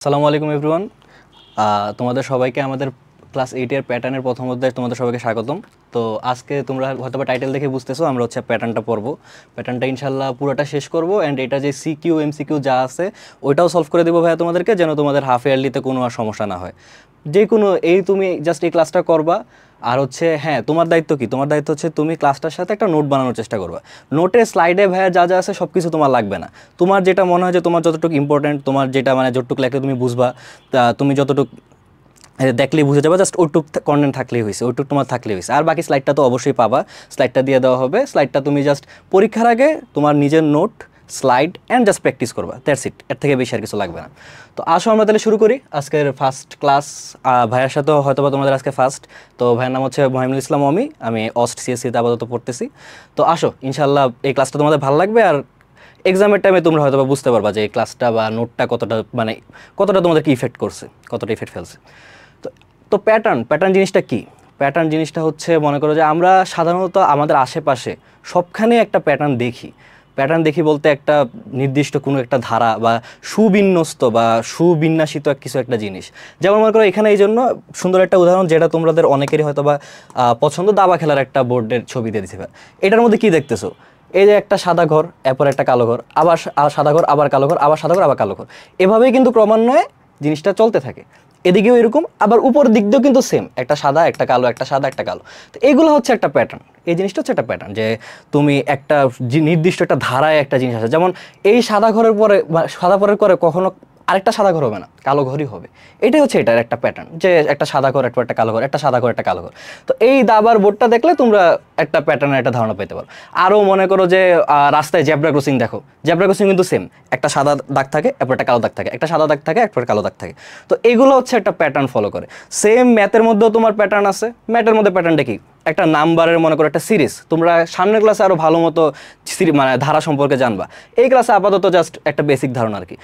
আসসালামু আলাইকুম এভরিওয়ান। তোমাদের সবাইকে আমাদের ক্লাস 8 এর প্যাটার্নের প্রথম অধ্যায়ে তোমাদের সবাইকে স্বাগতম। তো আজকে তোমরা হয়তো বা টাইটেল দেখে বুঝতেছো আমরা হচ্ছে প্যাটার্নটা পড়বো। প্যাটার্নটা ইনশাল্লাহ পুরোটা শেষ করব অ্যান্ড এটা যে সিকিউ এমসিকিউ যা আছে ওইটাও সলভ করে দেবো ভাইয়া তোমাদেরকে, যেন তোমাদের হাফ ইয়ারলিতে কোনো আর সমস্যা না হয়। যে কোনো তুমি জাস্ট এই ক্লাসটা করবা। আর হচ্ছে হ্যাঁ, তোমার দায়িত্ব কি? তোমার দায়িত্ব হচ্ছে তুমি ক্লাসটার সাথে একটা নোট বানানোর চেষ্টা করবা। নোটে স্লাইডে ভাইয়া যা যা আছে সব কিছু তোমার লাগবে না। তোমার যেটা মনে হয় যে তোমার যতটুকু ইম্পর্টেন্ট, তোমার যেটা মানে যতটুকু লাগলে তুমি বুঝবা, তা তুমি যতটুকু দেখলেই বুঝে যাবে, জাস্ট ওইটুক কন্টেন্ট থাকলেই হয়েছে, ওইটুক তোমার থাকলেই হয়েছে। আর বাকি স্লাইডটা তো অবশ্যই পাবা, স্লাইডটা দিয়ে দেওয়া হবে। স্লাইডটা তুমি জাস্ট পরীক্ষার আগে তোমার নিজের note, slide and just practice করবা, দ্যাটস ইট। এর থেকে বেশি আর কিছু লাগবে না। তো আসো আমরা তাহলে শুরু করি আজকের ফার্স্ট ক্লাস। ভাইয়ের সাথেও হয়তো বা তোমাদের আজকে ফার্স্ট। তো ভাইয়ের নাম হচ্ছে মহিমুল ইসলাম অমি, আমি অস্ট সিএসসিতে আপাতত পড়তেছি। তো আসো, ইনশাল্লাহ এই ক্লাসটা তোমাদের ভালো লাগবে। আর এক্সামের টাইমে তোমরা হয়তো বা বুঝতে পারবা যে এই ক্লাসটা বা নোটটা কতটা মানে কতটা তোমাদেরকে ইফেক্ট করছে, কতটা ইফেক্ট ফেলছে। তো তো প্যাটার্ন জিনিসটা কি? প্যাটার্ন জিনিসটা হচ্ছে, মনে করো যে আমরা সাধারণত আমাদের আশেপাশে সবখানে একটা প্যাটার্ন দেখি বলতে একটা নির্দিষ্ট কোনো একটা ধারা বা সুবিন্যস্ত বা সুবিন্যাসিত কিছু একটা জিনিস। যেমন মনে করো এখানে এই জন্য সুন্দর একটা উদাহরণ, যেটা তোমাদের অনেকেরই হয়তো বা পছন্দ, দাবা খেলার একটা বোর্ডের ছবি দিয়ে দিতে পারে। এটার মধ্যে কি দেখতেছো? এই যে একটা সাদা ঘর, এরপর একটা কালো ঘর, আবার সাদা ঘর, আবার কালো ঘর, আবার সাদা ঘর, আবার কালো ঘর। এভাবেই কিন্তু ক্রমান্বয়ে জিনিসটা চলতে থাকে। এদিকেও এরকম, আবার উপর দিক দিয়েও কিন্তু সেম, একটা সাদা একটা কালো, একটা সাদা একটা কালো। তো এগুলো হচ্ছে একটা প্যাটার্ন। এই জিনিসটা হচ্ছে একটা প্যাটার্ন, যে তুমি একটা নির্দিষ্ট একটা ধারায় একটা জিনিস আছে। যেমন এই সাদা ঘরের পরে সাদা পরের পরে কখনো আরেকটা সাদা ঘর হবে না, কালো ঘরই হবে। এটাই হচ্ছে এটার একটা প্যাটার্ন, যে একটা সাদা ঘর, একটা কালো ঘর, একটা সাদা ঘর, একটা কালো ঘর। তো এই দাবার বোর্ডটা দেখলে তোমরা একটা প্যাটার্নের একটা ধারণা পেতে পারো। আরও মনে করো যে রাস্তায় জেব্রা ক্রসিং দেখো, জেব্রা ক্রসিং কিন্তু সেম, একটা সাদা দাগ থাকে, এরপর একটা কালো দাগ থাকে, একটা সাদা দাগ থাকে, এরপর কালো দাগ থাকে। তো এগুলো হচ্ছে একটা প্যাটার্ন ফলো করে। সেম ম্যাথের মধ্যেও তোমার প্যাটার্ন আছে। ম্যাথের মধ্যে প্যাটার্নটা কি? একটা নাম্বারের মনে করো একটা সিরিজ। তোমরা সামনের ক্লাসে আরও ভালো মতো মানে ধারা সম্পর্কে জানবা। এই ক্লাসে আপাতত জাস্ট একটা বেসিক ধারণা আর কি,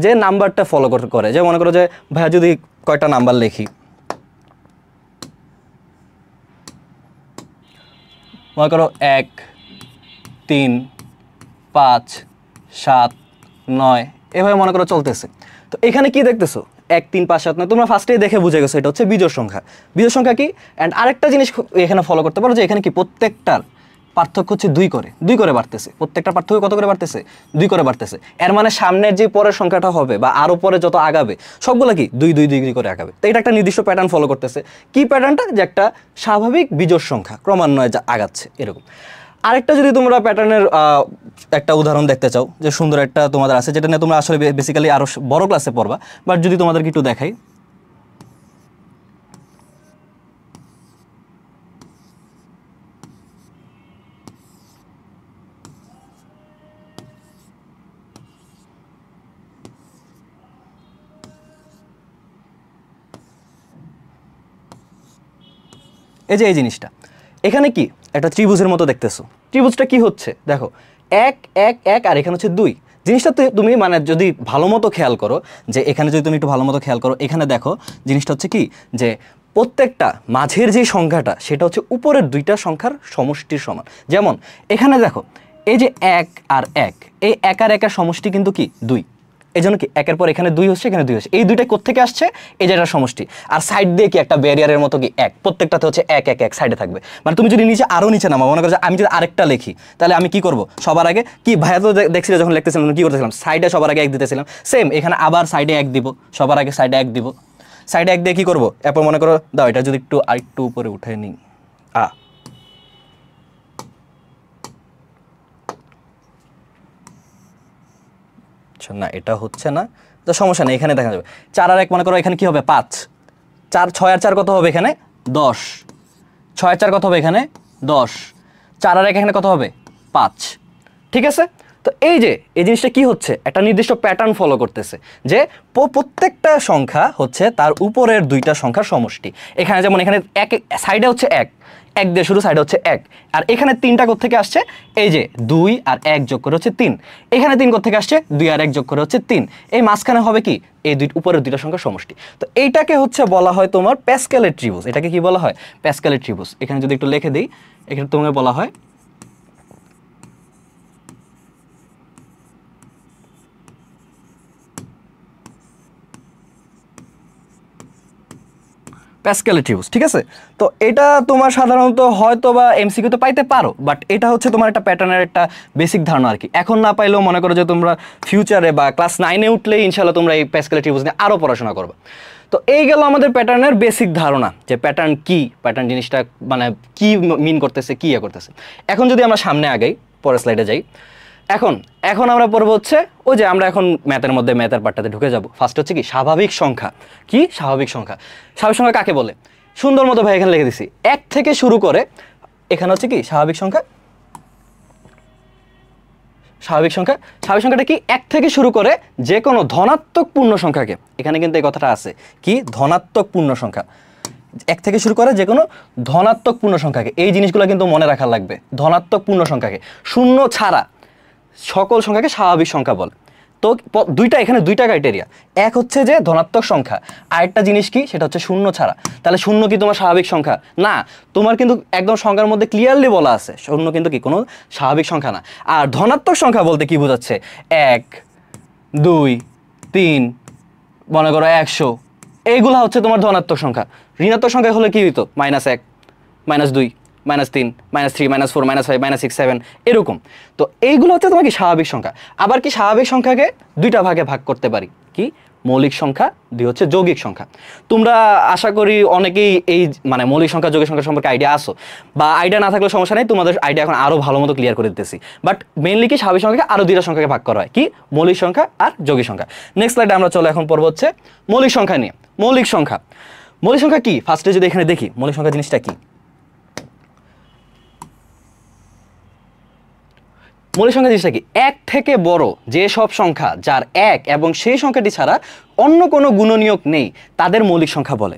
যে নাম্বারটা ফলো করে। যে মনে করো যে ভাইয়া যদি কয়টা নাম্বার লিখি, মনে করো 1, 3, 5, 7, 9, এভাবে মনে করো চলতেছে। তো এখানে কি দেখতেছো? 1, 3, 5, 7, 9, তোমরা ফার্স্টেই দেখে বুঝে গেছো এটা হচ্ছে বিজোড় সংখ্যা। বিজোড় সংখ্যা কি? অ্যান্ড আরেকটা জিনিস এখানে ফলো করতে পারো, যে এখানে কি প্রত্যেকটার পার্থক্য হচ্ছে 2 করে বাড়তেছে। প্রত্যেকটা পার্থক্য কত করে বাড়তেছে? 2 করে বাড়তেছে। এর মানে সামনের যে পরের সংখ্যাটা হবে বা আরও পরে যত আগাবে সবগুলো কি 2 করে আগাবে। তো এটা একটা নির্দিষ্ট প্যাটার্ন ফলো করতেছে। কি প্যাটার্নটা? যে একটা স্বাভাবিক বিজোড় সংখ্যা ক্রমান্বয়ে যা আগাচ্ছে এরকম। আরেকটা যদি তোমরা প্যাটার্নের একটা উদাহরণ দেখতে চাও, যে সুন্দর একটা তোমাদের আছে, যেটা নিয়ে তোমরা আসলে বেসিক্যালি আরও বড় ক্লাসে পড়বা, বাট যদি তোমাদেরকে একটু দেখাই, এই যে এই জিনিসটা এখানে কি একটা ত্রিভুজের মতো দেখতেছো। ত্রিভুজটা কি হচ্ছে দেখো, 1, 1, 1, আর এখানে হচ্ছে 2। জিনিসটা তুমি মানে যদি ভালো মতো খেয়াল করো, যে এখানে যদি তুমি একটু ভালো মতো খেয়াল করো, এখানে দেখো জিনিসটা হচ্ছে কি, যে প্রত্যেকটা মাঝের যে সংখ্যাটা সেটা হচ্ছে উপরের 2টা সংখ্যার সমষ্টির সমান। যেমন এখানে দেখো, এই যে 1 আর 1, এই 1 আর 1 এর সমষ্টি কিন্তু কি 2। এই জন্য কি 1-এর পর এখানে 2 হচ্ছে, এখানে 2 হচ্ছে। এই দুইটা কোত্থেকে আসছে? এই যে একটা সমষ্টি। আর সাইড দিয়ে কি একটা ব্যারিয়ারের মতো কি 1, প্রত্যেকটাতে হচ্ছে 1, 1, 1 সাইডে থাকবে। মানে তুমি যদি নিচে আরও নিচে নামাও, মনে করো যে আমি যদি আরেকটা লিখি, তাহলে আমি কি করব? সবার আগে কি ভাইয়া তো দেখছিলে যখন লিখতেছিলাম কি করতেছিলাম, সাইডে সবার আগে 1 দিতেছিলাম। সেম এখানে আবার সাইডে 1 দিব, সবার আগে সাইডে 1 দিব। সাইডে 1 দিয়ে কি করব? এরপর মনে করো দাও এটা যদি একটু আরেকটু উপরে উঠে নিই, না এটা হচ্ছে না, তো সমস্যা নেই, এখানে দেখা যাবে 4 আর 1 মনে করো এখানে কি হবে? 5। 4, 6 আর 4 কত হবে এখানে? 10। 6 আর 4 কত হবে এখানে? 10। 4 আর 1 এখানে কত হবে? 5। ঠিক আছে? তো এই যে এই জিনিসটা কি হচ্ছে, একটা নির্দিষ্ট প্যাটার্ন ফলো করতেছে, যে প্রত্যেকটা সংখ্যা হচ্ছে তার উপরের 2টা সংখ্যার সমষ্টি। এখানে যেমন এখানে এক সাইডে হচ্ছে 1, 1 দিয়ে শুরু, সাইডে হচ্ছে 1। আর এখানে 3টা কোত্থেকে আসছে? এই যে 2 আর 1 যোগ করে হচ্ছে 3। এখানে 3 কোত্থেকে আসছে? 2 আর 1 যোগ করে হচ্ছে 3। এই মাঝখানে হবে কি? এই উপরের 2টা সংখ্যার সমষ্টি। তো এইটাকে হচ্ছে বলা হয় তোমার প্যাসকেলের ত্রিভুজ। এটাকে কি বলা হয়? প্যাসকেলের ত্রিভুজ। এখানে যদি একটু লিখে দিই, এখানে তোমাকে বলা হয় প্যাসকেলেটিউস, ঠিক আছে। তো এটা তোমার সাধারণত হয়তো বা এমসিকিউতে পাইতে পারো, বাট এটা হচ্ছে তোমার একটা প্যাটার্নের একটা বেসিক ধারণা আর কি। এখন না পাইলেও মনে করো যে তোমরা ফিউচারে বা ক্লাস 9-এ উঠলেই ইনশাল্লাহ তোমরা এই প্যাসকেলেটিউস নিয়ে আরও পড়াশোনা করবে। তো এই গেল আমাদের প্যাটার্নের বেসিক ধারণা, যে প্যাটার্ন কি, প্যাটার্ন জিনিসটা মানে কি মিন করতেছে, কি করতেছে। এখন যদি আমরা সামনে আগাই, পরের স্লাইডে যাই। এখন এখন আমরা পড়ব হচ্ছে ওই যে আমরা এখন ম্যাথের মধ্যে ম্যাথের পার্টটাতে ঢুকে যাব। ফার্স্ট হচ্ছে কি স্বাভাবিক সংখ্যা। কি স্বাভাবিক সংখ্যা? স্বাভাবিক সংখ্যা কাকে বলে? সুন্দর মতো ভাই এখানে লিখে দিছি, 1 থেকে শুরু করে, এখানে হচ্ছে কি স্বাভাবিক সংখ্যা। স্বাভাবিক সংখ্যা, স্বাভাবিক সংখ্যাটা কি 1 থেকে শুরু করে যে কোনো ধনাত্মক পূর্ণ সংখ্যাকে, এখানে কিন্তু এই কথাটা আছে কি ধনাত্মক পূর্ণ সংখ্যা, 1 থেকে শুরু করে যে কোনো ধনাত্মক পূর্ণ সংখ্যাকে, এই জিনিসগুলো কিন্তু মনে রাখা লাগবে। ধনাত্মক পূর্ণ সংখ্যাকে, শূন্য ছাড়া সকল সংখ্যাকে স্বাভাবিক সংখ্যা বলে। তো এখানে দুইটা ক্রাইটেরিয়া, এক হচ্ছে যে ধনাত্মক সংখ্যা, আরেকটা জিনিস কি সেটা হচ্ছে শূন্য ছাড়া। তাহলে শূন্য কি তোমার স্বাভাবিক সংখ্যা? না, তোমার কিন্তু একদম সংখ্যার মধ্যে ক্লিয়ারলি বলা আছে শূন্য কিন্তু কি কোনো স্বাভাবিক সংখ্যা না। আর ধনাত্মক সংখ্যা বলতে কি বোঝাচ্ছে? 1, 2, 3, মনে করো 100, এইগুলা হচ্ছে তোমার ধনাত্মক সংখ্যা। ঋণাত্মক সংখ্যা হলে কি হইতো? -1, -2, -3, -3, -4, -5, -6, 7 এরকম। তো এইগুলো হচ্ছে তোমার কি স্বাভাবিক সংখ্যা। আবার কি স্বাভাবিক সংখ্যাকে দুইটা ভাগে ভাগ করতে পারি, কি মৌলিক সংখ্যা, দুই হচ্ছে যৌগিক সংখ্যা। তোমরা আশা করি অনেকেই এই মানে মৌলিক সংখ্যা যৌগিক সংখ্যা সম্পর্কে আইডিয়া আসো, বা আইডিয়া না থাকলে সমস্যা নেই, তোমাদের আইডিয়া এখন আরও ভালো মতো ক্লিয়ার করে দিতেছি। বাট মেইনলি কি স্বাভাবিক সংখ্যাকে আরও দুইটা সংখ্যাকে ভাগ করা হয়, কি মৌলিক সংখ্যা আর যৌগিক সংখ্যা। নেক্সট স্লাইডে আমরা চলো এখন পড়ব হচ্ছে মৌলিক সংখ্যা নিয়ে। মৌলিক সংখ্যা, মৌলিক সংখ্যা কি ফার্স্টে যদি এখানে দেখি মৌলিক সংখ্যা জিনিসটা কি। মৌলিক সংখ্যা জিনিসটা কি? 1 থেকে বড় যে সব সংখ্যা যার 1 এবং সেই সংখ্যাটি ছাড়া অন্য কোনো গুণনীয়ক নেই তাদের মৌলিক সংখ্যা বলে।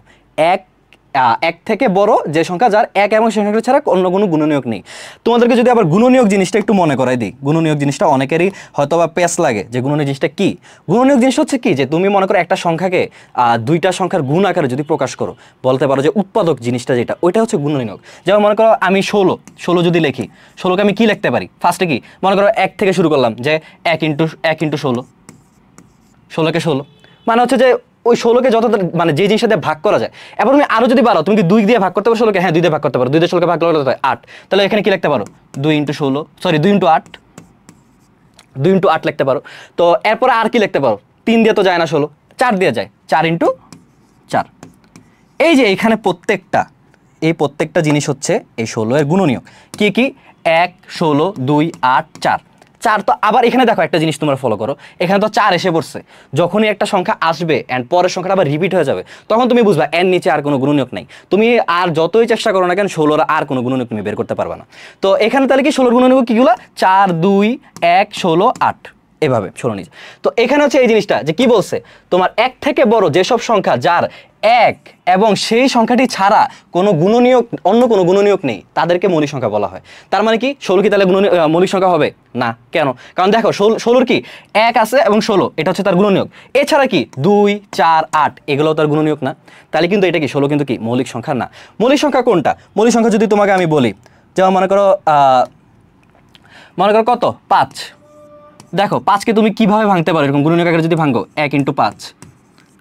1 থেকে বড় যে সংখ্যা যার 1 এবং সেই সংখ্যাটি ছাড়া অন্য কোনো গুণনীয়ক নেই। তোমাদেরকে যদি আবার গুণনীয়ক জিনিসটা একটু মনে করাই দিই, গুণনীয়ক জিনিসটা অনেকেরই হয়তো বা পেস লাগে যে গুণনীয়ক জিনিসটা কি। গুণনীয়ক জিনিস হচ্ছে কি, যে তুমি মনে করো একটা সংখ্যাকে দুইটা সংখ্যার গুণ আকারে যদি প্রকাশ করো, বলতে পারো যে উৎপাদক জিনিসটা যেটা, ওইটা হচ্ছে গুণনীয়ক। যেমন মনে করো আমি 16 যদি লিখি, 16কে আমি কি লিখতে পারি? ফার্স্টে কি মনে করো 1 থেকে শুরু করলাম, যে 1 × 16, 16কে 16, মানে হচ্ছে যে ওই 16কে যত মানে যে জিনিসের সাথে ভাগ করা যায়। এবার তুমি আরো যদি বাড়াও, তুমি কি 2 দিয়ে ভাগ করতে পারো 16কে? হ্যাঁ 2 দিয়ে ভাগ করতে পারো। 2 দিয়ে 16কে ভাগ করলে 8, তাহলে এখানে কি লিখতে পারো? 2 × 16, সরি 2 × 8, 2 × 8 লিখতে পারো। তো এরপরে আর কি লিখতে পারো? 3 দিয়ে তো যায় না 16, 4 দিয়ে যায়, 4 × 4। এই যে এখানে প্রত্যেকটা জিনিস হচ্ছে এই 16 এর গুণনীয়ক। কি কি? 1, 16, 2, 8, 4। তো আবার এখানে দেখো একটা জিনিস তোমরা ফলো করো, এখানে তো 4 এসে পড়ছে। যখনই একটা সংখ্যা আসবে এন্ড পরের সংখ্যাটা আবার রিপিট হয়ে যাবে, তখন তুমি বুঝবা এর নিচে আর কোনো গুণনীয়ক নাই। তুমি আর যতই চেষ্টা করো না কেন 16 আর কোনো গুণনীয়ক তুমি বের করতে পারবে না। তো এখানে তাহলে কি 16 গুণনীয়ক কিগুলো? 4, 2, 1, 16, 8, এভাবে 16 নিচে। তো এখানে হচ্ছে এই জিনিসটা যে কি বলছে, তোমার 1 থেকে বড় যেসব সংখ্যা যার 1 এবং সেই সংখ্যাটি ছাড়া কোনো গুণনীয়ক, অন্য কোনো গুণনীয়ক নেই, তাদেরকে মৌলিক সংখ্যা বলা হয়। তার মানে কি 16 কি তাহলে মৌলিক সংখ্যা হবে না? কেন? কারণ দেখো 16 কি 1 আছে এবং 16 এটা হচ্ছে তার গুণনীয়ক। এছাড়া কি 2, 4, 8 এগুলো তার গুণনীয়ক না। তাহলে কিন্তু এটা কি 16 কিন্তু কি মৌলিক সংখ্যা না। মৌলিক সংখ্যা কোনটা? মৌলিক সংখ্যা যদি তোমাকে আমি বলি, যেমন মনে করো কত 5। দেখো 5কে তুমি কিভাবে ভাঙতে পারো? এরকম গুণনীয়ক আকারে যদি ভাঙো 1 × 5,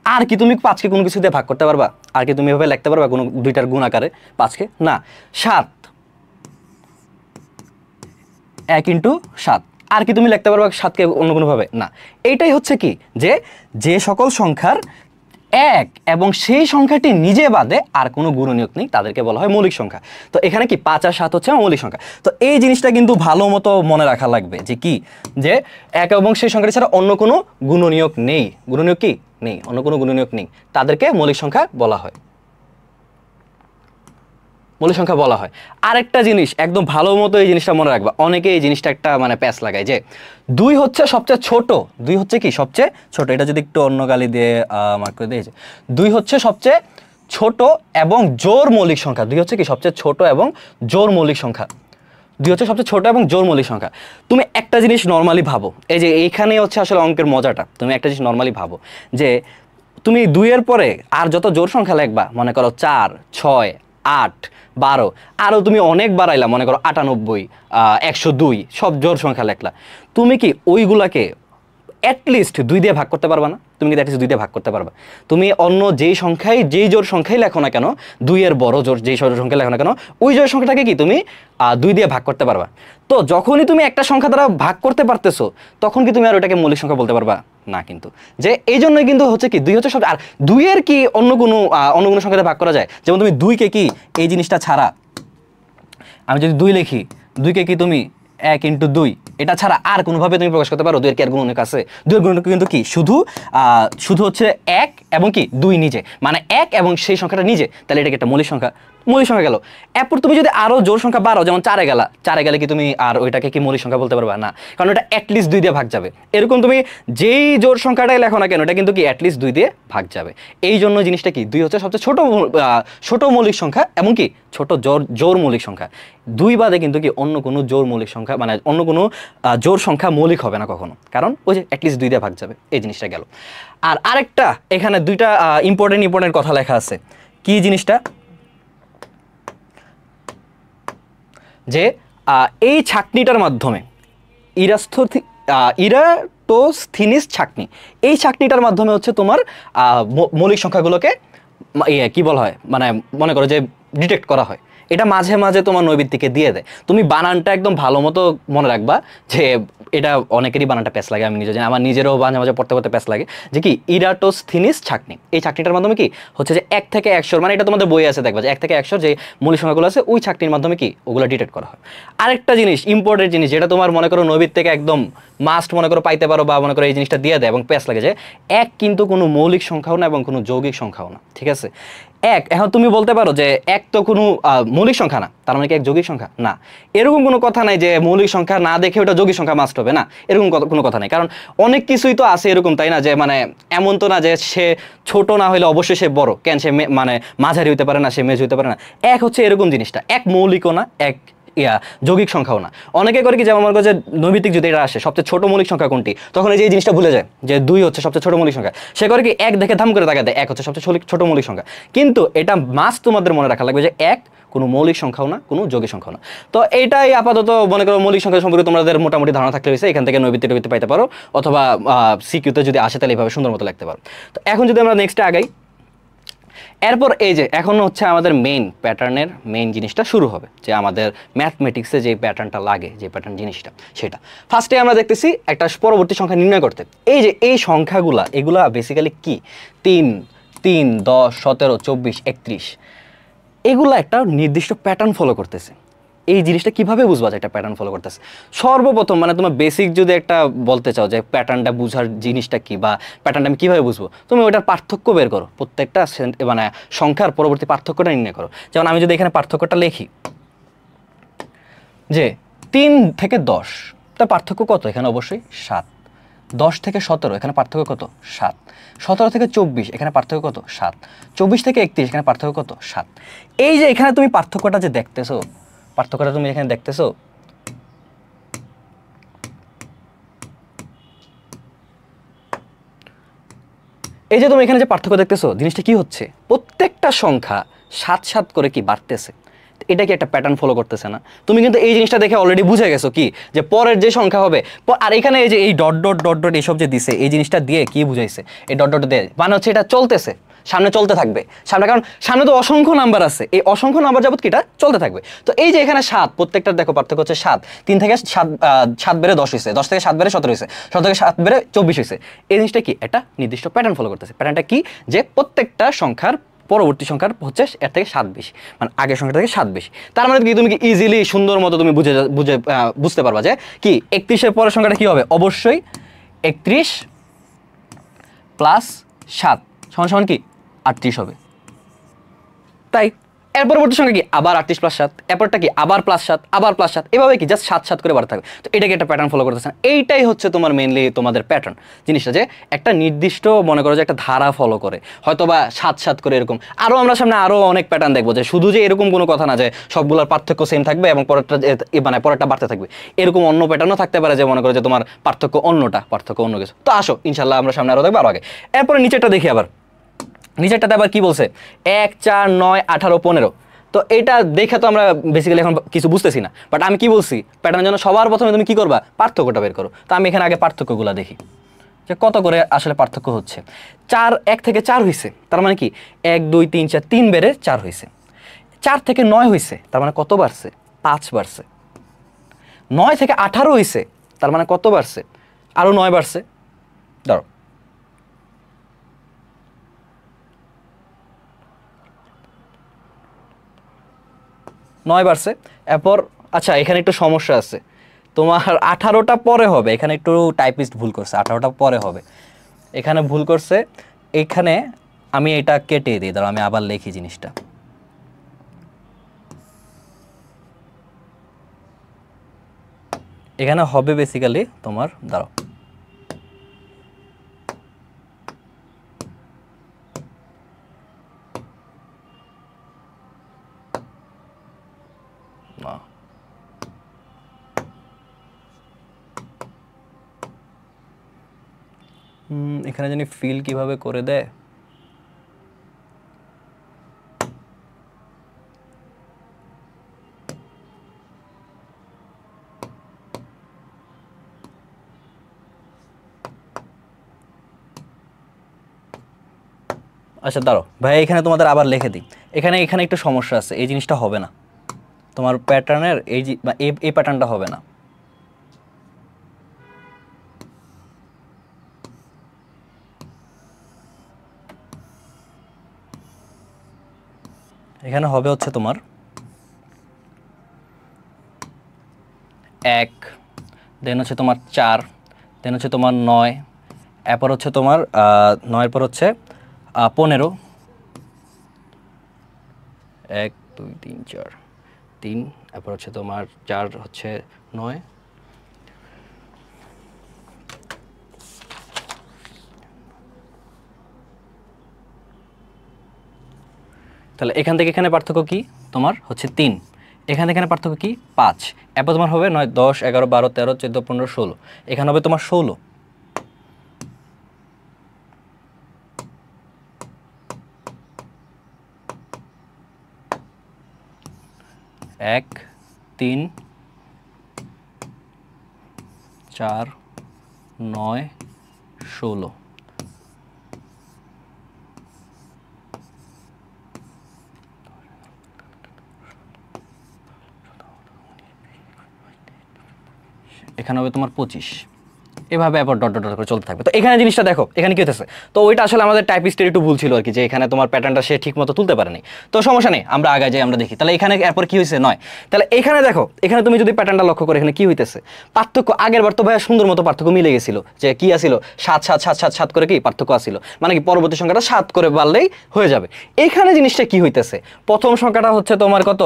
আর কি তুমি 5কে কোনো কিছু দিয়ে ভাগ করতে পারবা? আর কি তুমি এভাবে লিখতে পারবা কোনো দুইটার গুণ আকারে 5কে? না। 7, 1 × 7, আর কি তুমি লিখতে পারবা 7কে অন্য কোনোভাবে? না। এইটাই হচ্ছে কি, যে সকল সংখ্যার 1 এবং সেই সংখ্যাটি নিজে বাদে আর কোনো গুণনীয়ক নেই তাদেরকে বলা হয় মৌলিক সংখ্যা। তো এখানে কি 5 আর 7 হচ্ছে মৌলিক সংখ্যা। তো এই জিনিসটা কিন্তু ভালো মতো মনে রাখা লাগবে যে কি, যে 1 এবং সেই সংখ্যাটি ছাড়া অন্য কোনো গুণনীয়ক নেই। গুণনীয়ক কি নেই, অন্য কোনো গুণনীয়ক নেই, তাদেরকে মৌলিক সংখ্যা বলা হয়। মৌলিক সংখ্যা বলা হয়। আরেকটা জিনিস একদম ভালো মতো এই জিনিসটা মনে রাখবা, অনেকে এই জিনিসটা একটা মানে প্যাচ লাগায় যে 2 হচ্ছে সবচেয়ে ছোট। 2 হচ্ছে কি সবচেয়ে ছোট, এটা যদি একটু অন্য গালি দিয়ে মার্ক করে দিয়েছে, 2 হচ্ছে সবচেয়ে ছোট এবং জোড় মৌলিক সংখ্যা। 2 হচ্ছে কি সবচেয়ে ছোট এবং জোড় মৌলিক সংখ্য়া। 2 হচ্ছে সবচেয়ে ছোট এবং জোড় মৌলিক সংখ্যা। তুমি একটা জিনিস নর্মালি ভাবো, এই যে এইখানে হচ্ছে আসলে অঙ্কের মজাটা, তুমি একটা জিনিস নর্মালি ভাবো যে তুমি 2 এর পরে আর যত জোড় সংখ্যা লিখবা, মনে করো 4, 6, 8, 12, আরও তুমি অনেক বাড়াইলা, মনে করো 98, 102, সব জোড় সংখ্যা লেখলা, তুমি কি ওইগুলাকে অ্যাটলিস্ট 2 দিয়ে ভাগ করতে পারবা না? তুমি কিন্তু অ্যাটলিস্ট 2 দিয়ে ভাগ করতে পারবা। তুমি অন্য যেই সংখ্যায় যেই জোড় সংখ্যাই লেখো না কেন, 2 এর বড় জোড় যেই সংখ্যা লেখো না কেন, ওই জোড় সংখ্যাটাকে কি তুমি 2 দিয়ে ভাগ করতে পারবা। তো যখনই তুমি একটা সংখ্যা দ্বারা ভাগ করতে পারতেছো, তখন কি তুমি আর ওটাকে মৌলিক সংখ্যা বলতে পারবা না? কিন্তু যে এই জন্যই কিন্তু হচ্ছে কি 2 হচ্ছে সব। আর 2 এর কি অন্য কোনো সংখ্যাতে ভাগ করা যায়? যেমন তুমি 2 কে কি এই জিনিসটা ছাড়া আমি যদি 2 লিখি, 2 কে কি তুমি 1 × 2 এটা ছাড়া আর কোনোভাবে তুমি প্রকাশ করতে পারো? 2 এর কি আর গুণনীয়ক আছে? 2 এর গুণনীয়ক কিন্তু কি শুধু হচ্ছে 1 এবং কি 2 নিজে, মানে 1 এবং সেই সংখ্যাটা নিজে, তাহলে এটা কি একটা মৌলিক সংখ্যা? মৌলিক সংখ্যা গেল। এরপর তুমি যদি আরো জোড় সংখ্যা বাড়াও, যেমন 4 এ গেলে কি তুমি আর ওইটাকে কি মৌলিক সংখ্যা বলতে পারবা? না, কারণ এটা অ্যাটলিস্ট 2 দিয়ে ভাগ যাবে। এরকম তুমি যেই জোড় সংখ্যাটাই লেখো না কেন, এটা কিন্তু কি অ্যাটলিস্ট 2 দিয়ে ভাগ যাবে। এই জন্য জিনিসটা কি 2 হচ্ছে সবচেয়ে ছোট মৌলিক সংখ্যা এবং কি ছোট জোড় মৌলিক সংখ্যা। 2 বাদে কিন্তু কি অন্য কোনো জোড় মৌলিক সংখ্যা, মানে অন্য কোনো জোড় সংখ্যা মৌলিক হবে না কখনো, কারণ ওই যে অ্যাটলিস্ট 2 দিয়ে ভাগ যাবে। এই জিনিসটা গেল। আর আরেকটা এখানে 2টা ইম্পর্টেন্ট কথা লেখা আছে। কি জিনিসটা? যে এই ছাঁকনিটার মাধ্যমে ইরাটোস্থিনিস ছাঁকনি, এই ছাঁকনিটার মাধ্যমে হচ্ছে তোমার মৌলিক সংখ্যাগুলোকে কি বলা হয়, মানে মনে করো যে ডিটেক্ট করা হয়। এটা মাঝে মাঝে তোমার নৈবিত্তিকে দিয়ে দেয়। তুমি বানানটা একদম ভালো মতো মনে রাখবা, যে এটা অনেকেরই বানানটা প্যাচ লাগে, আমি নিজে জানি, আমার নিজেরও মাঝে মাঝে পড়তে প্যাচ লাগে। যে কি ইরাটোস্থিনিস ছাঁকনি, এই ছাঁকনিটার মাধ্যমে কি হচ্ছে যে 1 থেকে 100, মানে এটা তোমাদের বই আছে দেখবা যে 1 থেকে 100 যে মৌলিক সংখ্যাগুলো আছে, ওই ছাঁকনির মাধ্যমে কি ওগুলো ডিটেক্ট করা হয়। আরেকটা জিনিস, ইম্পর্টেন্ট জিনিস, যেটা তোমার মনে করো নৈবিত থেকে একদম মাস্ট মনে করো পাইতে পারো, বা মনে করো এই জিনিসটা দিয়ে দেয় এবং প্যাচ লাগে, যে 1 কিন্তু কোনো মৌলিক সংখ্যাও না এবং কোনো যৌগিক সংখ্যাও না। ঠিক আছে, 1 এখন তুমি বলতে পারো যে 1 তো কোনো মৌলিক সংখ্যা না, তার মানে কি 1 যৌগিক সংখ্যা? না, এরকম কোনো কথা নাই যে মৌলিক সংখ্যা না দেখে ওটা যৌগিক সংখ্যা মাস্ট হবে না, এরকম কোনো কথা নাই। কারণ অনেক কিছুই তো আছে এরকম, তাই না? যে মানে এমন তো না যে সে ছোট না হলে অবশ্যই সে বড়, কেন সে মানে মাঝারি হতে পারে না, সে মেজ হতে পারে না। 1 হচ্ছে এরকম জিনিসটা, 1 মৌলিকও না, 1 যৌগিক সংখ্যাও না। অনেকে করে কি, যেমন আমার কাছে নৈবিত্তিক যদি এটা আসে সবচেয়ে ছোট মৌলিক সংখ্যা কোনটি, তখন এই যে জিনিসটা ভুলে যায় যে 2 হচ্ছে সবচেয়ে ছোট মৌলিক সংখ্যা। সে করে কি 1 দেখে ধাম করে তাকায় দেয় 1 হচ্ছে সবচেয়ে ছোট মৌলিক সংখ্যা। কিন্তু এটা মাস্ট তোমাদের মনে রাখা লাগবে যে 1 কোনো মৌলিক সংখ্যাও না, কোনো যৌগিক সংখ্যাও না। তো এইটাই আপাতত মনে করো মৌলিক সংখ্যা সম্পর্কে তোমাদের মোটামুটি ধারণা থাকলে হয়েছে। এখান থেকে নৈবিত্তিক পাইতে পারো, অথবা সিকিউতে যদি আসে তাহলে এইভাবে সুন্দর মতো লিখতে পারো। তো এখন যদি আমরা নেক্সটে আগাই, এরপর এই যে এখন হচ্ছে আমাদের মেইন প্যাটার্নের মেইন জিনিসটা শুরু হবে, যে আমাদের ম্যাথমেটিক্সে যে প্যাটার্নটা লাগে, যে প্যাটার্ন জিনিসটা, সেটা ফার্স্টে আমরা দেখতেছি একটা পরবর্তী সংখ্যা নির্ণয় করতে। এই যে এই সংখ্যাগুলা, এগুলা বেসিক্যালি কি 3, 3, 10, 17, 24, 31, এগুলা একটা নির্দিষ্ট প্যাটার্ন ফলো করতেছে। এই জিনিসটা কিভাবে বুঝবা যে একটা প্যাটার্ন ফলো করতেছে? সর্বপ্রথম মানে তোমার বেসিক যদি একটা বলতে চাও যে প্যাটার্নটা বুঝার জিনিসটা কি, বা প্যাটার্নটা আমি কীভাবে বুঝবো, তুমি ওটার পার্থক্য বের করো, প্রত্যেকটা মানে সংখ্যার পরবর্তী পার্থক্যটা নির্ণয় করো। যেমন আমি যদি এখানে পার্থক্যটা লিখি যে 3 থেকে 10, তার পার্থক্য কত? এখানে অবশ্যই 7। 10 থেকে 17, এখানে পার্থক্য কত? 7। 17 থেকে 24, এখানে পার্থক্য কত? 7। 24 থেকে 31, এখানে পার্থক্য কত? 7। এই যে এখানে তুমি পার্থক্যটা যে দেখতেছো, পার্থক্যটা তুমি এখানে দেখতেছো, এই যে তুমি এখানে যে পার্থক্য দেখতেছো, জিনিসটা কি হচ্ছে? প্রত্যেকটা সংখ্যা 7 করে কি বাড়তেছে। এটা কি একটা প্যাটার্ন ফলো করতেছে না? তুমি কিন্তু এই জিনিসটা দেখে অলরেডি বুঝে গেছো কি, যে পরের যে সংখ্যা হবে, আর এখানে এই যে এই ডট ডট ডট ডট এইসব যে দিছে, এই জিনিসটা দিয়ে কি বুঝাইছে? এই ডট ডট দিয়ে মানে হচ্ছে এটা চলতেছে, সামনে চলতে থাকবে সামনে, কারণ সামনে তো অসংখ্য নাম্বার আছে, এই অসংখ্য নাম্বার যাবত কি এটা চলতে থাকবে। তো এই যে এখানে 7, প্রত্যেকটা দেখো পার্থক্য হচ্ছে 7। 3 থেকে 7 বেড়ে 10 হয়েছে, 10 থেকে 7 বেড়ে 17 হয়েছে, 17 থেকে 7 বেড়ে 24 হয়েছে। এই জিনিসটা কি একটা নির্দিষ্ট প্যাটার্ন ফলো করতেছে। প্যাটার্নটা কি? যে প্রত্যেকটা সংখ্যার পরবর্তী সংখ্যার হচ্ছে এর থেকে 7 বেশি, মানে আগের সংখ্যা থেকে 7 বেশি। তার মানে কি তুমি কি ইজিলি সুন্দর মতো তুমি বুঝতে পারবা যে কি 31 এর পরের সংখ্যাটা কি হবে? অবশ্যই 31 + 7 সমান কি 38 হবে। তাই এর পরবর্তী সংখ্যা কি আবার 38 + 7, এরপরটা কি আবার +7, আবার +7, এভাবে কি জাস্ট 7 করে বাড়তে থাকবে। তো এটাকে একটা প্যাটার্ন ফলো করতেছে না। এইটাই হচ্ছে তোমার মেইনলি তোমাদের প্যাটার্ন জিনিসটা, যে একটা নির্দিষ্ট মনে করো যে একটা ধারা ফলো করে, হয়তো বা 7 করে এরকম। আরও আমরা সামনে আরও অনেক প্যাটার্ন দেখবো, যে শুধু যে এরকম কোনো কথা না যে সবগুলোর পার্থক্য সেম থাকবে এবং পরেরটা বাড়তে থাকবে, এরকম অন্য প্যাটার্নও থাকতে পারে, যে মনে করো যে তোমার পার্থক্য অন্য কিছু। তো আসো ইনশাল্লাহ আমরা সামনে আরও দেখবো আরও আগে। এরপরে নিচেরটা দেখি, আবার নিচেরটাতে আবার কি বলছে? 1, 4, 9, 18, 15। তো এটা দেখে তো আমরা বেসিক্যালি এখন কিছু বুঝতেছি না, বাট আমি কি বলছি, প্যাটার্নের জন্য সবার প্রথমে তুমি কি করবা? পার্থক্যটা বের করো। তো আমি এখানে আগে পার্থক্যগুলো দেখি। যে কত করে আসলে পার্থক্য হচ্ছে। 4 1 থেকে 4 হয়েছে, তার মানে কি 1 2 3 4 3 বেড়ে 4 হয়েছে। 4 থেকে 9 হয়েছে, তার মানে কত বাড়ছে? 5 বাড়ছে। 9 থেকে 18 হয়েছে, তার মানে কত বাড়ছে? আরো 9 বাড়ছে। ধরো 9 বাড়ছে। এরপর আচ্ছা এখানে একটু সমস্যা আছে, তোমার 18টা পরে হবে, এখানে একটু টাইপিস্ট ভুল করছে, 18টা পরে হবে, এখানে ভুল করছে। এখানে আমি এটা কেটে দিই, দাঁড়াও আমি আবার লিখি জিনিসটা। এখানে হবে বেসিক্যালি তোমার, দাঁড়াও না, এখানে জানি ফিল কিভাবে করে দেয়। আচ্ছা দাঁড়াও ভাই, এখানে তোমাদের আবার লিখে দিই। এখানে এখানে একটু সমস্যা আছে, এই জিনিসটা হবে না তোমার প্যাটার্নের, এই প্যাটার্নটা হবে না। এখানে হবে হচ্ছে তোমার 1, দেন হচ্ছে তোমার 4, দেন হচ্ছে তোমার 9, এরপর হচ্ছে তোমার 9 এর পর হচ্ছে 15, 1 2 3 4 3, এরপর হচ্ছে তোমার 4 হচ্ছে 9, তাহলে এখান থেকে এখানে পার্থক্য কি তোমার হচ্ছে 3, এখান থেকে এখানে পার্থক্য কি 5, এরপর তোমার হবে 9 10 11 12 13 14 15 16, এখানে হবে তোমার 16। 1 3 4 9 16। এখানে হবে তোমার 25, এভাবে আবার ডট ডট ডট করে চলতে থাকবে। তো এখানে জিনিসটা দেখো, এখানে কি হতেছে, তো ওইটা আসলে আমাদের টাইপিস্টের একটু ভুল ছিল আর কি, যে এখানে তোমার প্যাটার্নটা সে ঠিক মতো তুলতে পারেনি। তো সমস্যা নেই, আমরা আগে যাই, আমরা দেখি। তাহলে এখানে এরপর কি হয়েছে 9, তাহলে এখানে দেখো, এখানে তুমি যদি প্যাটার্নটা লক্ষ্য করে এখানে কি হইতেছে পার্থক্য, আগের বার তো ভাইয়া সুন্দর মতো পার্থক্য মিলে গেছিল, যে কি আসিল 7 7 7 7 7 করে কি পার্থক্য আসিল, মানে কি পরবর্তী সংখ্যাটা 7 করে বাড়লেই হয়ে যাবে। এখানে জিনিসটা কি হইতেছে, প্রথম সংখ্যাটা হচ্ছে তোমার কত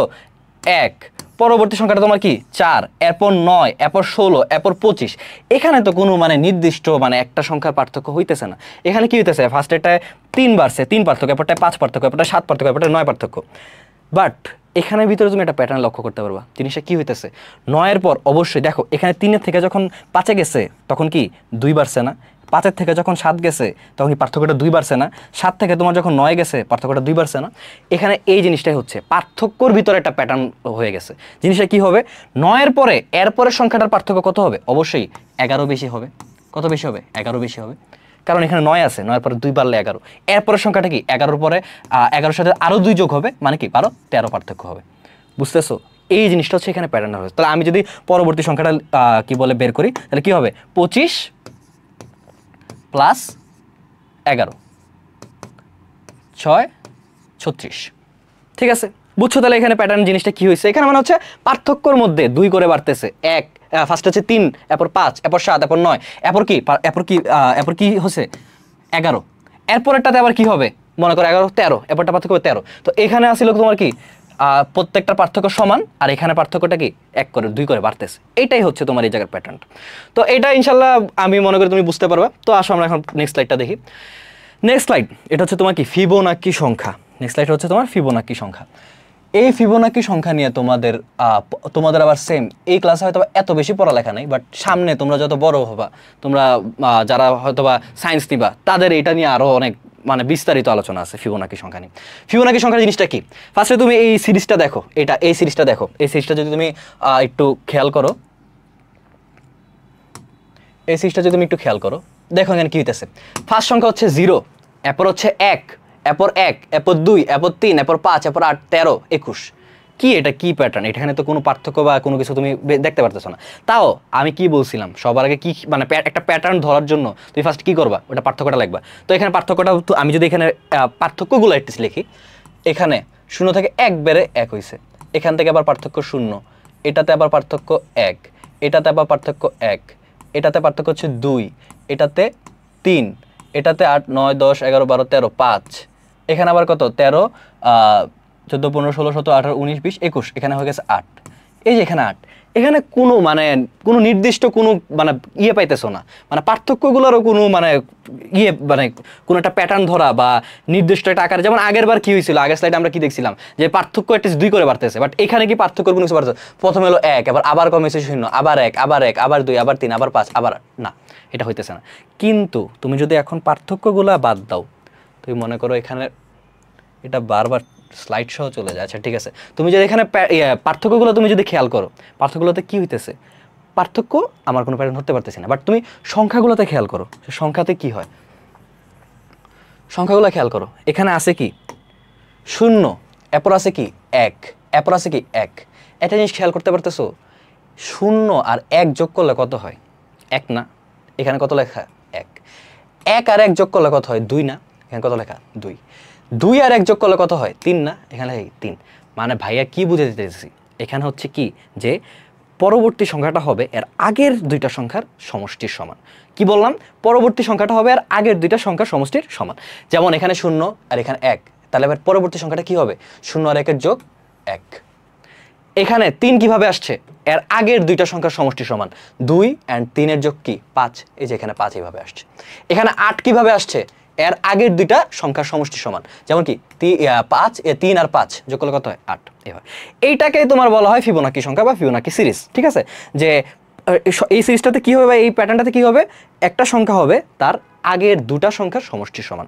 1, পরবর্তী সংখ্যাটা তোমার কি 4, এরপর 9, এরপর 16, এরপর 25। এখানে তো কোনো মানে নির্দিষ্ট মানে একটা সংখ্যার পার্থক্য হইতেছে না। এখানে কি হইতেছে, ফার্স্টেরটায় 3 বাড়ছে, 3 পার্থক্য, এরপরটায় 5 পার্থক্য, এরপরটায় 7 পার্থক্য, এরপরটায় 9 পার্থক্য। বাট এখানের ভিতরে তুমি একটা প্যাটার্ন লক্ষ্য করতে পারবা, জিনিসটা কি হইতেছে 9 এর পর অবশ্যই দেখো, এখানে 3 এর থেকে যখন 5 এ গেছে তখন কি 2 বাড়ছে না, 5 এর থেকে যখন 7 গেছে তখন কি পার্থক্যটা 2 বাড়ছে না, 7 থেকে তোমার যখন 9 গেছে পার্থক্যটা 2 বাড়ছে না। এখানে এই জিনিসটাই হচ্ছে পার্থক্যর ভিতরে একটা প্যাটার্ন হয়ে গেছে। জিনিসটা কি হবে, 9 এর পরে এরপরের সংখ্যাটার পার্থক্য কত হবে, অবশ্যই 11 বেশি হবে। কত বেশি হবে, 11 বেশি হবে, কারণ এখানে 9 আছে, 9 এর পরে 2 বাড়লে 11, এরপরের সংখ্যাটা কি 11 পরে 11 সাথে আরও 2 যোগ হবে, মানে কি 12 13 পার্থক্য হবে। বুঝতেছো, এই জিনিসটা হচ্ছে এখানে প্যাটার্ন হবে। তাহলে আমি যদি পরবর্তী সংখ্যাটা কি বলে বের করি, তাহলে কি হবে 25 প্লাস 11 6 36। ঠিক আছে, বুঝছো তাহলে এখানে প্যাটার্ন জিনিসটা কি হয়েছে, এখানে মানে হচ্ছে পার্থক্যর মধ্যে 2 করে বাড়তেছে। 1 ফার্স্ট হচ্ছে 3, এরপর 5, এরপর 7, এরপর 9, এরপর কি হচ্ছে 11, এরপরেরটাতে আবার কি হবে মনে করো 11 13, এরপরটা পার্থক্য 13। তো এখানে আসলে তোমার কি প্রত্যেকটা পার্থক্য সমান, আর এখানে পার্থক্যটা কি 1 করে 2 করে বাড়তেছে। এটাই হচ্ছে তোমার এই জায়গার প্যাটার্নটা। তো এটা ইনশাল্লাহ আমি মনে করি তুমি বুঝতে পারবে। তো আসো আমরা এখন নেক্সট স্লাইডটা দেখি। নেক্সট স্লাইড, এটা হচ্ছে তোমার কি ফিবোনাকি সংখ্যা। নেক্সট স্লাইড হচ্ছে তোমার ফিবোনাকি সংখ্যা। এই ফিবোনাকি সংখ্যা নিয়ে তোমাদের আবার সেম, এই ক্লাসে হয়তো এত বেশি পড়ালেখা নেই, বাট সামনে তোমরা যত বড় হবা, তোমরা যারা হয়তো বা সায়েন্স নিবা, তাদের এটা নিয়ে আরও অনেক মানে বিস্তারিত আলোচনা আছে ফিবোনাকি সংখ্যা নিয়ে। ফিবোনাকি সংখ্যার জিনিসটা কি, ফার্স্টে তুমি এই সিরিজটা দেখো, এই সিরিজটা দেখো, এই সিরিজটা যদি তুমি একটু খেয়াল করো, দেখো এখানে কি হইতেছে, ফার্স্ট সংখ্যা হচ্ছে 0, এরপর হচ্ছে 1, এরপর 1, এরপর 2, এরপর 3, এরপর 5, এরপর 8, 13, 21। কি এটা, কি প্যাটার্ন? এখানে তো কোনো পার্থক্য বা কোনো কিছু তুমি দেখতে পারতেছো না। তাও আমি কি বলছিলাম, সবার আগে কি মানে একটা প্যাটার্ন ধরার জন্য তুমি ফার্স্ট কি করবা, ওটা পার্থক্যটা লিখবা। তো এখানে পার্থক্যটা আমি যদি এখানে পার্থক্যগুলো একটু লিখি, এখানে 0 থেকে 1 বেড়ে 1 হয়েছে, এখান থেকে আবার পার্থক্য 0, এটাতে আবার পার্থক্য 1, এটাতে আবার পার্থক্য 1, এটাতে পার্থক্য হচ্ছে 2, এটাতে 3, এটাতে 8, 9, 10, 11, 12, 13, 5, এখানে আবার কত 13, 14, 15, 16, 17, 18, 19, 20, 21, এখানে হয়ে গেছে 8। এই যে এখানে 8, এখানে কোনো মানে কোনো নির্দিষ্ট কোনো মানে ইয়ে পাইতেছো না, মানে পার্থক্যগুলোরও কোনো মানে ইয়ে মানে কোনো একটা প্যাটার্ন ধরা বা নির্দিষ্ট একটা আকার। যেমন আগের বার কি হয়েছিল, আগের স্লাইডে আমরা কি দেখছিলাম যে পার্থক্য একটা 2 করে বাড়তেছে, বাট এখানে কি পার্থক্য কোনো কিছু বাড়তেছে, প্রথমে হলো 1, আবার কমেছে 0, আবার 1, আবার 1, আবার 2, আবার 3, আবার 5, আবার না, এটা হইতেছে না। কিন্তু তুমি যদি এখন পার্থক্যগুলো বাদ দাও, তুমি মনে করো এখানে এটা বারবার স্লাইড সহ চলে যায়, আচ্ছা ঠিক আছে, তুমি যদি এখানে পার্থক্যগুলো তুমি যদি খেয়াল করো, পার্থক্যগুলোতে কি হইতেছে, পার্থক্য আমার কোনো প্যাটার্ন ধরতে পারতেছি না, বাট তুমি সংখ্যাগুলোতে খেয়াল করো, সংখ্যাতে কি হয়, সংখ্যাগুলো খেয়াল করো, এখানে আছে কি 0, এরপর আছে কি 1, এরপর আছে কি 1। একটা জিনিস খেয়াল করতে পারতেছো, 0 আর 1 যোগ করলে কত হয়, 1 না, এখানে কত লেখা 1, 1 আর 1 যোগ করলে কত হয় 2 না, এখানে কত লেখা 2, 2 আর 1 যোগ করলে কত হয় 3 না, এখানে 3। মানে ভাইয়া কি বুঝে দিতেছি, এখানে হচ্ছে কি যে পরবর্তী সংখ্যাটা হবে এর আগের দুইটা সংখ্যার সমষ্টির সমান। কি বললাম, পরবর্তী সংখ্যাটা হবে আর আগের দুইটা সংখ্যার সমষ্টির সমান। যেমন এখানে 0 আর এখানে 1, তাহলে এবার পরবর্তী সংখ্যাটা কি হবে, 0 আর 1 এর যোগ 1। এখানে 3 কিভাবে আসছে, এর আগের দুইটা সংখ্যার সমষ্টি সমান, 2 and 3 এর যোগ কি 5, এই যে এখানে 5 এইভাবে আসছে। এখানে 8 কিভাবে আসছে, এর আগের দুইটা সংখ্যার সমষ্টি সমান, যেমন কি 5, 3 আর 5 যোগ করলে কত হয় 8, এভাবে। এইটাকেই তোমার বলা হয় ফিবোনাকি সংখ্যা বা ফিবোনাকি সিরিজ, ঠিক আছে। যে এই সিরিজটাতে কি হবে বা এই প্যাটার্নটাতে কি হবে, একটা সংখ্যা হবে তার আগের দুটা সংখ্যার সমষ্টির সমান।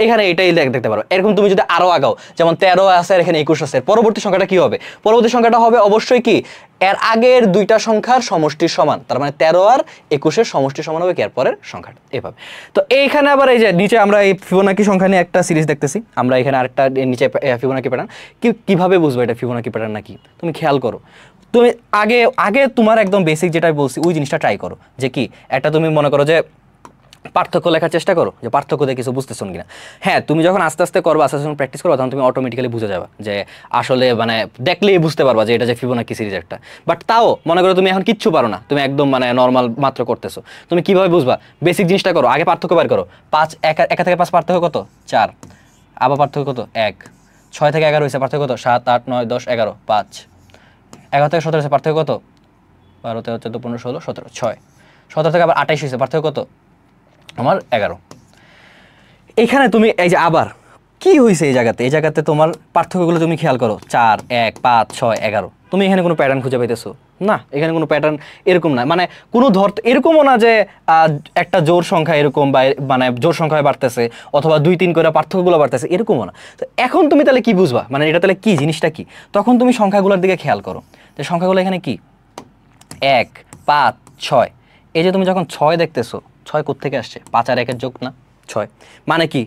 এখানে এটাই দেখতে পারো। এরকম তুমি যদি আরো আগাও, যেমন 13 আছে আর এখানে 21 আছে, পরবর্তী সংখ্যাটা কি হবে, পরবর্তী সংখ্যাটা হবে অবশ্যই কি এর আগের দুইটা সংখ্যার সমষ্টির সমান, তার মানে 13 আর 21 এর সমষ্টির সমান হবে কি এর পরের সংখ্যাটা, এভাবে। তো এইখানে আবার এই যে নিচে আমরা এই ফিবোনাকি সংখ্যা নিয়ে একটা সিরিজ দেখতেছি, আমরা এখানে আরেকটা নিচে ফিবোনাকি প্যাটার্ন। কিভাবে বুঝবো এটা ফিবোনাকি প্যাটার্ন নাকি, তুমি খেয়াল করো। তুমি আগে আগে তোমার একদম বেসিক যেটা বলছি ওই জিনিসটা ট্রাই করো, যে কি একটা তুমি মনে করো যে পার্থক্য লেখার চেষ্টা করো, যে পার্থক্য দিয়ে কিছু বুঝতেছো কিনা। হ্যাঁ, তুমি যখন আস্তে আস্তে করবা, আস্তে আস্তে প্র্যাকটিস করবা, তখন তুমি অটোমেটিক্যালি বুঝে যাবে যে আসলে মানে দেখলেই বুঝতে পারবা যে এটা যে ফিবোনাকি সিরিজ একটা। বাট তাও মনে করো তুমি এখন কিচ্ছু পারো না, তুমি একদম মানে নর্মাল মাত্র করতেছো, তুমি কিভাবে বুঝবা, বেসিক জিনিসটা করো, আগে পার্থক্য বের করো। 5 1 থেকে 5 পার্থক্য কত 4, আবার পার্থক্য কত 1, 6 থেকে 11 হয়েছে পার্থক্য কত 7, 8, 9, 10, 11, 5, 11 থেকে 17 হয়েছে পার্থক্য কত 12, 13, 14, 15, 16, 17, 6, 17 থেকে আবার 28 হয়েছে পার্থক্য কত আমার 11। এখানে তুমি এই যে আবার কি হয়েছে এই জায়গাতে তোমার পার্থক্যগুলো তুমি খেয়াল করো, 4, 1, 5, 6, 11, তুমি এখানে কোনো প্যাটার্ন খুঁজে পাইতেছো না, এখানে কোনো প্যাটার্ন এরকম না, মানে কোনো এরকমও না যে একটা জোর সংখ্যা এরকম বা মানে জোর সংখ্যায় বাড়তেছে অথবা 2, 3 করে পার্থক্যগুলো বাড়তেছে, এরকমও না। তো এখন তুমি তাহলে কি বুঝবা, মানে এটা তাহলে কি জিনিসটা কি, তখন তুমি সংখ্যাগুলোর দিকে খেয়াল করো, যে সংখ্যাগুলো এখানে কি 1, 5, 6, এই যে তুমি যখন 6 দেখতেছো, 6 কোত্থেকে আসছে, 5 আর 1 এর যোগ না 6, মানে কি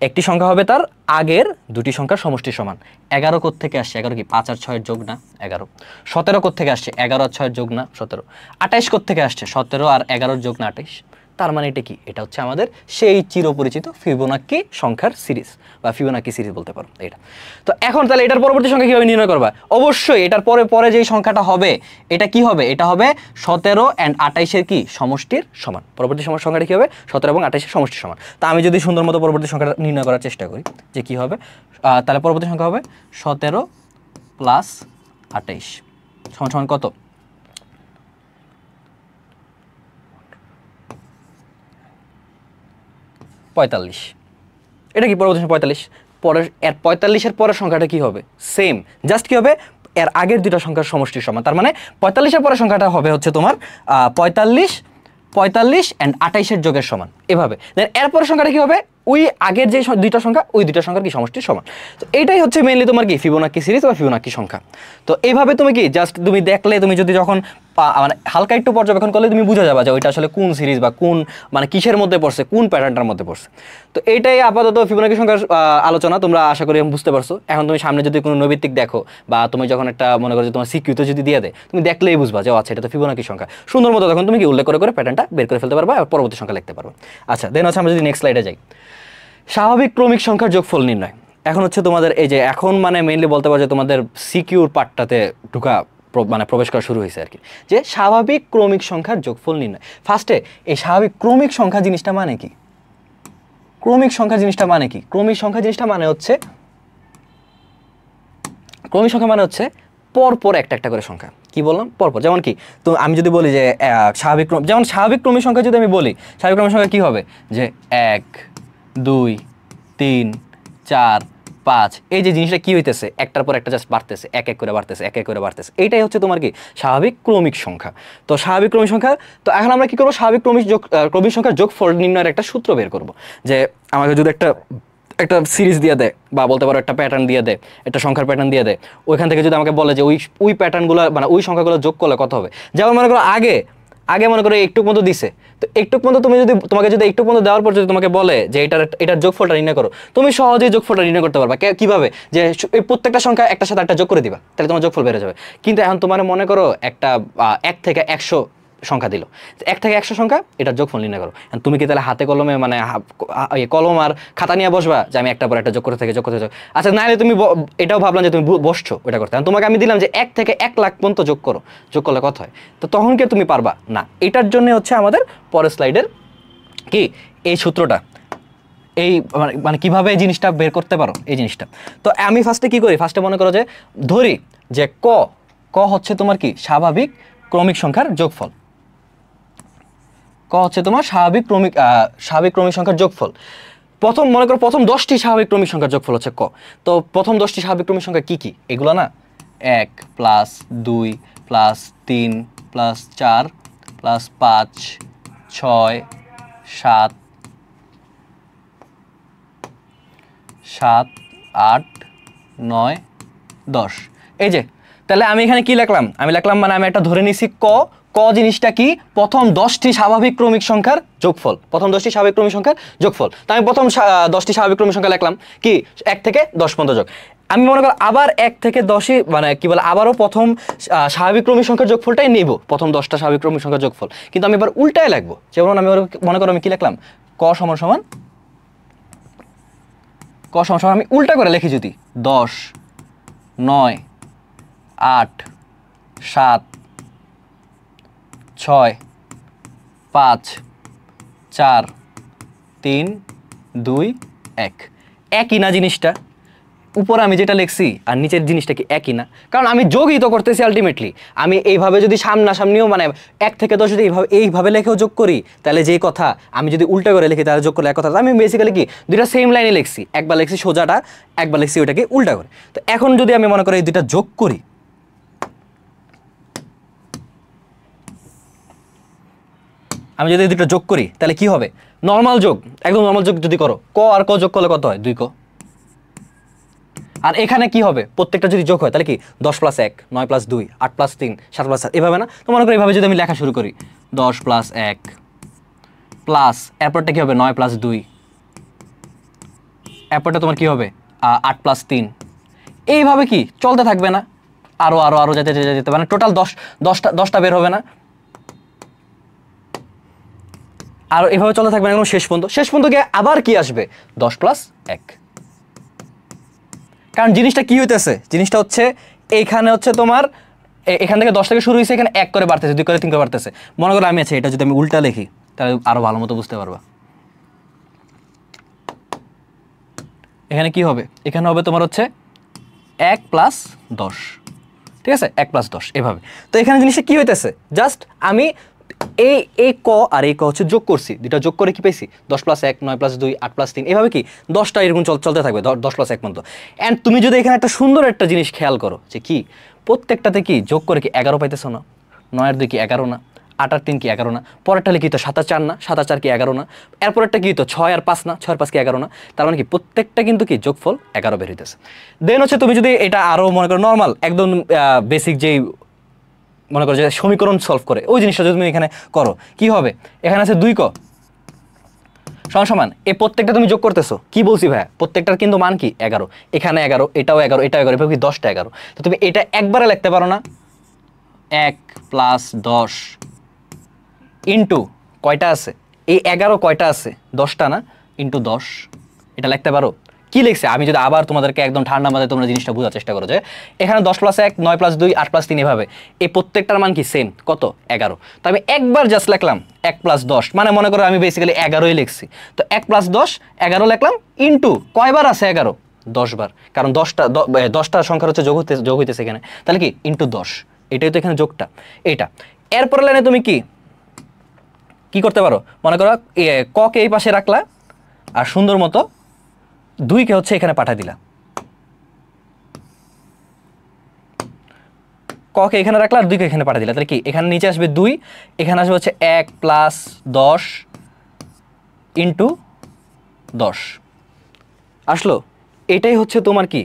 একটি সংখ্যা হবে তার আগের দুটি সংখ্যার সমষ্টির সমান। 11 কোত্থেকে আসছে, 11 কি 5 আর 6 এর যোগ না 11। 17 কোত্থেকে আসছে, 11 আর 6 এর যোগ না 17। 28 কোত্থেকে আসছে, 17 আর 11 এর যোগ না 28। তার মানে এটা কি, এটা হচ্ছে আমাদের সেই চিরপরিচিত ফিবোনাকি সংখ্যার সিরিজ বা ফিবোনাকি সিরিজ বলতে পারো এটা। তো এখন তাহলে এটার পরবর্তী সংখ্যা কিভাবে নির্ণয় করবা, অবশ্যই এটার পরে যেই সংখ্যাটা হবে এটা কি হবে, এটা হবে 17 and 28 এর কি সমষ্টির সমান। পরবর্তী সংখ্যাটা কি হবে, 17 এবং 28 এর সমষ্টির সমান। তা আমি যদি সুন্দর মতো পরবর্তী সংখ্যাটা নির্ণয় করার চেষ্টা করি যে কি হবে, তাহলে পরবর্তী সংখ্যা হবে 17 প্লাস 28 সমান কত, 45। এটা কি পরবর্তী 45, পরের এর 45 এর পরের সংখ্যাটা কি হবে, সেম, জাস্ট কি হবে এর আগের দুটো সংখ্যার সমষ্টির সমান। তার মানে 45 এর পরের সংখ্যাটা হবে হচ্ছে তোমার 45 and 28 এর যোগের সমান, এভাবে। দেন এরপরের সংখ্যাটা কি হবে, ওই আগের যে দুইটা সংখ্যা ওই দুইটা সংখ্যার কি সমষ্টির সমান। তো এইটাই হচ্ছে মেইনলি তোমার কি ফিবোনাকি সিরিজ বা ফিবোনাকি সংখ্যা। তো এইভাবে তুমি কি জাস্ট তুমি দেখলে, তুমি যদি যখন মানে হালকা একটু পর্যবেক্ষণ করলে তুমি বুঝে যাবে যে ওইটা আসলে কোন সিরিজ বা কোন মানে কিসের মধ্যে পড়ছে, কোন প্যাটার্নটার মধ্যে পড়ছে। তো এইটাই আপাতত ফিবোনাকি সংখ্যার আলোচনা, তোমরা আশা করি বুঝতে পারছো। এখন তুমি সামনে যদি কোনো নৈমিত্তিক দেখো বা তুমি যখন একটা মনে করো যে তোমার সিকিউতে যদি দিয়ে দেয়, তুমি দেখলেই বুঝবা যে আচ্ছা এটা তো ফিবোনাকি সংখ্যা, সুন্দর মতো তখন তুমি কি উল্লেখ করে প্যাটার্নটা বের করে ফেলতে পারবা আর পরবর্তী সংখ্যা লিখতে পারবে। আচ্ছা দেন হচ্ছে আমরা যদি নেক্সট স্লাইডে যাই, স্বাভাবিক ক্রমিক সংখ্যার যোগফল নির্ণয়। এখন হচ্ছে তোমাদের এই যে এখন মানে মেইনলি বলতে পারো যে তোমাদের সিকিউর পার্টটাতে ঢুকা মানে প্রবেশ করা শুরু হয়েছে আর কি, যে স্বাভাবিক ক্রমিক সংখ্যার যোগফল নির্ণয়। ফার্স্টে এই স্বাভাবিক ক্রমিক সংখ্যা জিনিসটা মানে কি? ক্রমিক সংখ্যা জিনিসটা মানে কি? ক্রমিক সংখ্যা জিনিসটা মানে হচ্ছে, ক্রমিক সংখ্যা মানে হচ্ছে পরপর একটা একটা করে সংখ্যা। কি বললাম? পরপর। যেমন কি, তো আমি যদি বলি যে স্বাভাবিক যেমন স্বাভাবিক ক্রমিক সংখ্যা যদি আমি বলি, স্বাভাবিক ক্রমিক সংখ্যা কি হবে যে 1 2 3 4 5, এই যে জিনিসটা কি হইতেছে একটার পর একটা জাস্ট বাড়তেছে, এক এক করে বাড়তেছে, এক এক করে বাড়তেছে, এইটাই হচ্ছে তোমার কি স্বাভাবিক ক্রমিক সংখ্যা। তো স্বাভাবিক ক্রমিক সংখ্যা, তো এখন আমরা কি করবো, স্বাভাবিক ক্রমিক সংখ্যার যোগফল নির্ণয়ের একটা সূত্র বের করব। যে আমাকে যদি একটা সিরিজ দিয়ে দেয় বা বলতে পারো একটা প্যাটার্ন দিয়ে দেয়, একটা সংখ্যার প্যাটার্ন দিয়ে দেয়, ওইখান থেকে যদি আমাকে বলে যে ওই প্যাটার্নগুলো মানে ওই সংখ্যাগুলো যোগ করলে কত হবে। যেমন মনে করো আগে মনে করো একটু মতো দিছে, তো একটু মতো তোমাকে যদি একটু মতো দেওয়ার পর যদি তোমাকে বলে যে এটার যোগফলটা নির্ণয় করো, তুমি সহজেই যোগফলটা নির্ণয় করতে পারবা। কিভাবে? যে এই প্রত্যেকটা সংখ্যা একটার সাথে একটা যোগ করে দিবা, তাহলে তোমার যোগফল বেড়ে যাবে। কিন্তু এখন তোমার মনে করো একটা 1 থেকে 100 সংখ্যা দিল, 1 থেকে 100 সংখ্যা এটার যোগফল নির্ণয় করো। তুমি কি তাহলে হাতে কলমে মানে কলম আর খাতা নিয়ে বসবা যে আমি একটা পর একটা যোগ করতে থেকে যোগ করতে? আচ্ছা নাহলে তুমি এটাও ভাবলাম যে তুমি বসছো ওটা করতে, তোমাকে আমি দিলাম যে 1 থেকে 1 লাখ পর্যন্ত যোগ করো, যোগ করলে কত হয়, তো তখন কি তুমি পারবা না। এটার জন্য হচ্ছে আমাদের পরের স্লাইডের কি এই সূত্রটা, এই মানে কিভাবে এই জিনিসটা বের করতে পারো এই জিনিসটা। তো আমি ফার্স্টে কি করি, ফার্স্টে মনে করো যে ধরি যে ক হচ্ছে তোমার কি স্বাভাবিক ক্রমিক সংখ্যার যোগফল। ক হচ্ছে তোমার স্বাভাবিক ক্রমিক সংখ্যার যোগফল। প্রথম মনে করো প্রথম 10টি স্বাভাবিক ক্রমিক সংখ্যার যোগফল হচ্ছে ক। তো প্রথম 10টি স্বাভাবিক ক্রমিক সংখ্যা কি কি? এগুলো না 1 প্লাস 2 প্লাস 3 প্লাস 4 প্লাস 5 6 7 7 8 9 10। এই যে তাহলে আমি এখানে কি লিখলাম, আমি লিখলাম মানে আমি একটা ধরে নিছি ক জিনিসটা কি প্রথম 10টি স্বাভাবিক ক্রমিক সংখ্যার যোগফল, প্রথম 10টি স্বাভাবিক ক্রমিক সংখ্যার যোগফল। তো আমি প্রথম 10টি স্বাভাবিক ক্রমিক সংখ্যা লিখলাম কি 1 থেকে 10 পর্যন্ত যোগ। আমি মনে করি আবার 1 থেকে 10ই মানে কি বলে আবারও প্রথম স্বাভাবিক ক্রমিক সংখ্যার যোগফলটাই নিব, প্রথম 10টা স্বাভাবিক ক্রমিক সংখ্যার যোগফল, কিন্তু আমি এবার উল্টায় লিখবো। যেমন আমি মনে করো আমি কি লিখলাম, ক সমান আমি উল্টা করে লিখি যদি 10 9 8 7 6 5 4 3 2 1, একই না জিনিসটা? উপরে আমি যেটা লিখছি আর নিচের জিনিসটা কি একই না? কারণ আমি যোগই তো করতেছি আলটিমেটলি। আমি এইভাবে যদি সামনাসামনিও মানে 1 থেকে 10 যদি এইভাবে লেখেও যোগ করি, তাহলে যেই কথা আমি যদি উল্টা করে লিখি তাহলে যোগ করলে এক কথা। আমি বেসিক্যালি কি দুইটা সেম লাইনে লিখছি, একবার লিখছি সোজাটা, একবার লিখছি ওইটাকে উল্টা করে। তো এখন যদি আমি মনে করি এই দুইটা যোগ করি, আমি যদি এই দুটো যোগ করি তাহলে কি হবে, নর্মাল যোগ, একদম নর্মাল যোগ যদি করো, ক আর ক যোগ করলে কত হয় 2 ক। আর এখানে কি হবে, প্রত্যেকটা যদি যোগ হয় তাহলে কি 10 + 1 9 + 2 8 + 3 7 + 7, এভাবে না? তো মনে করি এভাবে যদি আমি লেখা শুরু করি 10 + 1 প্লাস এরপরটা কি হবে 9 + 2, এরপরটা তোমার কি হবে 8 + 3, এইভাবে কি চলতে থাকবে না? আরো যেতে মানে টোটাল 10টা বের হবে না? আর এভাবে চলতে থাকবে একদম শেষ পর্যন্ত গিয়ে আবার কি আসবে 10 + 1। কারণ জিনিসটা কি হইতেছে, জিনিসটা হচ্ছে এইখানে হচ্ছে তোমার এখান থেকে 10 থেকে শুরু হয়েছে, এখানে 1 করে বাড়তেছে, 2 করে 3 করে বাড়তেছে। মনে করো আমি আছে এটা যদি আমি উল্টা লিখি তাহলে আরো ভালো মতো বুঝতে পারবা। এখানে কি হবে, এখানে হবে তোমার হচ্ছে 1 + 10, ঠিক আছে 1 + 10 এভাবে। তো এখানে জিনিসটা কি হইতেছে, জাস্ট আমি এই ক আর এই ক হচ্ছে যোগ করছি, দুটা যোগ করে কি পেয়েছি 10 + 1 9 + 2 8 + 3, এভাবে কি 10টা এরকম চলতে থাকবে 10 + 1 পর্যন্ত। অ্যান্ড তুমি যদি এখানে একটা সুন্দর একটা জিনিস খেয়াল করো যে কি প্রত্যেকটাতে কি যোগ করে কি 11 পাইতেছো না, 9 আর 2 কি 11 না, 8 আর 3 কি 11 না, পরেরটা লিখিত 7 আর 4 না, 7 আর 4 কি 11 না, এরপরেরটা কি তো 6 আর 5 না, 6 আর 5 কি 11 না, তার মানে কি প্রত্যেকটা কিন্তু কি যোগফল 11 বের হইতেছে। দেন হচ্ছে তুমি যদি এটা আরো মনে করো নর্মাল একদম বেসিক যেই মনে করো যে সমীকরণ সলভ করে ওই জিনিসটা যদি তুমি এখানে করো কি হবে, এখানে আছে 2 ক সমান সমান এই প্রত্যেকটা তুমি যোগ করতেছো, কি বলছি ভাইয়া প্রত্যেকটার কিন্তু মান কি 11, এখানে 11, এটাও 11, এটাও 11, এভাবে কি 10টা 11। তো তুমি এটা একবারে লিখতে পারো না, 1 + 10 ইন্টু কয়টা আছে এই 11 কয়টা আছে 10টা না, ইন্টু 10 এটা লিখতে পারো। কি লিখছে আমি যদি আবার তোমাদেরকে একদম ঠান্ডা মাথায় তোমরা জিনিসটা বোঝার চেষ্টা করো যে এখানে 10 + 1 9 + 2 8 + 3 এভাবে এই প্রত্যেকটার মান কি সেম কত 11। তো আমি একবার জাস্ট লিখলাম 1 + 10 মানে মনে করো আমি বেসিক্যালি 11ই লিখছি, তো 1 + 10 11 লিখলাম ইন্টু কয়বার আছে 11 10 বার, কারণ 10টা সংখ্যার হচ্ছে যোগ হইতেছে এখানে, তাহলে কি ইন্টু 10, এটাই তো এখানে যোগটা এটা। এরপরে লাইনে তুমি কি করতে পারো মনে করো ক কে এই পাশে রাখলা আর সুন্দর মতো 2 কে হচ্ছে এখানে পাঠা দিলা, ক কে এখানে রাখলা আর 2 কে এখানে পাঠা দিলা, তাহলে কি এখানে নিচে আসবে 2, এখানে আসবে হচ্ছে 1 + 10 ইন্টু 10 আসলো। এটাই হচ্ছে তোমার কি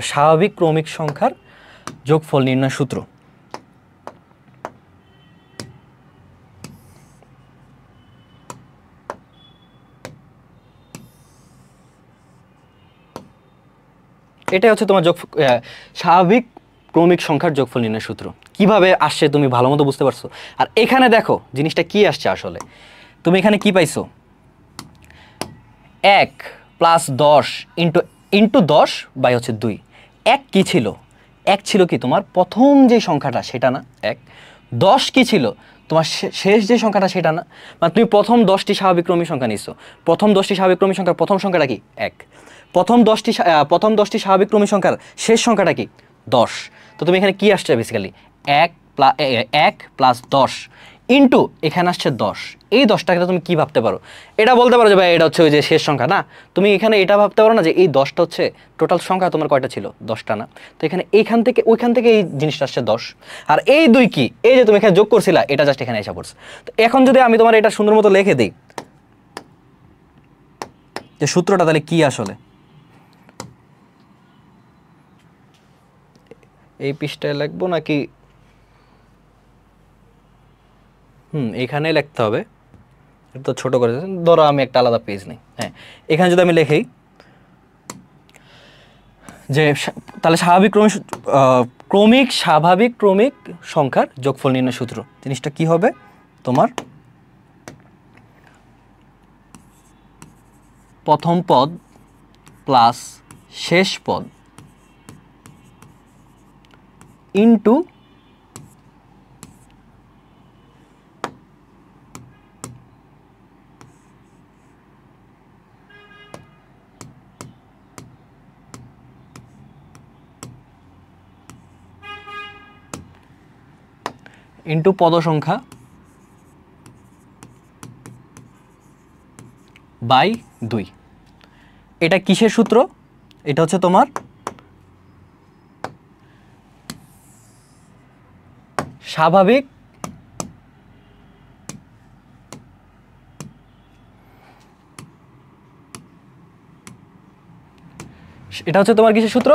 স্বাভাবিক ক্রমিক সংখ্যার যোগফল নির্ণয় সূত্র। এটাই হচ্ছে তোমার স্বাভাবিক ক্রমিক সংখ্যার যোগফল নির্ণয় সূত্র। কিভাবে আসছে তুমি ভালো মতো বুঝতে পারছো। আর এখানে দেখো জিনিসটা কি আসছে আসলে, তুমি এখানে কি পাইছো 1 + 10 ইন্টু 10 বাই হচ্ছে 2। 1 কি ছিল, 1 ছিল কি তোমার প্রথম যে সংখ্যাটা সেটা না 1, 10 কি ছিল তোমার শেষ যে সংখ্যাটা সেটা না, মানে তুমি প্রথম 10টি স্বাভাবিক ক্রমিক সংখ্যা নিছো, প্রথম 10টি স্বাভাবিক ক্রমিক সংখ্যার প্রথম সংখ্যাটা কি 1, প্রথম 10টি স্বাভাবিক ক্রমিক সংখ্যার শেষ সংখ্যাটা কি 10। তো তুমি এখানে কি আসছে বেসিক্যালি 1 + 10 ইন্টু এখানে আসছে 10, এই 10টাকে তুমি কি ভাবতে পারো, এটা বলতে পারো যে ভাই এটা হচ্ছে ওই যে শেষ সংখ্যা না, তুমি এখানে এটা ভাবতে পারো না যে এই 10টা হচ্ছে টোটাল সংখ্যা তোমার কয়টা ছিল 10টা না, তো এখানে এইখান থেকে ওইখান থেকে এই জিনিসটা আসছে 10, আর এই 2 কি এই যে তুমি এখানে যোগ করছিলা এটা জাস্ট এখানে এসে পড়ছে। তো এখন যদি আমি তোমার এটা সুন্দর মতো লিখে দিই যে সূত্রটা তাহলে কি আসলে, এই পৃষ্ঠায় লিখবো নাকি এখানে লিখতে হবে, এটা তো ছোট করে ধরো আমি একটা আলাদা পেজ নেই, হ্যাঁ এখানে যদি আমি লিখি যে তাহলে স্বাভাবিক ক্রমিক সংখ্যার যোগফল নির্ণয় সূত্র, জিনিসটা কি হবে তোমার প্রথম পদ প্লাস শেষ পদ ইন্টু পদ সংখ্যা বাই 2। এটা কিসের সূত্র, এটা হচ্ছে তোমার স্বাভাবিক এটা হচ্ছে তোমার কিসের সূত্র,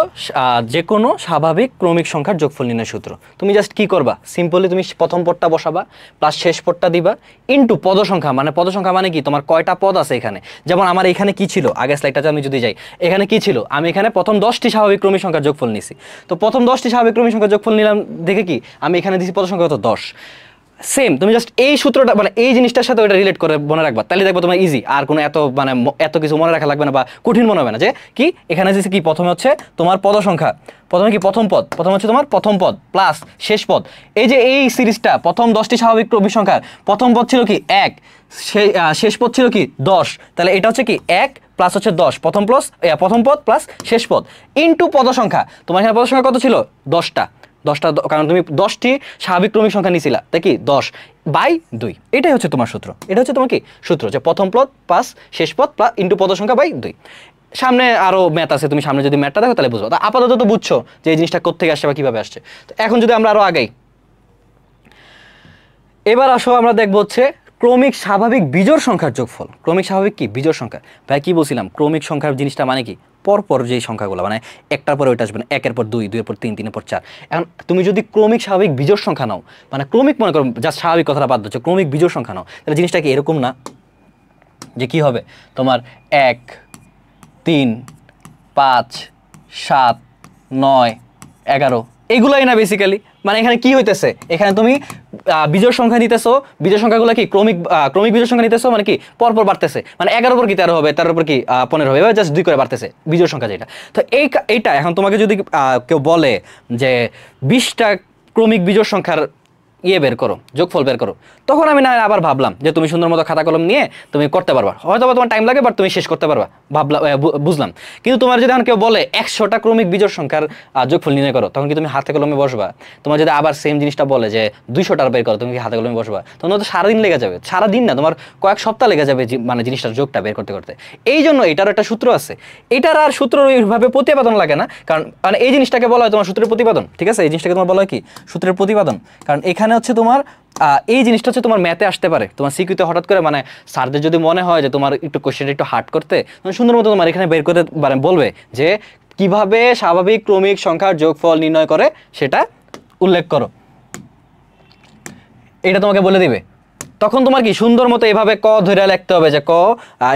যে কোনো স্বাভাবিক ক্রমিক সংখ্যার যোগফল নির্ণয় সূত্র। তুমি জাস্ট কি করবা সিম্পলি তুমি প্রথম পদটা বসাবা প্লাস শেষ পদটা দিবা ইন্টু পদ সংখ্যা, মানে পদ সংখ্যা মানে কি তোমার কয়টা পদ আছে এখানে, যেমন আমার এখানে কি ছিল আগের স্লাইডটাতে আমি যদি যাই এখানে কি ছিল, আমি এখানে প্রথম 10টি স্বাভাবিক ক্রমিক সংখ্যার যোগফল নিছি, তো প্রথম 10টি স্বাভাবিক ক্রমিক সংখ্যার যোগফল নিলাম দেখে কি আমি এখানে দিছি পদ সংখ্যা কত 10। সেম তুমি জাস্ট এই সূত্রটা মানে এই জিনিসটার সাথে ওটা রিলেট করে মনে রাখবা, তাহলে দেখবো তোমার ইজি, আর কোনো এত কিছু মনে রাখা লাগবে না বা কঠিন মনে হবে না। যে কি এখানে যে কি প্রথমে হচ্ছে তোমার পদ সংখ্যা, প্রথমে কি প্রথম হচ্ছে তোমার প্রথম পদ প্লাস শেষ পদ, এই যে এই সিরিজটা প্রথম 10টি স্বাভাবিক ক্রমিক সংখ্যার প্রথম পদ ছিল কি 1, শেষ পদ ছিল কি 10, তাহলে এটা হচ্ছে কি 1 প্লাস হচ্ছে 10 প্রথম পদ প্লাস শেষ পদ ইন্টু পদ সংখ্যা, তোমার এখানে পদ সংখ্যা কত ছিল 10টা, কারণ তুমি 10টি স্বাভাবিক ক্রমিক সংখ্যা নিয়েছিলা তাই কি 10 বাই 2, এটাই হচ্ছে তোমার সূত্র। এটা হচ্ছে তোমার কি সূত্র যে প্রথম পদ প্লাস শেষ পদ প্লাস ইন্টু পদ সংখ্যা বাই 2। সামনে আরো ম্যাথ আছে, তুমি সামনে যদি ম্যাথটা দেখো তাহলে বুঝবো, তা আপাতত তো বুঝছো যে এই জিনিসটা কোত্থেকে আসছে বা কিভাবে আসছে। তো এখন যদি আমরা আরো আগাই, এবার আসো আমরা দেখবো হচ্ছে ক্রমিক স্বাভাবিক বিজোড় সংখ্যার যোগফল। ক্রমিক স্বাভাবিক কি বিজোড় সংখ্যা, ভাই কি বলছিলাম ক্রমিক সংখ্যার জিনিসটা মানে কি পরপর যেই সংখ্যাগুলো, মানে একটার পর ওইটা আসবে না, একের পর দুই, দুইয়ের পর তিন, তিনের পর চার। এখন তুমি যদি ক্রমিক স্বাভাবিক বিজোড় সংখ্যা নাও, মানে ক্রমিক মনে করো জাস্ট স্বাভাবিক কথাটা বাদ দিচ্ছ, ক্রমিক বিজোড় সংখ্যা নাও, তাহলে জিনিসটা কি এরকম না যে কি হবে তোমার 1 3 5 7 9 11 এগুলাই না বেসিক্যালি। মানে এখানে কি হইতেছে, এখানে তুমি বিজোড় সংখ্যা নিতেছো, বিজোড় সংখ্যাগুলো কি ক্রমিক বিজোড় সংখ্যা নিতেছো, মানে কি পরপর বাড়তেছে, মানে 11 পর কি 13 হবে, 13 পর কি 15 হবে, এবার জাস্ট 2 করে বাড়তেছে বিজোড় সংখ্যা যেটা। তো এইটা এখন তোমাকে যদি কেউ বলে যে 20টা ক্রমিক বিজোড় সংখ্যার বের করো, যোগফল বের করো, তখন আমি না আবার ভাবলাম যে তুমি সুন্দর মতো খাতা কলম নিয়ে তুমি করতে পারবা, হয়তো তোমার টাইম লাগে বাট তুমি শেষ করতে পারবা, ভাবলাম বুঝলাম। কিন্তু তোমার যদি এখন কেউ বলে 100টা ক্রমিক বিজোড় সংখ্যার যোগফল নির্ণয় করো, তখন কি তুমি হাতে কলমে বসবা? তোমার যদি আবার সেম জিনিসটা বলে যে 200টার বের করো, তুমি কি হাতে কলমে বসবা? তখন তো সারাদিন লেগে যাবে, সারাদিন না তোমার কয়েক সপ্তাহ লেগে যাবে মানে জিনিসটার যোগটা বের করতে করতে। এই জন্য এটার একটা সূত্র আছে, এটার আর সূত্র ওইভাবে প্রতিপাদন লাগে না, কারণ মানে এই জিনিসটাকে বলা হয় তোমার সূত্রের প্রতিপাদন, ঠিক আছে? এই জিনিসটাকে তোমার বলা হয় কি সূত্রের প্রতিপাদন, কারণ এখানে হচ্ছে তোমার এই জিনিসটা হচ্ছে তোমার ম্যাথে আসতে পারে, তোমার সিকিউতে হঠাৎ করে মানে স্যারদের যদি মনে হয় যে তোমার একটু কোশ্চেনটা একটু হার্ড করতে, সুন্দর মতো তোমার এখানে বের করে মানে বলবে যে কিভাবে স্বাভাবিক ক্রমিক সংখ্যার যোগফল নির্ণয় করে সেটা উল্লেখ করো, এটা তোমাকে বলে দিবে। তখন তোমার কি সুন্দর মতো এভাবে ক ধরে লিখতে হবে যে ক,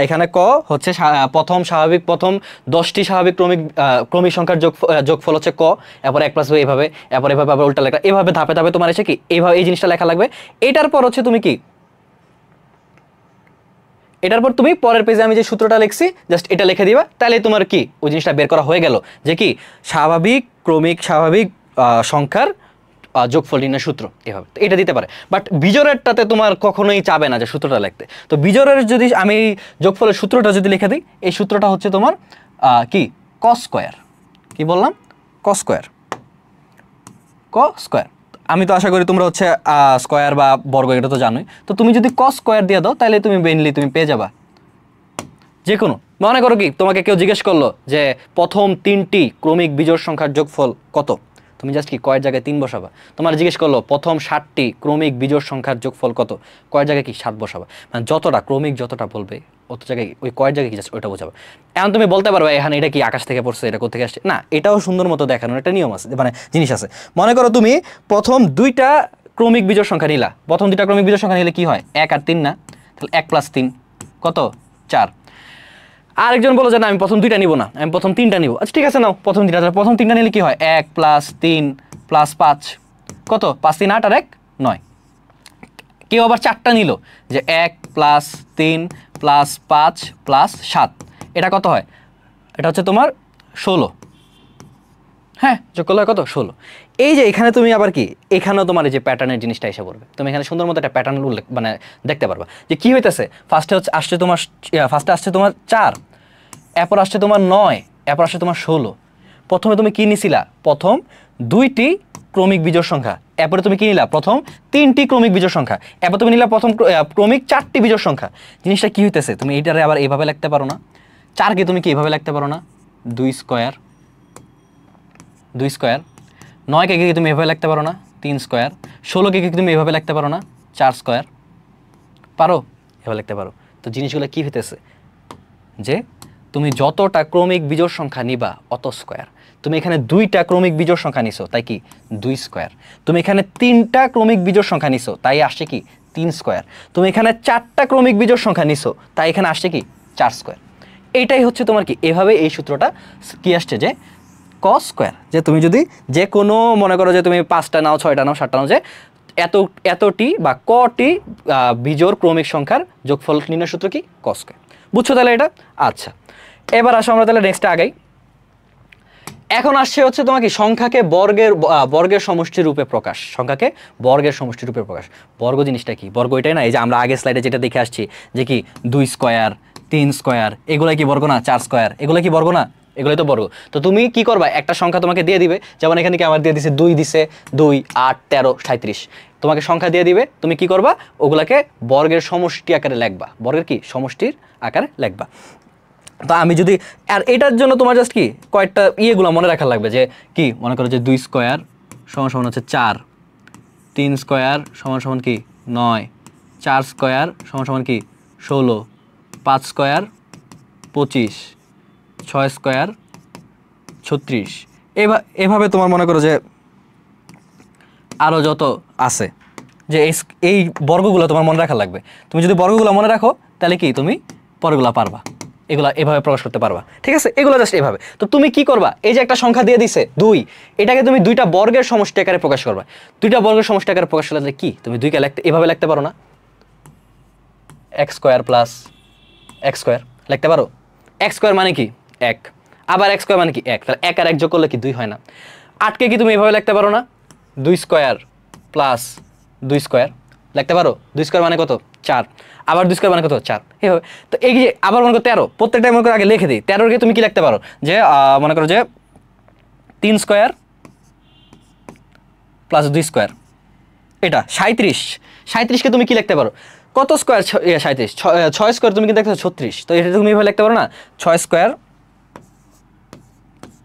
এখানে ক হচ্ছে প্রথম 10টি স্বাভাবিক ক্রমিক সংখ্যার যোগফল হচ্ছে ক, এরপর 1 + b এইভাবে, এরপর এভাবে আবার উল্টা লেখা, এভাবে ধাপে ধাপে তোমার এসে কি এইভাবে এই জিনিসটা লেখা লাগবে। এটার পর হচ্ছে তুমি কি, এটার পর তুমি পরের পেজে আমি যে সূত্রটা লিখছি জাস্ট এটা লিখে দিবা, তাহলে তোমার কি ওই জিনিসটা বের করা হয়ে গেল যে কি স্বাভাবিক ক্রমিক স্বাভাবিক সংখ্যার যোগফল নির্ণয় সূত্র, এভাবে এটা দিতে পারে। বাট বিজোড়েরটাতে তোমার কখনোই চাবে না যে সূত্রটা লিখতে। তো বিজোড়ের যদি আমি যোগফলের সূত্রটা যদি লিখে দিই, এই সূত্রটা হচ্ছে তোমার কি cos স্কয়ার, কি বললাম cos স্কয়ার, cos স্কয়ার। আমি তো আশা করি তোমরা হচ্ছে স্কয়ার বা বর্গ এটা তো জানোই। তো তুমি যদি cos স্কয়ার দিয়ে দাও তাহলে তুমি মেইনলি তুমি পেয়ে যাবা যে কোনো, মনে করো কি তোমাকে কেউ জিজ্ঞেস করলো যে প্রথম 3টি ক্রমিক বিজোড় সংখ্যার যোগফল কত, তুমি জাস্ট কি কয়ের জায়গায় 3 বসাবা। তোমার জিজ্ঞেস করলো প্রথম 7টি ক্রমিক বিজোড় সংখ্যার যোগফল কত, কয়ের জায়গায় কি 7 বসাবা। মানে যতটা ক্রমিক যতটা বলবে অত জায়গায় ওই কয়ের জায়গায় কি জাস্ট ওইটা বোঝাবে। এখন তুমি বলতে পারবে এখানে এটা কি আকাশ থেকে পড়ছে, এটা কোথেকে আসছে, না এটাও সুন্দর মতো দেখানোর একটা নিয়ম আছে, মানে জিনিস আছে। মনে করো তুমি প্রথম 2টা ক্রমিক বিজোড় সংখ্যা নিলা, প্রথম 2টা ক্রমিক বিজোড় সংখ্যা নিলে কি হয় 1 আর 3 না, তাহলে 1 + 3 কত 4। আরেকজন বলো যে না আমি প্রথম 2টা নিব না, আমি প্রথম 3টা নিব। আচ্ছা ঠিক আছে নাও প্রথম 3টা, প্রথম 3টা নিলে কি হয় 1 + 3 + 5 কত 5 3 8 আর 1 9। কেউ আবার 4টা নিল যে 1 + 3 + 5 + 7, এটা কত হয়, এটা হচ্ছে তোমার 16, হ্যাঁ যোগ করলে কত 16। এই যে এখানে তুমি আবার কি এখানেও তোমার এই যে প্যাটার্নের জিনিসটা এসে পড়বে, তুমি এখানে সুন্দর মতো একটা প্যাটার্ন উল্লেখ মানে দেখতে পারবা যে কি হইতেছে। ফার্স্টে আসছে তোমার 4, এরপর আসছে তোমার 9, এরপর আসছে তোমার 16। প্রথমে তুমি কি নিছিলা প্রথম 2টি ক্রমিক বিজোড় সংখ্যা, এরপরে তুমি কি নিলা প্রথম 3টি ক্রমিক বিজোড় সংখ্যা, এরপর তুমি নিলা প্রথম ক্রমিক 4টি বিজোড় সংখ্যা। জিনিসটা কি হইতেছে তুমি এইটারে আবার এইভাবে লিখতে পারো না, 4কে তুমি কি এইভাবে লিখতে পারো না 2 স্কয়ার, 9কে কি তুমি এভাবে লিখতে পারো না 3 স্কয়ার, 16কে কি তুমি এভাবে লিখতে পারো না 4 স্কয়ার, পারো এভাবে লিখতে পারো। তো জিনিসগুলো কি হইতেছে যে তুমি যতটা ক্রমিক বিজোড় সংখ্যা নিবা অত স্কয়ার। তুমি এখানে 2টা ক্রমিক বিজোড় সংখ্যা নিছো তাই কি 2 স্কয়ার, তুমি এখানে 3টা ক্রমিক বিজোড় সংখ্যা নিছো তাই আসছে কি 3 স্কয়ার, তুমি এখানে 4টা ক্রমিক বিজোড় সংখ্যা নিছো তাই এখানে আসছে কি 4 স্কয়ার। এইটাই হচ্ছে তোমার কি এভাবে এই সূত্রটা কি আসছে যে cos স্কয়ার, যে তুমি যদি যে কোনো মনে করো যে তুমি 5টা নাও 6টা নাও 7টা নাও, যে এতটি বা কটি বিজোড় ক্রমিক সংখ্যার যোগফল নির্ণয় সূত্র কি cos স্কয়ার। বুঝছো তাহলে এটা? আচ্ছা এবার আসো আমরা তাহলে নেক্সটে আগাই। এখন আসছে হচ্ছে তোমাকে সংখ্যাকে বর্গের সমষ্টি রূপে প্রকাশ, সংখ্যাকে বর্গের সমষ্টি রূপে প্রকাশ। বর্গ জিনিসটা কি, বর্গ এটাই না, এই যে আমরা আগের স্লাইডে যেটা দেখে আসছি যে কি 2 স্কয়ার 3 স্কয়ার এগুলো কি বর্গ না, 4 স্কয়ার এগুলো কি বর্গ না, এগুলোই তো বর্গ। তো তুমি কি করবা একটা সংখ্যা তোমাকে দিয়ে দিবে, যেমন এখানে কি আমার দিয়ে দিছে 2 দিছে 2 8 13 37 তোমাকে সংখ্যা দিয়ে দিবে, তুমি কি করবা ওগুলাকে বর্গের সমষ্টি আকারে লিখবা, বর্গের কি সমষ্টির আকারে লিখবা। তো আমি যদি আর এটার জন্য তোমার জাস্ট কি কয়েকটা ইয়েগুলো মনে রাখা লাগবে যে কি মনে করো যে 2 স্কয়ার সমান সমান হচ্ছে 4, 3 স্কয়ার সমান সমান কি 9, 4 স্কোয়ার সমান সমান কি 16, 5 স্কোয়ার 25, 6 স্কোয়ার 36। এভাবে তোমার মনে করো যে আরও যত আছে যে এই বর্গগুলো তোমার মনে রাখা লাগবে। তুমি যদি বর্গগুলো মনে রাখো তাহলে কি তুমি পরগুলো পারবা, এগুলা এভাবে প্রকাশ করতে পারবা। ঠিক আছে, এগুলো জাস্ট এভাবে। তো তুমি কি করবা, এই যে একটা সংখ্যা দিয়ে দিছে 2, এটাকে তুমি দুইটা বর্গের সমষ্টি আকারে প্রকাশ করবা। দুইটা বর্গের সমষ্টি আকারে প্রকাশ করলে কি তুমি 2কে এভাবে লিখতে পারো না, x square plus x square লিখতে পারো। x স্কোয়ার মানে কি 1, আবার x স্কোয়ার মানে কি 1, তাহলে 1 আর 1 যোগ করলে কি 2 হয় না। 8কে কি তুমি এভাবে লিখতে পারো না, 2 স্কোয়ার প্লাস 2 স্কোয়ার লিখতে পারো। 2 স্কোয়ার মানে কত 4, আবার 2 স্কোয়ার মানে কত 4, এইভাবে। তো এই যে আবার মনে করো 13, প্রত্যেকটা মনে করো আগে লিখে দিই। 13কে তুমি কি লিখতে পারো যে মনে করো যে 3 স্কোয়ার প্লাস 2 স্কোয়ার, এটা 37। 37কে তুমি কি লিখতে পারো, কত স্কোয়ার 37, 6 স্কোয়ার তুমি কিন্তু দেখতে 36, তো এটা তুমি এভাবে লিখতে পারো না, 6 স্কোয়ার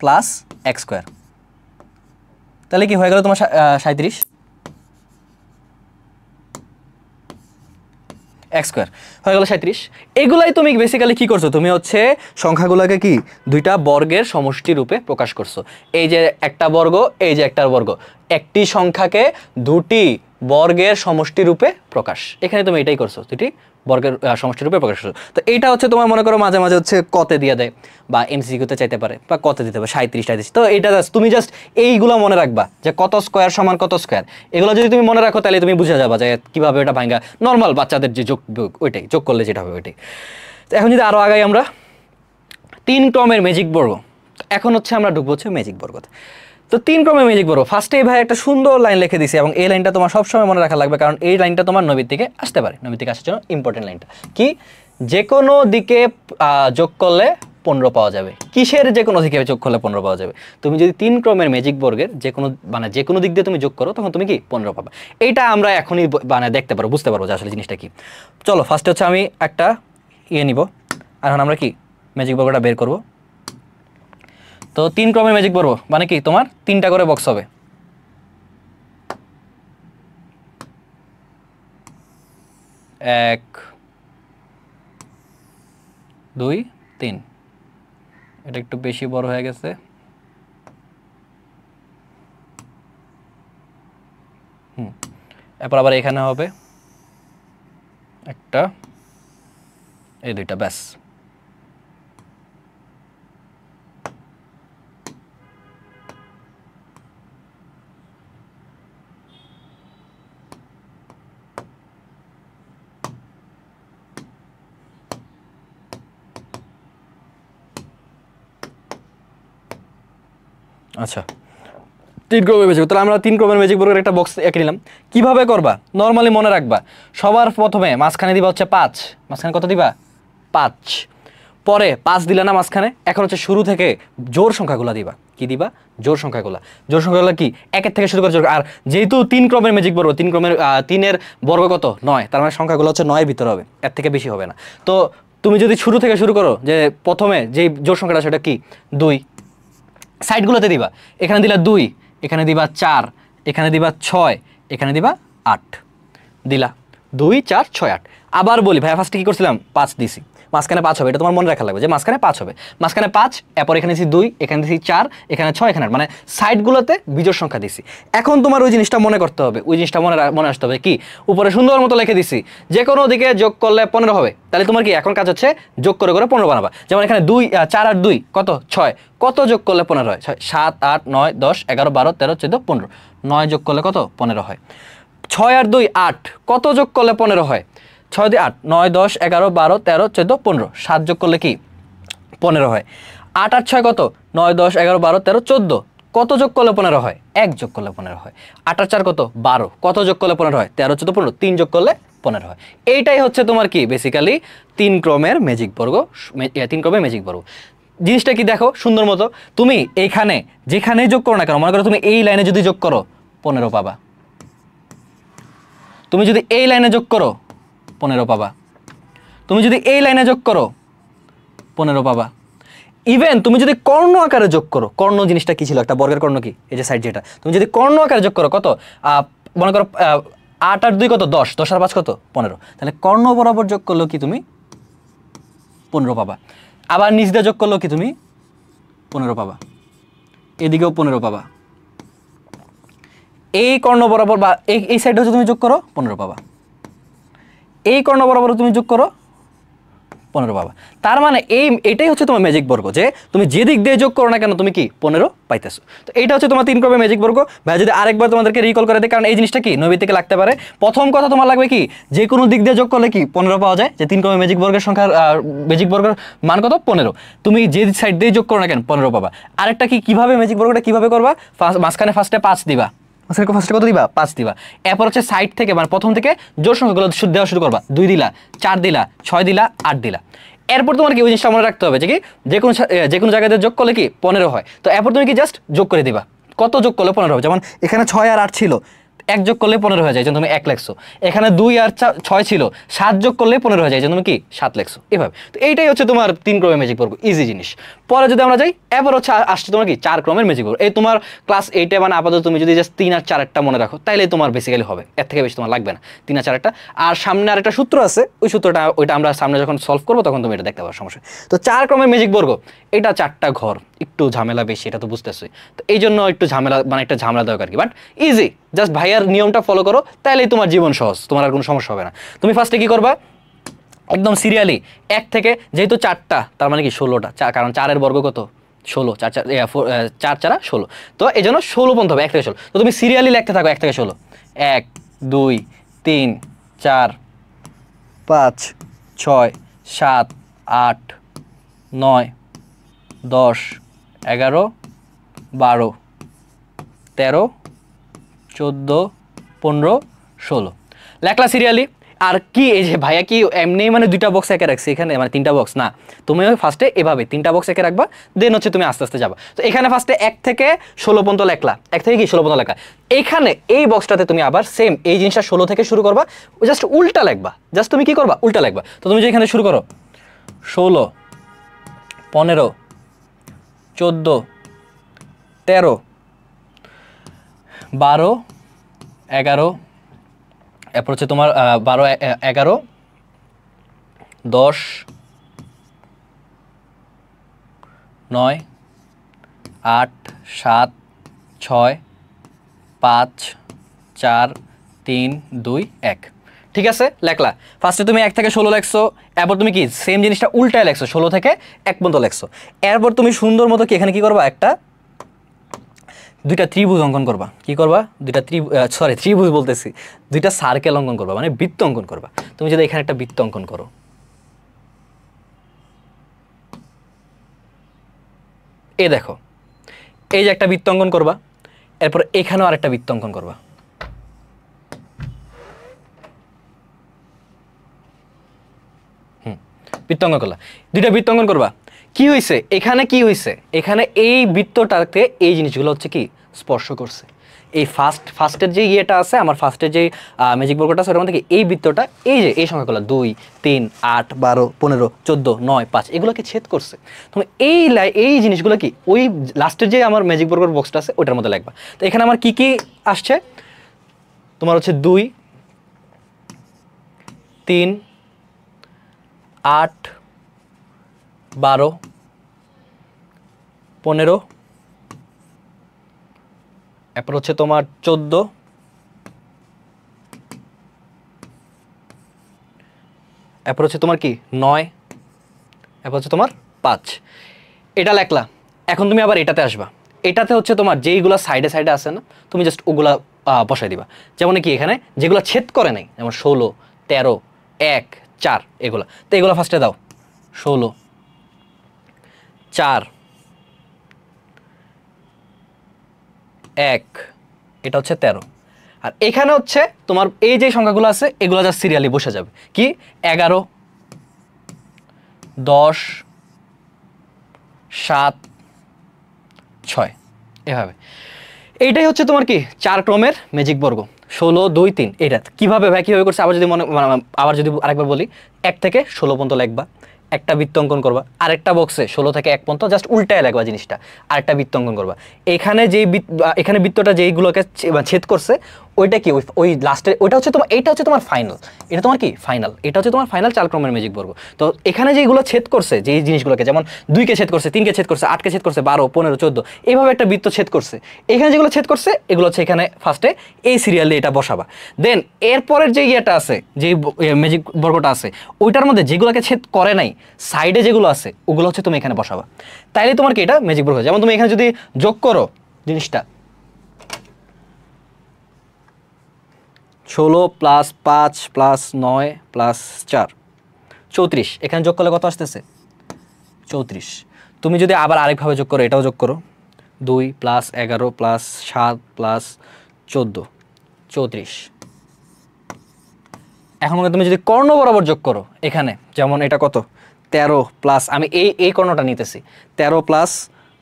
প্লাস 1 স্কোয়ার, তাহলে কি হয়ে গেল তোমার 37 x স্কোয়ার হয়ে গেল 37। এগুলাই তুমি বেসিক্যালি কি করছো, তুমি হচ্ছে সংখ্যাগুলোকে কি দুইটা বর্গের সমষ্টি রূপে প্রকাশ করছো। এই যে একটা বর্গ, এই যে একটা বর্গ, একটি সংখ্যাকে দুটি বর্গের সমষ্টি রূপে প্রকাশ, এখানে তুমি এটাই করছো, দুটি বর্গের সমষ্টি রূপে প্রকাশ করছো। তো এইটা হচ্ছে তোমার মনে করো মাঝে মাঝে হচ্ছে কতে দিয়ে দেয় বা এমসিকিউতে চাইতে পারে বা কতে দিতে হবে 37। তো এটা তুমি জাস্ট এইগুলো মনে রাখবা যে কত স্কোয়ার সমান কত স্কোয়ার, এগুলো যদি তুমি মনে রাখো তাহলে তুমি বুঝে যাবা যে কীভাবে ওটা ভাঙা, নর্মাল বাচ্চাদের যে যোগ ওইটাই, যোগ করলে যেটা হবে ওইটাই। তো এখন যদি আরও আগাই আমরা 3 ক্রমের ম্যাজিক বর্গ, এখন হচ্ছে আমরা ঢুকবো হচ্ছে ম্যাজিক বর্গতে। তো 3 ক্রমের ম্যাজিক বর্গ, ফার্স্টে ভাই একটা সুন্দর লাইন লিখে দিছি, এবং এই লাইনটা তোমার সবসময় মনে রাখা লাগবে, কারণ এই লাইনটা তোমার নবীর থেকে আসতে পারে, নবীর থেকে আসার জন্য ইম্পর্টেন্ট লাইনটা কি, যে কোনো দিকে যোগ করলে 15 পাওয়া যাবে। কিসের যে কোনো দিকে যোগ করলে 15 পাওয়া যাবে? তুমি যদি 3 ক্রমের ম্যাজিক বর্গের যে কোনো মানে যে কোনো দিক দিয়ে তুমি যোগ করো তখন তুমি কি 15 পাবা। এইটা আমরা এখনই মানে দেখতে পারবো, বুঝতে পারবো যে আসলে জিনিসটা কি। চলো ফার্স্টে হচ্ছে আমি একটা নিব, আর এখন আমরা কি ম্যাজিক বর্গটা বের করব। তো 3 ক্রমের ম্যাজিক বর্গ মানে কি, তোমার 3টা করে বক্স হবে, 1 2 3, এটা একটু বেশি বড় হয়ে গেছে, এরপর আবার এখানে হবে একটা, এই দুইটা, ব্যাস। আচ্ছা, 3 ক্রমের ম্যাজিক, তাহলে আমরা 3 ক্রমের ম্যাজিক বর্গের একটা বক্স এঁকে নিলাম। কিভাবে করবা, নর্মালি মনে রাখবা, সবার প্রথমে মাঝখানে দিবা হচ্ছে 5, মাঝখানে কত দিবা 5, পরে 5 দিলা না মাঝখানে, এখন হচ্ছে শুরু থেকে জোড় সংখ্যাগুলো দিবা। কি দিবা, জোড় সংখ্যাগুলো। জোড় সংখ্যাগুলো কি 1 থেকে শুরু করে জোড়, আর যেহেতু 3 ক্রমের ম্যাজিক বর্গ, 3 ক্রমের 3-এর বর্গ কত 9, তার মানে সংখ্যাগুলো হচ্ছে 9-এর ভিতরে হবে, এর থেকে বেশি হবে না। তো তুমি যদি শুরু থেকে শুরু করো, যে প্রথমে যেই জোড় সংখ্যাটা সেটা কি 2, সাইডগুলোতে দিবা, এখানে দিলা 2, এখানে দিবা 4, এখানে দিবা 6, এখানে দিবা 8, দিলা 2 4 6 8। আবার বলি ভাই, ফার্স্টে কি করছিলাম 5 দিছি, মাঝখানে 5 হবে, এটা তোমার মনে রাখা লাগবে যে মাঝখানে 5 হবে, মাঝখানে 5, এরপর এখানে দিছি 2, এখানে দিছি 4, এখানে 6, এখানে 8, মানে সাইডগুলোতে বিজোড় সংখ্যা দিছি। এখন তোমার ওই জিনিসটা মনে করতে হবে, ওই জিনিসটা মনে আসতে হবে কি, উপরে সুন্দর মতো লিখে দিছি যে কোনো দিকে যোগ করলে 15 হবে, তাহলে তোমার কি এখন কাজ হচ্ছে যোগ করে করে 15 বানাবা। যেমন এখানে 2 4 আর 2 কত 6, কত যোগ করলে 15 হয়, 7 8 9 10 11 12 13 14 15, 9 যোগ করলে কত 15 হয়। 6 আর 2 8, কত যোগ করলে 15 হয়, 6 দিয়ে 8 9 10 11 12 13 14 15, 7 যোগ করলে কি 15 হয়। 8 আর 6 কত 9 10 11 12 13 14, কত যোগ করলে 15 হয়, 1 যোগ করলে 15 হয়। 8 আর 4 কত 12, কত যোগ করলে 15 হয়, 13 14 15, 3 যোগ করলে 15 হয়। এইটাই হচ্ছে তোমার কি বেসিক্যালি 3 ক্রমের ম্যাজিক বর্গ, 3 ক্রমের ম্যাজিক বর্গ। জিনিসটা কি দেখো সুন্দর মতো, তুমি এইখানে যেখানেই যোগ করো না কেন, মনে করো তুমি এই লাইনে যদি যোগ করো 15 পাবা, তুমি যদি এই লাইনে যোগ করো 15 পাবা, তুমি যদি এই লাইনে যোগ করো 15 পাবা। ইভেন তুমি যদি কর্ণ আকারে যোগ করো, কর্ণ জিনিসটা কি ছিল, একটা বর্গের কর্ণ কি, এই যে সাইড যেটা, তুমি যদি কর্ণ আকারে যোগ করো কত, মনে করো 8 আর 2 কত 10, 10 আর 5 কত 15, তাহলে কর্ণ বরাবর যোগ করলেও কি তুমি 15 পাবা। আবার নিচ দিয়ে যোগ করলেও কি তুমি 15 পাবা, এদিকেও 15 পাবা। এই কর্ণ বরাবর বা এই সাইডে হচ্ছে তুমি যোগ করো 15 পাবা, এই কর্ণ বরাবর তুমি যোগ করো 15 পাবা। তার মানে এটাই হচ্ছে তোমার ম্যাজিক বর্গ, যে তুমি যে দিক দিয়ে যোগ করো না কেন তুমি কি 15 পাইতেছো। তো এইটা হচ্ছে তোমার 3 ক্রমের ম্যাজিক বর্গ। ভাই যদি আরেকবার তোমাদেরকে রিকল করে দিই, কারণ এই জিনিসটা কি নবী থেকে লাগতে পারে। প্রথম কথা তোমার লাগবে কি, যে কোনো দিক দিয়ে যোগ করলে কি 15 পাওয়া যায়, যে 3 ক্রমের ম্যাজিক বর্গের সংখ্যা ম্যাজিক বর্গের মান কত 15, তুমি যে সাইড দিয়ে যোগ করো না কেন 15 পাবা। আরেকটা কি, কিভাবে ম্যাজিক বর্গটা কিভাবে করবা, মাঝখানে ফার্স্টে 5 দিবা, ফার্স্টে কত দিবা 5 দিবা, এরপর হচ্ছে সাইড থেকে মানে প্রথম থেকে জোর সংখ্যাগুলো দেওয়া শুরু করবা, 2 দিলা, 4 দিলা, 6 দিলা, 8 দিলা। এরপর তোমার কি ওই জিনিসটা মনে রাখতে হবে যে কি যে কোনো জায়গাতে যোগ করলে কি 15 হয়। তো এরপর তুমি কি জাস্ট যোগ করে দিবা, কত যোগ করলে 15 হবে। যেমন এখানে 6 আর 8 ছিল, 1 যোগ করলে 15 হয়ে যায়, যেন তুমি 1 লেখছো। এখানে 2 আর 6 ছিল, 7 যোগ করলে 15 হয়ে যায়, যেন তুমি কি 7 লেখছো। এভাবে তো এইটাই হচ্ছে তোমার 3 ক্রমের ম্যাজিক বর্গ, ইজি জিনিস। পরে যদি আমরা যাই, এরপর হচ্ছে আসছে তোমার কি 4 ক্রমের ম্যাজিক বর্গ। এই তোমার ক্লাস 8-এ মানে আপাতত তুমি যদি জাস্ট 3 আর 4 একটা মনে রাখো, তাইলে তোমার বেসিক্যালি হবে, এর থেকে বেশি তোমার লাগবে না। 3 আর 4 একটা, আর সামনে আরেকটা সূত্র আছে, ওই সূত্রটা ওইটা আমরা সামনে যখন সলভ করবো তখন তুমি এটা দেখতে পারো, সমস্যা। তো 4 ক্রমের ম্যাজিক বর্গ, এটা 4টা ঘর, একটু ঝামেলা বেশি, এটা তো বুঝতেছই। তো এই জন্য একটু ঝামেলা, মানে একটা ঝামেলা দরকার কি, বাট ইজি, জাস্ট ভাইয়ার নিয়মটা ফলো করো, তাহলেই তোমার জীবন সহজ, তোমার আর কোনো সমস্যা হবে না। তুমি ফার্স্টে কি করবা, একদম সিরিয়ালি 1 থেকে, যেহেতু 4টা তার মানে কি 16টা, কারণ 4-এর বর্গ কত 16, 4 4 16, তো এই জন্য 16 পর্যন্ত হবে, 1 থেকে 16। তো তুমি সিরিয়ালি লিখতে থাকো 1 থেকে 16, 1 2 3 4 5 6 7 8 9 10 11 12 13 14 15 16 লেখলা সিরিয়ালি। আর কি এই যে ভাইয়া কি এমনি মানে 2টা বক্স একে রাখছে এখানে, মানে 3টা বক্স না, তুমি ফার্স্টে এভাবে 3টা বক্স একে রাখবা, দেন হচ্ছে তুমি আস্তে আস্তে যাবা। তো এখানে ফার্স্টে 1 থেকে 16 পর্যন্ত লেখলা, 1 থেকে কি 16 পর্যন্ত লেখা। এইখানে এই বক্সটাতে তুমি আবার সেম এই জিনিসটা 16 থেকে শুরু করবা, জাস্ট উল্টা লিখবা, জাস্ট তুমি কি করবা উল্টা লিখবা। তো তুমি যে এখানে শুরু করো 16 15 14 13 12 11, এরপর হচ্ছে তোমার 12 11 10 9 8 7 6 5 4 3 2 1, ঠিক আছে লেখলা। ফার্স্টে তুমি 1 থেকে 16 লেখছো, এরপর তুমি কি সেম জিনিসটা উল্টায় লেখছো, 16 থেকে 1 পর্যন্ত লেখছো। এরপর তুমি সুন্দর মতো কি এখানে কি করবা, একটা 2টা ত্রিভুজ অঙ্কন করবা। কি করবা, 2টা ত্রিভুজ বলতেছি, 2টা সার্কেল অঙ্কন করবা, মানে বৃত্ত অঙ্কন করবা। তুমি যদি এখানে একটা বৃত্ত অঙ্কন করো, এই দেখো, এই যে একটা বৃত্ত অঙ্কন করবা, এরপর এখানেও আরেকটা বৃত্ত অঙ্কন করবা। বৃত্ত অঙ্কন করলা, 2টা বৃত্ত অঙ্কন করবা। কি হয়েছে এখানে, কি হয়েছে এখানে, এই বৃত্তটাতে এই জিনিসগুলো হচ্ছে কি স্পর্শ করছে। এই ফার্স্টের যে ইয়েটা আছে, আমার ফার্স্টের যে ম্যাজিক বর্গটা আছে, ওটার মধ্যে কি এই বৃত্তটা, এই যে এই সংখ্যাগুলো 2 3 8 12 15 14 9 5 এগুলোকে ছেদ করছে। তুমি এই জিনিসগুলো কি ওই লাস্টের যে আমার ম্যাজিক বর্গের বক্সটা আছে ওটার মধ্যে লাগবা। তো এখানে আমার কি কি আসছে, তোমার হচ্ছে 2 3 8 12 15, এরপর হচ্ছে তোমার 14, এরপর হচ্ছে তোমার কি 9, এরপর হচ্ছে তোমার 5। এটা লেখলা। এখন তুমি আবার এটাতে আসবা, এটাতে হচ্ছে তোমার যেইগুলা সাইডে সাইডে আছে না, তুমি জাস্ট ওগুলা বসাই দিবা। যেমন কি এখানে যেগুলো ছেদ করে নাই, যেমন 16 13 1 4 এগুলা, তো এগুলো ফার্স্টে দাও 16 4 1, এটা হচ্ছে 13। আর এখানে হচ্ছে তোমার এই যে সংখ্যাগুলো আছে এগুলো যা সিরিয়ালি বসে যাবে, কি 11 10 7 6 এভাবে। এইটাই হচ্ছে তোমার কি 4 ক্রমের ম্যাজিক বর্গ, 16 2 3। এটা কিভাবে ভাই কীভাবে করছে আবার যদি আবার যদি আরেকবার বলি, 1 থেকে 16 পর্যন্ত লিখবা, একটা বৃত্ত অঙ্কন করবা, আরেকটা বক্সে 16 থেকে 1 পর্যন্ত জাস্ট উল্টায় লিখবা জিনিসটা, আরেকটা বৃত্ত অঙ্কন করবা। এখানে যেই এখানে বৃত্তটা যেইগুলোকে ছেদ করছে ওইটা কি ওই লাস্টে ওইটা হচ্ছে তোমার, এইটা হচ্ছে তোমার ফাইনাল, এটা তোমার কি ফাইনাল, এটা হচ্ছে তোমার ফাইনাল 4 ক্রমের ম্যাজিক বর্গ। তো এখানে যেগুলো ছেদ করছে, যে জিনিসগুলোকে, যেমন 2 কে ছেদ করছে, 3 কে ছেদ করছে, 8 কে ছেদ করছে, 12, 15, 14, এইভাবে একটা বৃত্ত ছেদ করছে। এখানে যেগুলো ছেদ করছে এগুলো হচ্ছে এখানে ফার্স্টে এই সিরিয়াল দিয়ে এটা বসাবা। দেন এরপরের যে ইয়েটা আছে, যে ম্যাজিক বর্গটা আছে, ওইটার মধ্যে যেগুলোকে ছেদ করে নাই, সাইডে যেগুলো আছে ওগুলো হচ্ছে তুমি এখানে বসাবা। তাইলে তোমার কি এটা ম্যাজিক বর্গ। যেমন তুমি এখানে যদি যোগ করো জিনিসটা 16 + 5 + 9 + 4 34, এখানে যোগ করলে কত আসতেছে 34। তুমি যদি আবার আরেকভাবে যোগ করো, এটাও যোগ করো, 2 + 11 + 7 + 14 34। এখন তুমি যদি কর্ণ বরাবর যোগ করো এখানে, যেমন এটা কত 13 প্লাস, আমি এই কর্ণটা নিতেছি, 13 +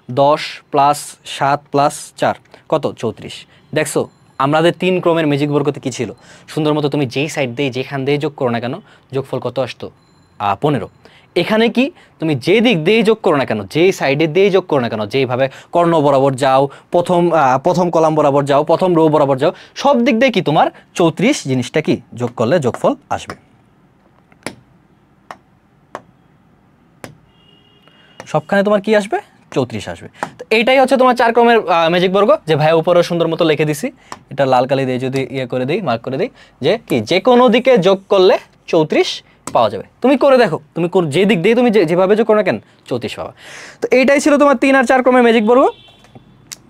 10 + 7 + 4 কত 34। দেখছো আমাদের 3 ক্রমের ম্যাজিক বর্গতে কি ছিল, সুন্দর মতো তুমি যেই সাইড দিয়ে যেখান দিয়ে যোগ করো না কেন, যোগফল কত আসতো 15। এখানে কি তুমি যে দিক দিয়ে যোগ করো না কেন, যেই সাইডে দিয়ে যোগ করো না কেন, যেইভাবে কর্ণ বরাবর যাও, প্রথম কলাম বরাবর যাও, প্রথম রো বরাবর যাও, সব দিক দিয়ে কি তোমার 34 জিনিসটা কি যোগ করলে যোগফল আসবে। সবখানে তোমার কি আসবে 34 আসবে। তো এইটাই হচ্ছে তোমার 4 ক্রমের ম্যাজিক বর্গ, যে ভাই উপরে সুন্দর মতো লিখে দিছি, এটা লাল কালি দিয়ে যদি ইয়ে করে দিই, মার্ক করে দিই, যে কি যে কোনো দিকে যোগ করলে 34 পাওয়া যাবে। তুমি করে দেখো, তুমি যে দিক দিয়ে তুমি যেভাবে যোগ করো না কেন 34 পাবা। তো এইটাই ছিল তোমার 3 আর 4 ক্রমের ম্যাজিক বর্গ।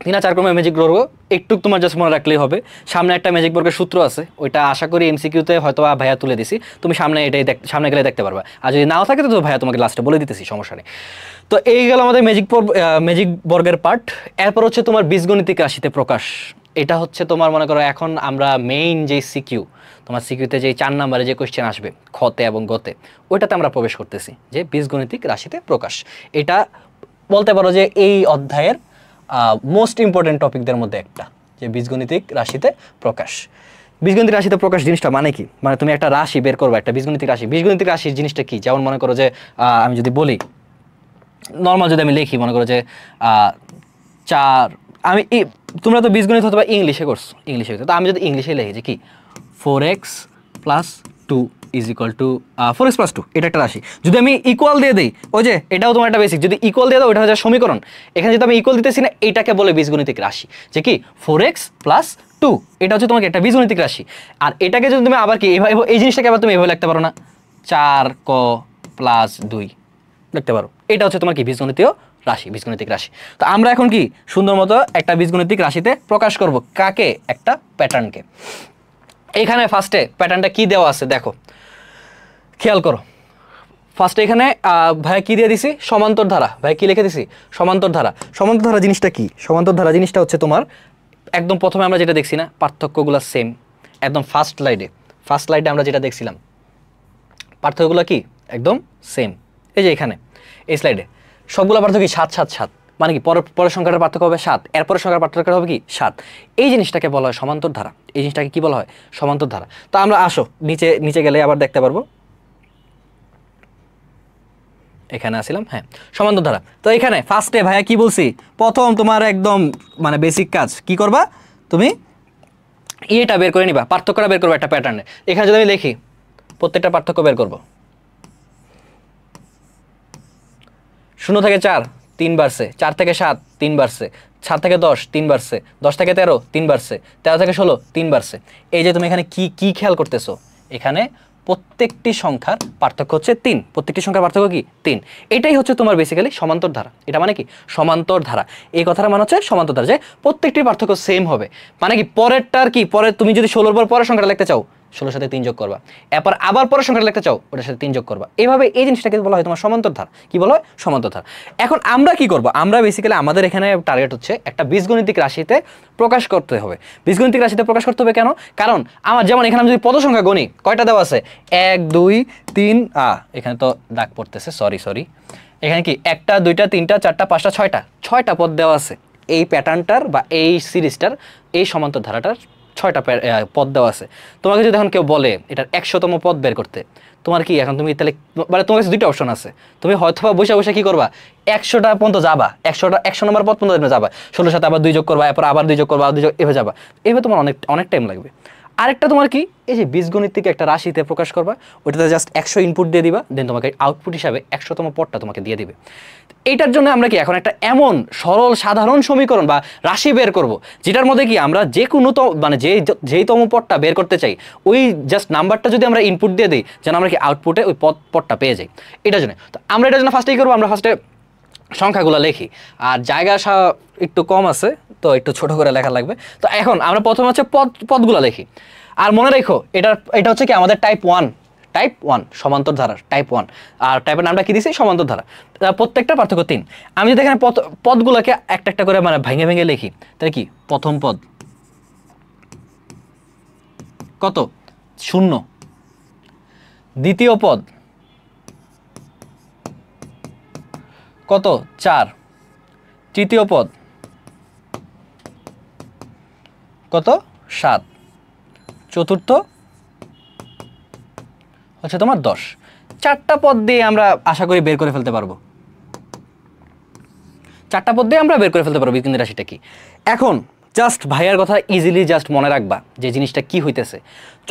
3 আর 4 ক্রমের ম্যাজিক বর্গ একটু তোমার জাস্ট মনে রাখলেই হবে। সামনে একটা ম্যাজিক বর্গের সূত্র আছে, ওইটা আশা করি এমসিকিউতে হয়তো ভাইয়া তুলে দিছি, তুমি সামনে এটাই সামনে গেলে দেখতে পারবা, আর যদি নাও থাকে তো ভাইয়া তোমাকে লাস্টে বলে দিতেছি, সমস্যা নেই। তো এই গেল আমাদের ম্যাজিক বর্গের পার্ট। এরপর হচ্ছে তোমার বীজগণিতিক রাশিতে প্রকাশ। এটা হচ্ছে তোমার মনে করো এখন আমরা মেইন যে সিকিউ, তোমার সিকিউতে যে 4 নম্বরে যে কোয়েশ্চেন আসবে খতে এবং গতে, ওইটাতে আমরা প্রবেশ করতেছি, যে বীজগণিতিক রাশিতে প্রকাশ। এটা বলতে পারো যে এই অধ্যায়ের মোস্ট ইম্পর্টেন্ট টপিকদের মধ্যে একটা, যে বীজগণিতিক রাশিতে প্রকাশ। বীজগণিতিক রাশিতে প্রকাশ জিনিসটা মানে কি, মানে তুমি একটা রাশি বের করবে, একটা বীজগণিতিক রাশি। বীজগণিতিক রাশির জিনিসটা কি, যেমন মনে করো যে আমি যদি বলি নর্মাল, যদি আমি লিখি মনে করো যে 4, আমি তোমরা তো বীজগণিত হয়তো বা ইংলিশে করছো, ইংলিশে, তো আমি যদি ইংলিশে লিখি যে কি 4x + 2 = 4x + 2, এটা একটা রাশি। যদি আমি ইকুয়াল দিয়ে দিই, ওই যে এটাও তোমার একটা বেসিক, যদি ইকুয়াল দিয়ে দাও ওটা হচ্ছে সমীকরণ। এখানে যদি আমি ইকুয়াল দিতেছি না, এটাকে বলে বীজগণিতিক রাশি, যে কি 4x + 2, এটা হচ্ছে তোমাকে একটা বীজগণিতিক রাশি। আর এটাকে যদি তুমি আবার কি এই জিনিসটাকে আবার তুমি এভাবে লিখতে পারো না, 4ক + 2 লিখতে পারো, এটা হচ্ছে তোমার কি বীজগণিতীয় রাশি, বীজগণিতিক রাশি। তো আমরা এখন কি সুন্দর মতো একটা বীজগণিতিক রাশিতে প্রকাশ করব, কাকে, একটা প্যাটার্নকে। এখানে ফার্স্টে প্যাটার্নটা কি দেওয়া আছে দেখো, খেয়াল করো। ফার্স্টে এখানে ভাইয়া কি দিয়ে দিছি, সমান্তর ধারা। ভাই কি লিখে দিছি, সমান্তর ধারা। সমান্তর ধারা জিনিসটা কি, সমান্তর ধারা জিনিসটা হচ্ছে তোমার একদম প্রথমে আমরা যেটা দেখছি না, পার্থক্যগুলো সেম, একদম ফার্স্ট স্লাইডে আমরা যেটা দেখছিলাম, পার্থক্যগুলো কি একদম সেম। এই যে এখানে এই স্লাইডে সবগুলো পার্থক্য কি 7 7 7, মানে কি পরের সংখ্যাটার পার্থক্য হবে 7, এরপরের সংখ্যার পার্থক্য হবে কি 7। এই জিনিসটাকে বলা হয় সমান্তর ধারা, এই জিনিসটাকে কি বলা হয় সমান্তর ধারা। তো আমরা আসো নিচে গেলে আবার দেখতে পারবো, এখানে আসিলাম, হ্যাঁ সমান্তর ধারা। তো এখানে ফার্স্টে ভাইয়া কি বলছি, প্রথম তোমার একদম মানে বেসিক কাজ কি করবা, তুমি এটা বের করে নিবা, পার্থক্যটা বের করবা একটা প্যাটার্নে। এখানে যদি আমি লিখি প্রত্যেকটা পার্থক্য বের করবো, 0 থেকে 4 3 বাড়ছে, 4 থেকে 7 3 বাড়ছে, 7 থেকে 10 3 বাড়ছে, 10 থেকে 13 3 বাড়ছে, 13 থেকে 16 3 বাড়ছে। এই যে তুমি এখানে কি খেয়াল করতেছো, এখানে প্রত্যেকটি সংখ্যার পার্থক্য হচ্ছে 3, প্রত্যেকটি সংখ্যার পার্থক্য কি 3। এটাই হচ্ছে তোমার বেসিক্যালি সমান্তর ধারা। এটা মানে কি সমান্তর ধারা, এই কথাটা মানে হচ্ছে সমান্তর ধারা, যে প্রত্যেকটি পার্থক্য সেম হবে। মানে কি পরেরটার কি, পরে তুমি যদি 16 পর পরের সংখ্যাটা লিখতে চাও 16 সাথে 3 যোগ করবা, এরপর আবার পরের সংখ্যাটা লিখতে চাও ওটার সাথে 3 যোগ করবা। এইভাবে এই জিনিসটাকে বলা হয় তোমার সমান্তর ধারা। কি বলা হয় সমান্তর ধারা। এখন আমরা কি করব, আমরা বেসিক্যালি আমাদের এখানে টার্গেট হচ্ছে একটা বীজগণিতিক রাশিতে প্রকাশ করতে হবে। বীজগণিতিক রাশিতে প্রকাশ করতে হবে কেন, কারণ আমার যেমন এখানে আমি যদি পদ সংখ্যা গণি, কয়টা দেওয়া আছে 1 2 3, এখানে তো দাগ পড়তেছে, সরি, এখানে কি 1টা 2টা 3টা 4টা 5টা 6টা পদ দেওয়া আছে। এই প্যাটার্নটার বা এই সিরিজটার এই সমান্তর ধারাটার 6টা পদ দেওয়া আছে। তোমাকে যদি এখন কেউ বলে এটার 100তম পদ বের করতে, তোমার কি এখন তুমি তাহলে মানে তোমার কাছে দুইটা অপশন আছে, তুমি হয়তো বসে বসে কি করবা 100টা পর্যন্ত যাবা, 100 নম্বর পদ পর্যন্ত যাবা, 16 সাথে আবার 2 যোগ করবা, এরপর আবার 2 যোগ করবা, 2 যোগ এভাবে যাবা, এভাবে তোমার অনেক অনেক টাইম লাগবে। আরেকটা তোমার কি এই যে বীজগণিতকে একটা রাশিতে প্রকাশ করবা, ওটাতে জাস্ট 100 ইনপুট দিয়ে দিবা, দেন তোমাকে আউটপুট হিসাবে 100তম পদটা তোমাকে দিয়ে দিবে। এইটার জন্য আমরা কি এখন একটা এমন সরল সাধারণ সমীকরণ বা রাশি বের করব যেটার মধ্যে কি আমরা যে কোনো মানে যেইতম পদটা বের করতে চাই ওই জাস্ট নাম্বারটা যদি আমরা ইনপুট দিয়ে দিই যেন আমরা কি আউটপুটে ওই পদটা পেয়ে যাই। এটার জন্য তো আমরা এটার জন্য ফার্স্টেই করবো, আমরা ফার্স্টে সংখ্যাগুলো লিখি, আর জায়গা একটু কম আছে তো একটু ছোট করে লেখা লাগবে। তো এখন আমরা প্রথমে হচ্ছে পদগুলো লিখি। আর মনে রেখো এটা হচ্ছে কি আমাদের টাইপ 1 সমান্তর ধারা টাইপ 1, আর টাইপের নামটা কি দিছি সমান্তর ধারা, প্রত্যেকটা পার্থক্য 3। আমি যদি এখানে পদগুলোকে একটা একটা করে মানে ভেঙে ভেঙে লিখি, তাহলে কি প্রথম পদ কত 0, দ্বিতীয় পদ কত 4, তৃতীয় পদ কত 7, চতুর্থ হচ্ছে তোমার 10। 4টা পদ দিয়ে আমরা আশা করি বের করে ফেলতে পারবো, 4টা পদ দিয়ে আমরা বের করে ফেলতে পারবো বীজগণিত রাশিটা কি। এখন জাস্ট ভাইয়ার কথা ইজিলি জাস্ট মনে রাখবা যে জিনিসটা কি হইতেছে,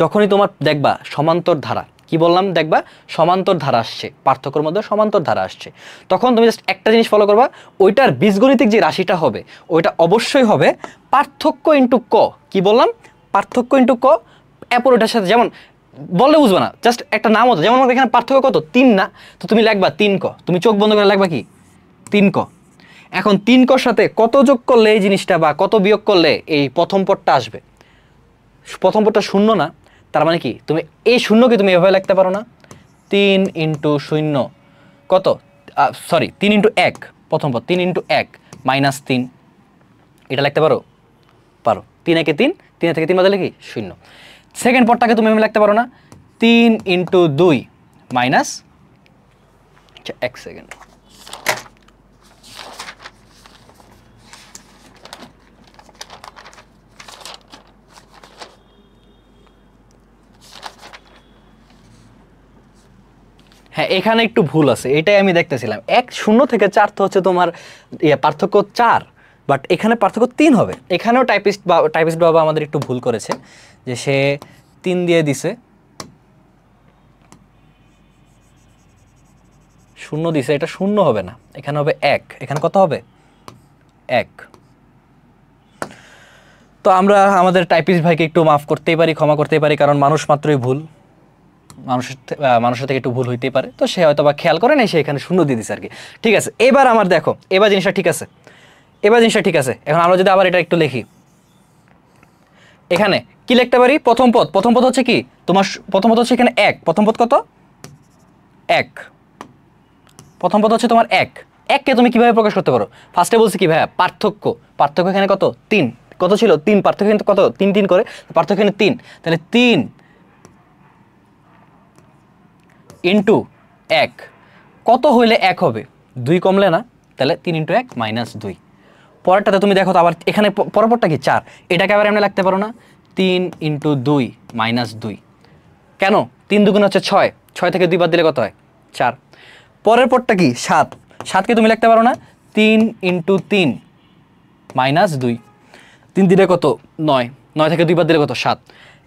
যখনই তোমার দেখবা সমান্তর ধারা, কি বললাম দেখবা সমান্তর ধারা আসছে, পার্থক্যের মধ্যে সমান্তর ধারা আসছে, তখন তুমি জাস্ট একটা জিনিস ফলো করবা, ওইটার বীজগণিতিক যে রাশিটা হবে ওইটা অবশ্যই হবে পার্থক্য ইন্টু ক। কি বললাম পার্থক্য ইন্টু ক, এরপর ওটার সাথে যেমন বললে বুঝবে না, জাস্ট একটা নাম হতো, যেমন এখানে পার্থক্য কত 3 না, তো তুমি লিখবা 3 ক, তুমি চোখ বন্ধ করে লিখবা কি 3 ক। এখন 3 কর সাথে কত যোগ করলে এই জিনিসটা বা কত বিয়োগ করলে এই প্রথম পদটা আসবে, প্রথম পদটা 0 না, তার মানে কি তুমি এই শূন্যকে তুমি এভাবে লিখতে পারো না, 3 ইন্টু 0 কত, সরি 3 ইন্টু 1, প্রথম পদ 3 ইন্টু 1 মাইনাস 3, এটা লিখতে পারো, পারো 3 একে 3, 3 থেকে 3 বাদে কি 0। সেকেন্ড পদটাকে তুমি এভাবে লিখতে পারো না, 3 ইন্টু 2 মাইনাস 1 সেকেন্ড, হ্যাঁ এখানে একটু ভুল আছে, এটাই আমি দেখতেছিলাম 1 0 থেকে 4 তো হচ্ছে তোমার পার্থক্য 4, বাট এখানে পার্থক্য 3 হবে। এখানেও টাইপিস্ট বাবা আমাদের একটু ভুল করেছে, যে সে 3 দিয়ে দিছে 0 দিছে, এটা 0 হবে না, এখানে হবে 1, এখানে কত হবে 1। তো আমরা আমাদের টাইপিস্ট ভাইকে একটু মাফ করতেই পারি, ক্ষমা করতেই পারি, কারণ মানুষ মাত্রই ভুল, মানুষের থেকে একটু ভুল হইতেই পারে, তো সে হয়তো বা খেয়াল করে নাই, সে এখানে 0 দিয়ে দিছে আর কি। ঠিক আছে, এবার আমার দেখো এবার জিনিসটা ঠিক আছে, এখন আমরা যদি আবার এটা একটু লিখি, এখানে কি লিখতে পারি, প্রথম পদ হচ্ছে কি তোমার, প্রথম পদ হচ্ছে এখানে 1, প্রথম পদ কত 1, প্রথম পদ হচ্ছে তোমার 1, 1 কে তুমি কিভাবে প্রকাশ করতে পারো, ফার্স্টে বলছি কি ভাইয়া পার্থক্য এখানে কত 3, কত ছিল 3, পার্থক্য কিন্তু কত 3 3 করে, পার্থক্য এখানে 3, তাহলে 3 ইন্টু 1 কত হইলে 1 হবে, 2 কমলে না, তাহলে 3 ইন্টু 1 মাইনাস 2। পরেরটাতে তুমি দেখো তো আবার এখানে পরপরটা কি 4, এটাকে আবার আমরা লিখতে পারো না, 3 ইন্টু 2 মাইনাস 2, কেন 3 2 হচ্ছে 6, 6 থেকে 2 বাদ দিলে কত হয় 4। পরের পরটা কি 7, 7কে তুমি লিখতে পারো না, 3 ইন্টু 3 মাইনাস 2, 3 দিলে কত 9, 9 থেকে 2 বাদ দিলে কত 7।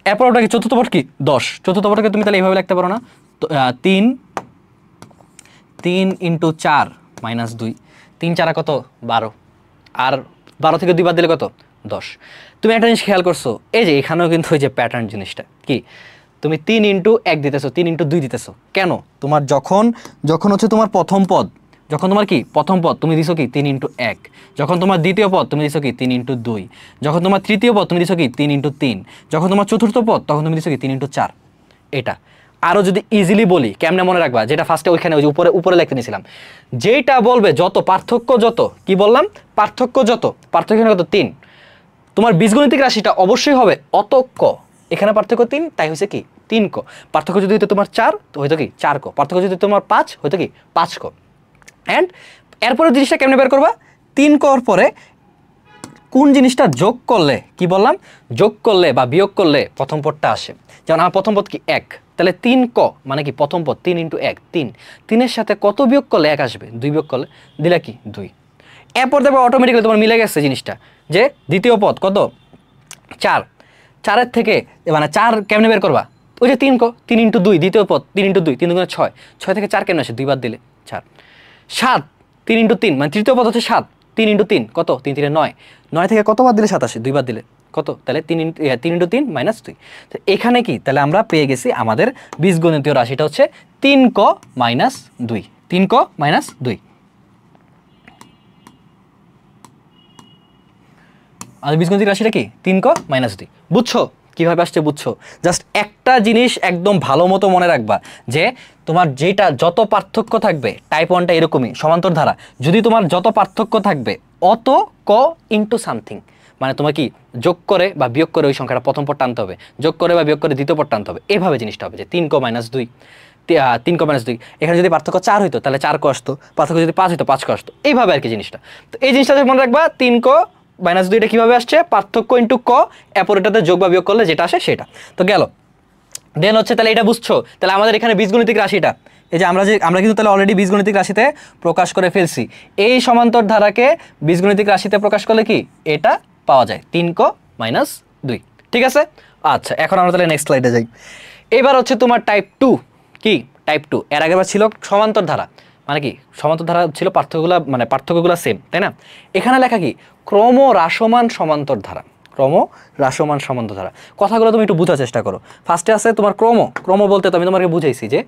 এরপর ওটা কি চতুর্থ পদ কি 10, চতুর্থ পদকে তুমি তাহলে এইভাবে লিখতে পারো না, 3 ইন্টু 4 মাইনাস 2, 3 4 কত 12, আর 12 থেকে 2 বাদ দিলে কত 10। তুমি একটা জিনিস খেয়াল করছো, এই যে এখানেও কিন্তু ওই যে প্যাটার্ন জিনিসটা কি, তুমি 3 ইন্টু 1 দিতেছো, 3 ইন্টু 2 দিতেছো, কেন তোমার যখন হচ্ছে তোমার প্রথম পদ, যখন তোমার কি প্রথম পদ তুমি দিছো কি 3 ইন্টু 1, যখন তোমার দ্বিতীয় পদ তুমি দিছো কি 3 ইন্টু 2, যখন তোমার তৃতীয় পদ তুমি দিছো কি 3 ইন্টু 3, যখন তোমার চতুর্থ পদ তখন তুমি দিছো কি 3 ইন্টু 4। এটা আরও যদি ইজিলি বলি কেমনে মনে রাখবা, যেটা ফার্স্টে ওইখানে ওই উপরে লিখতে নিয়েছিলাম, যেটা বলবে যত পার্থক্য যত, কি বললাম পার্থক্য কত 3, তোমার বীজগণিতিক রাশিটা অবশ্যই হবে অত ক, এখানে পার্থক্য 3 তাই হয়েছে কি 3 ক, পার্থক্য যদি হতো তোমার 4 তো হয়তো কি 4 ক, পার্থক্য যদি তোমার 5 হয়তো কি 5 ক। অ্যান্ড এরপরে জিনিসটা কেমনে বের করবা, 3 কর পরে কোন জিনিসটা যোগ করলে কি বললাম, যোগ করলে বা বিয়োগ করলে প্রথম পদটা আসে। যেমন আমার প্রথম পদ কি 1, তাহলে 3 ক মানে কি প্রথম পদ 3 × 1 3, 3-এর সাথে কত বিয়োগ করলে 1 আসবে, 2 বিয়োগ করলে দিলা কি 2। এরপর দেখো অটোমেটিক্যালি তোমার মিলে গেছে জিনিসটা, যে দ্বিতীয় পদ কত 4, 4-এর থেকে মানে 4 কেমনে বের করবা, ওই যে 3 ক 3 × 2 দ্বিতীয় পদ 3 × 2 3 × 6, 6 থেকে 4 কেমনে আসে, 2 বাদ দিলে 4। 7 3 × 3 মানে তৃতীয় পদ হচ্ছে 7, 3 × 3 কত 3 3 9, 9 থেকে কত বাদ দিলে 7 আসে, 2 বাদ দিলে কত, তাহলে 3 × 3 - 2। তো এখানে কি তাহলে আমরা পেয়ে গেছি আমাদের বীজগণিতীয় রাশিটা হচ্ছে 3 ক - 2, 3 ক - 2। আর বীজগণিতিক রাশিটা কি 3 ক - 2। বুঝছো কিভাবে আসছে, বুঝছো? জাস্ট একটা জিনিস একদম ভালো মতো মনে রাখবা, যে তোমার যেটা যত পার্থক্য থাকবে, টাইপ 1টা এরকমই সমান্তর ধারা, যদি তোমার যত পার্থক্য থাকবে অত ক ইন্টু সামথিং, মানে তোমার কি যোগ করে বা বিয়োগ করে ওই সংখ্যাটা প্রথম পদ টানতে হবে, যোগ করে বা বিয়োগ করে দ্বিতীয় পদ টানতে হবে, এভাবে জিনিসটা হবে যে 3 ক - 2, 3 ক - 2। এখানে যদি পার্থক্য 4 হইতো তাহলে 4 ক আসতো, পার্থক্য যদি 5 হইতো 5 ক আসতো, এইভাবে আর কি জিনিসটা। তো এই জিনিসটা মনে রাখবা, 3 ক - 2 কিভাবে আসছে, পার্থক্য ইন্টু ক, এরপর এটাতে যোগ বা বিয়োগ করলে যেটা আসে সেটা। তো গেল। দেন হচ্ছে তাহলে এটা বুঝছো, তাহলে আমাদের এখানে বীজগণিতিক রাশিটা, এই যে আমরা কিন্তু তাহলে অলরেডি বীজগণিতিক রাশিতে প্রকাশ করে ফেলছি। এই সমান্তর ধারাকে বীজগণিতিক রাশিতে প্রকাশ করলে কি এটা পাওয়া যায় 3 ক - 2। ঠিক আছে, আচ্ছা এখন আমরা তাহলে নেক্সট স্লাইডে যাই। এবার হচ্ছে তোমার টাইপ 2। কি টাইপ 2? এর আগেবার ছিল সমান্তর ধারা, মানে কি সমান্তর ধারা ছিল পার্থক্যগুলো সেম, তাই না? এখানে লেখা কি ক্রমহ্রাসমান সমান্তর ধারা, ক্রমহ্রাসমান সমান্তর ধারা। কথাগুলো তুমি একটু বোঝার চেষ্টা করো। ফার্স্টে আছে তোমার ক্রম বলতে তো আমি তোমাকে বুঝাইছি যে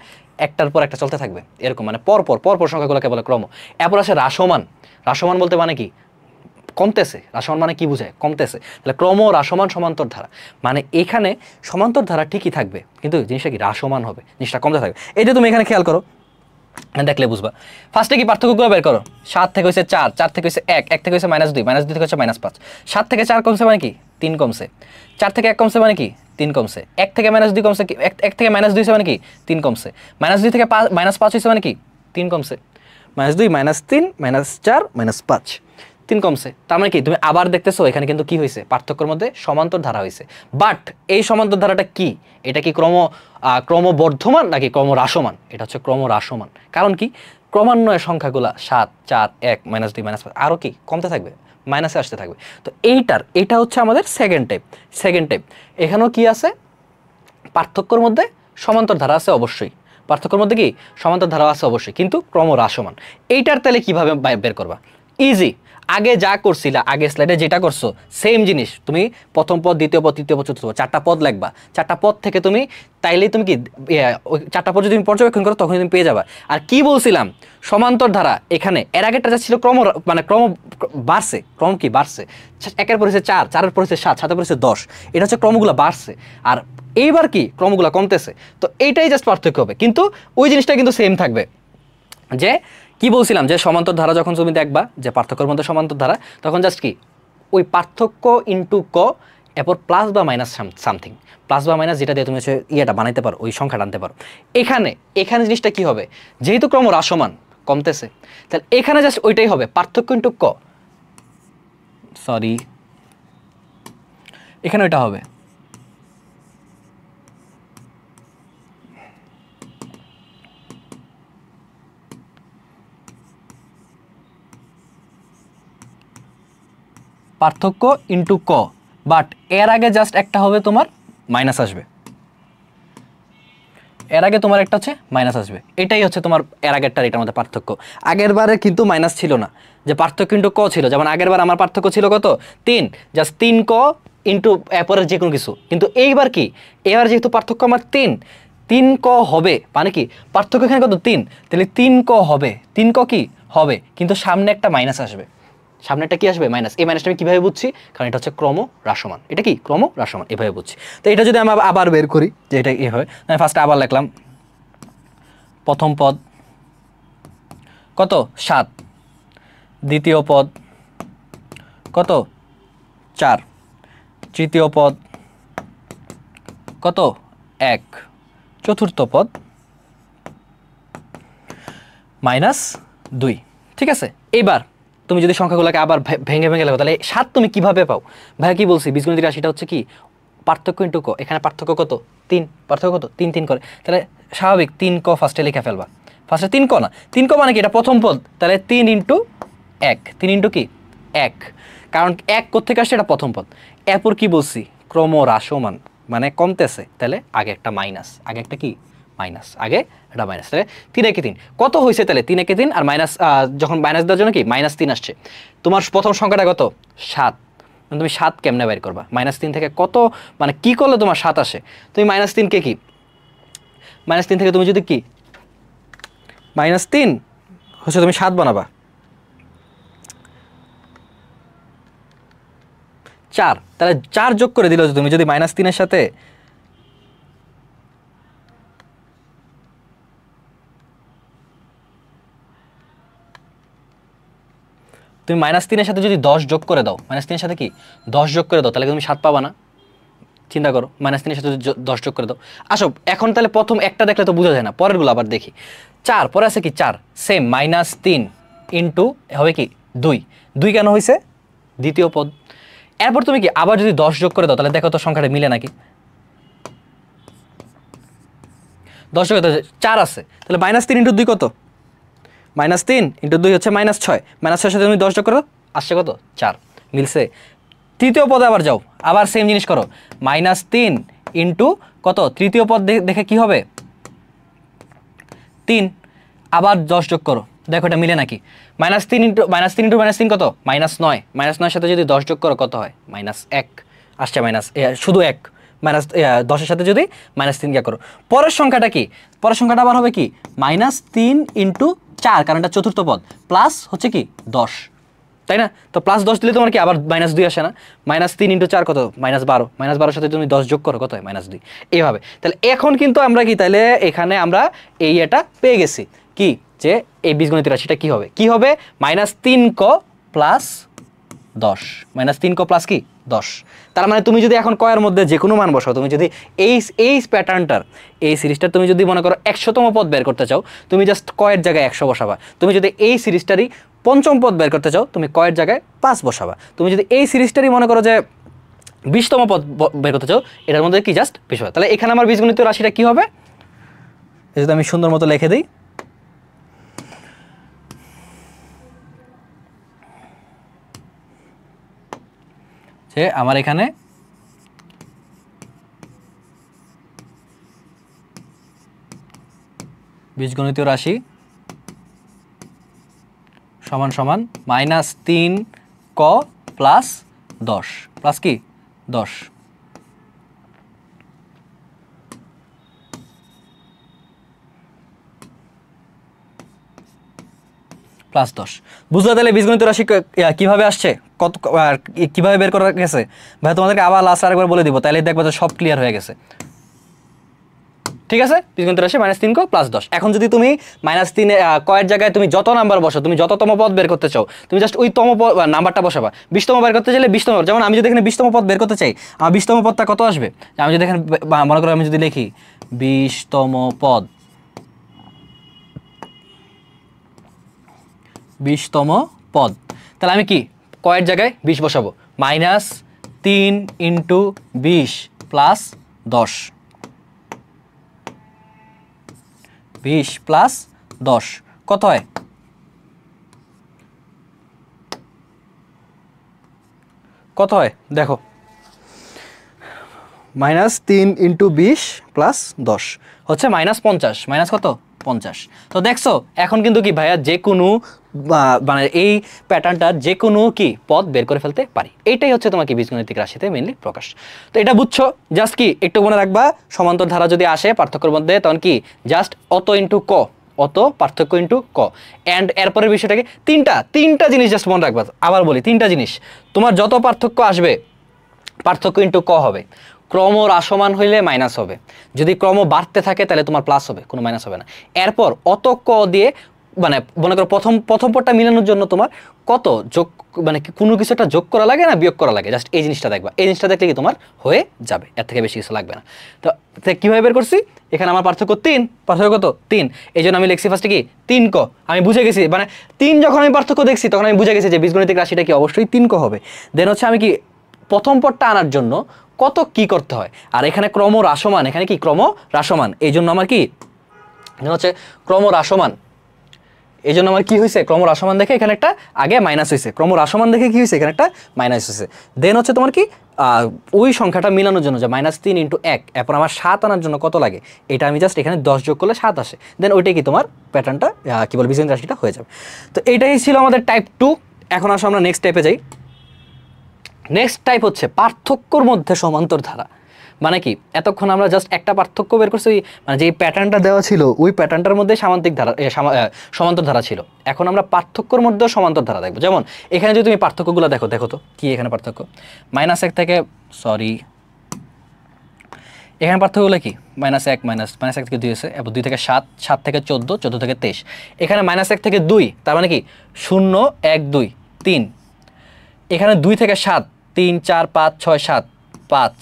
একটার পর একটা চলতে থাকবে এরকম, মানে পরপর সংখ্যাগুলোকে বলে ক্রম। এরপর আছে হ্রাসমান, হ্রাসমান বলতে মানে কি কমতেছে, হ্রাসমান মানে কি বোঝায়, কমতেছে। তাহলে ক্রমহ্রাসমান সমান্তর ধারা মানে এখানে সমান্তর ধারা ঠিকই থাকবে কিন্তু জিনিসটা কি হ্রাসমান হবে, জিনিসটা কমতে থাকবে। এই যে তুমি এখানে খেয়াল করো, দেখলে বুঝবা। ফার্স্টে কি পার্থক্যগুলো বের করো, 7 থেকে হয়েছে 4, 4 থেকে হয়েছে 1, 1 থেকে হয়েছে -2, -2 থেকে হচ্ছে -5, 7 থেকে 4 কমছে মানে কি 3 কমছে, 4 থেকে 1 কমছে মানে কি 3 কমছে, 1 থেকে -2 কমছে কি 1 থেকে -2 হয়েছে মানে কি 3 কমছে, -2 থেকে -5 হয়েছে মানে কি 3 কমছে, -2 -3 -4 -5 3 কমছে। তার মানে কি তুমি আবার দেখতেছো এখানে কিন্তু কি হয়েছে, পার্থক্যের মধ্যে সমান্তর ধারা হয়েছে। বাট এই সমান্তর ধারাটা কি, এটা কি ক্রমবর্ধমান নাকি ক্রমহ্রাসমান? এটা হচ্ছে ক্রমহ্রাসমান। কারণ কি ক্রমান্বয়ে সংখ্যাগুলা 7 4 1 -2 -5 আরও কি কমতে থাকবে, মাইনাসে আসতে থাকবে। তো এটা হচ্ছে আমাদের সেকেন্ড টাইপ। এখানেও কি আছে, পার্থক্যের মধ্যে সমান্তর ধারা আছে অবশ্যই, পার্থক্যের মধ্যে কি সমান্তর ধারা আছে অবশ্যই, কিন্তু ক্রমহ্রাসমান। এইটার তাহলে কিভাবে বের করবা, ইজি। আগে যা করছিলা, আগের স্লাইডে যেটা করছো সেম জিনিস, তুমি প্রথম পদ দ্বিতীয় পদ তৃতীয় পদ চতুর্থ পদ 4টা পদ লিখবা, 4টা পদ থেকে তুমি তাইলেই তুমি কি ওই 4টা পদ যদি তুমি পর্যবেক্ষণ করো তখন তুমি পেয়ে যাবা। আর কি বলছিলাম, সমান্তর ধারা এখানে এর আগেটা যা ছিল ক্রম বাড়ছে, ক্রম কি বাড়ছে, 1-এর পর হচ্ছে 4, 4-এর পর হচ্ছে 7, 7-এর পর হচ্ছে 10, এটা হচ্ছে ক্রমগুলো বাড়ছে। আর এইবার কি ক্রমগুলো কমতেছে, তো এইটাই জাস্ট পার্থক্য হবে, কিন্তু ওই জিনিসটা কিন্তু সেম থাকবে। যে কি বলছিলাম, যে সমান্তর ধারা যখন তুমি দেখবা যে পার্থক্যের মধ্যে সমান্তর ধারা, তখন জাস্ট কি ওই পার্থক্য ইন্টু ক, এরপর প্লাস বা মাইনাস সামথিং, প্লাস বা মাইনাস যেটা দিয়ে তুমি হচ্ছে ইয়েটা বানাইতে পারো, ওই সংখ্যাটা আনতে পারো। এখানে জিনিসটা কি হবে, যেহেতু ক্রমহ্রাসমান কমতেছে, তাহলে এখানে জাস্ট ওইটাই হবে, পার্থক্য ইন্টু ক, সরি এখানে ওইটা হবে পার্থক্য ইন্টু ক, বাট এর আগে জাস্ট একটা হবে তোমার মাইনাস আসবে, এর আগে তোমার একটা হচ্ছে মাইনাস আসবে। এটাই হচ্ছে তোমার এর আগেরটার এটার মধ্যে পার্থক্য। আগের বারে কিন্তু মাইনাস ছিল না, যে পার্থক্য ইন্টু ক ছিল, যেমন আগের বার আমার পার্থক্য ছিল কত 3, জাস্ট 3 ক ইন্টু এরপরের যে কোনো কিছু। কিন্তু এইবার কি, এবার যেহেতু পার্থক্য আমার 3 ক হবে, মানে কি পার্থক্য এখানে কত 3, তাহলে 3 ক হবে, 3 ক কি হবে, কিন্তু সামনে একটা মাইনাস আসবে, সামনে একটা কি আসবে মাইনাস। এই মাইনাসটা আমি কীভাবে বুঝছি, কারণ এটা হচ্ছে ক্রমহ্রাসমান, এটা কি ক্রমহ্রাসমান, এভাবে বুঝছি। তো এটা যদি আমি আবার বের করি যে এটা কি হয়, আমি ফার্স্টে আবার লিখলাম, প্রথম পদ কত 7, দ্বিতীয় পদ কত 4, তৃতীয় পদ কত 1, চতুর্থ পদ -2। ঠিক আছে, এইবার তুমি যদি সংখ্যাগুলোকে আবার ভেঙে ভেঙে লেখো তাহলে 7 তুমি কিভাবে পাও? ভাইয়া কি বলছি, বীজগণিতের রাশিটা হচ্ছে কি পার্থক্য ইন্টু ক। এখানে পার্থক্য কত? 3। পার্থক্য কত? 3 3 করে, তাহলে স্বাভাবিক 3 ক ফার্স্টে লিখে ফেলবা। ফার্স্টে 3 ক না, 3 ক মানে কি এটা প্রথম পদ, তাহলে 3 ইন্টু 1, 3 ইন্টু কি 1, কারণ 1 কোত্থেকে আসছে, এটা প্রথম পদ। এরপর কি বলছি, ক্রমহ্রাসমান মানে কমতেছে, তাহলে আগে একটা মাইনাস, আগে একটা কি মাইনাস, আগে এটা মাইনাস, তাহলে 3 একে 3 কত হয়েছে, তাহলে 3 একে 3 আর মাইনাস, যখন মাইনাস দেওয়ার জন্য কি -3 আসছে। তোমার প্রথম সংখ্যাটা কত? 7। তুমি 7 কেমনে বের করবা? -3 থেকে কত মানে কি করলে তোমার 7 আসে? তুমি -3 কে কি -3 থেকে তুমি যদি কি -3 হচ্ছে তুমি 7 বানাবা, 4, তাহলে 4 যোগ করে দিলে তুমি যদি -3 এর সাথে তুমি -3 এর সাথে যদি 10 যোগ করে দাও, -3 এর সাথে কি 10 যোগ করে দাও, তাহলে তুমি 7 পাবা না? চিন্তা করো, -3 এর সাথে যদি 10 যোগ করে দাও। আসো এখন তাহলে প্রথম একটা দেখলে তো বোঝা যায় না, পরেরগুলো আবার দেখি। 4 পরে আছে কি 4, সেম -3 ইন্টু হবে কি 2, 2 কেন হয়েছে? দ্বিতীয় পদ। এরপর তুমি কি আবার যদি 10 যোগ করে দাও, তাহলে দেখো তো সংখ্যাটা মিলে নাকি। 10 যোগ 4 আছে, তাহলে -3 ইন্টু 2 কত? -3 ইন্টু 2 হচ্ছে -6, -6 সাথে তুমি 10 যোগ করো, আসছে কত? 4, মিলছে। তৃতীয় পদে আবার যাও, আবার সেম জিনিস করো, -3 ইন্টু কত? তৃতীয় পদ দেখে কি হবে? 3, আবার 10 যোগ করো, দেখো এটা মিলে নাকি। -3 ইন্টু -3 কত? -9, -9 সাথে যদি 10 যোগ করো কত হয়? -1 আসছে, শুধু 1, -10 এর সাথে যদি -3 কে করো। পরের সংখ্যাটা কি? পরের সংখ্যাটা আবার হবে কি -3 ইন্টু 4, কারণ এটা চতুর্থ পদ, প্লাস হচ্ছে কি 10, তাই না? তো +10 দিলে তোমার কি আবার -2 আসে না? -3 ইন্টু 4 কত? -12, -12 সাথে তুমি 10 যোগ করো, কত হয়? -2, এইভাবে। তাহলে এখন কিন্তু আমরা কি, তাহলে এখানে আমরা এই এটা পেয়ে গেছি কি, যে এই বীজগণিতের রাশিটা কি হবে? কি হবে? -3 ক প্লাস 10, -3 ক প্লাস কি 10। তার মানে তুমি যদি এখন কয়ের মধ্যে যে কোনো মান বসাও, তুমি যদি এই প্যাটার্নটার, এই সিরিজটার তুমি যদি মনে করো 100তম পদ বের করতে চাও, তুমি জাস্ট কয়ের জায়গায় 100 বসাবা। তুমি যদি এই সিরিজটারই 5ম পদ বের করতে চাও, তুমি কয়ের জায়গায় 5 বসাবা। তুমি যদি এই সিরিজটারই মনে করো যে 20তম পদ বের করতে চাও, এটার মধ্যে কি জাস্ট 20 হবে। তাহলে এখানে আমার বীজগণিত রাশিটা কি হবে? এই যদি আমি সুন্দর মতো লিখে দিই, যে আমার এখানে বীজগণিতীয় রাশি সমান সমান -3 ক প্লাস 10, প্লাস কি 10, প্লাস 10। বুঝলে তাহলে বীজগণিত রাশি কিভাবে আসছে, কত কিভাবে বের করা গেছে? ভাই তোমাদেরকে আবার লাস্ট আরেকবার বলে দিব, তাহলে দেখবা যে সব ক্লিয়ার হয়ে গেছে। ঠিক আছে, বীজগণিত রাশি -3 ক প্লাস 10। এখন যদি তুমি -3 কয়ের জায়গায় তুমি যত নাম্বার বসো, তুমি যততম পদ বের করতে চাও, তুমি জাস্ট ওই নাম্বারটা বসাবা। 20তম বের করতে চাইলে 20তম, যেমন আমি যদি এখানে 20তম পদ বের করতে চাই, আমার 20তম পদটা কত আসবে? আমি যদি এখানে মনে করো আমি যদি লিখি 20তম পদ, 20তম পদ, তাহলে আমি কি কয়ের জায়গায় 20 বসাবো, -3 ইন্টু 20 প্লাস 10, 20 প্লাস 10 কত হয়? কত হয় দেখো, -3 ইন্টু 20 প্লাস 10 হচ্ছে -50, মাইনাস কত? 50। তো দেখছো এখন কিন্তু কি ভাইয়া যে কোনো মানে এই প্যাটার্নটার যে কোনো কি পদ বের করে ফেলতে পারি। এইটাই হচ্ছে তোমাকে বীজগণিতিক রাশিতে মেইনলি প্রকাশ। তো এটা বুঝছো, জাস্ট কি একটু মনে রাখবা, সমান্তর ধারা যদি আসে পার্থক্যের মধ্যে, তখন কি জাস্ট অত ইন্টু ক, অত পার্থক্য ইন্টু ক। অ্যান্ড এরপরের বিষয়টাকে তিনটা জিনিস জাস্ট মনে রাখবা। আবার বলি, তিনটা জিনিস, তোমার যত পার্থক্য আসবে পার্থক্য ইন্টু ক হবে, ক্রম হ্রাসমান হইলে মাইনাস হবে, যদি ক্রম বাড়তে থাকে তাহলে তোমার প্লাস হবে, কোনো মাইনাস হবে না। এরপর অত ক দিয়ে মানে মনে করো প্রথম পদটা মিলানোর জন্য তোমার কত যোগ, মানে কোনো কিছু একটা যোগ করা লাগে না বিয়োগ করা লাগে, জাস্ট এই জিনিসটা দেখবা, এই জিনিসটা দেখলে কি তোমার হয়ে যাবে, এর থেকে বেশি কিছু লাগবে না। তো কীভাবে বের করছি, এখানে আমার পার্থক্য 3, পার্থক্য কত 3, এই জন্য আমি লিখছি ফার্স্টে কি 3 ক, আমি বুঝে গেছি মানে 3 যখন আমি পার্থক্য দেখছি তখন আমি বুঝে গেছি যে বীজগণিতিক রাশিটা কি অবশ্যই 3 ক হবে। দেন হচ্ছে আমি কি প্রথম পদটা আনার জন্য কত কি করতে হয়, আর এখানে ক্রম হ্রাসমান, এখানে কি ক্রম হ্রাসমান, এই জন্য আমার কি হচ্ছে ক্রম হ্রাসমান, এই জন্য আমার কি হয়েছে ক্রম হ্রাসমান দেখে এখানে একটা আগে মাইনাস হয়েছে, ক্রম হ্রাসমান দেখে কি হয়েছে এখানে একটা মাইনাস হয়েছে। দেন হচ্ছে তোমার কি ওই সংখ্যাটা মিলানোর জন্য যে -3 × 1, এরপর আমার 7 আনার জন্য কত লাগে, এটা আমি জাস্ট এখানে 10 যোগ করলে 7 আসে, দেন ওইটাই কি তোমার প্যাটার্নটা কি বলে বীজগণিত রাশিটা হয়ে যাবে। তো এইটাই ছিল আমাদের টাইপ 2। এখন আসো আমরা নেক্সট টাইপে যাই। নেক্সট টাইপ হচ্ছে পার্থক্যর মধ্যে সমান্তর ধারা। মানে কি এতক্ষণ আমরা জাস্ট একটা পার্থক্য বের করছি, মানে যে প্যাটার্নটা দেওয়া ছিল ওই প্যাটার্নটার মধ্যে সামান্তিক ধারা সমান্তর ধারা ছিল, এখন আমরা পার্থক্যর মধ্যে সমান্তর ধারা দেখবো। যেমন এখানে যদি তুমি পার্থক্যগুলো দেখো, দেখো তো কি এখানে পার্থক্য, -1 থেকে এখানে পার্থক্যগুলো কি -1 -1 থেকে 2 আছে, এরপর 2 থেকে 7, 7 থেকে 14, 14 থেকে 23, এখানে -1 থেকে 2, তার মানে কি 0 1 2 3, এখানে 2 থেকে 7, 3 4 5 6 7 5,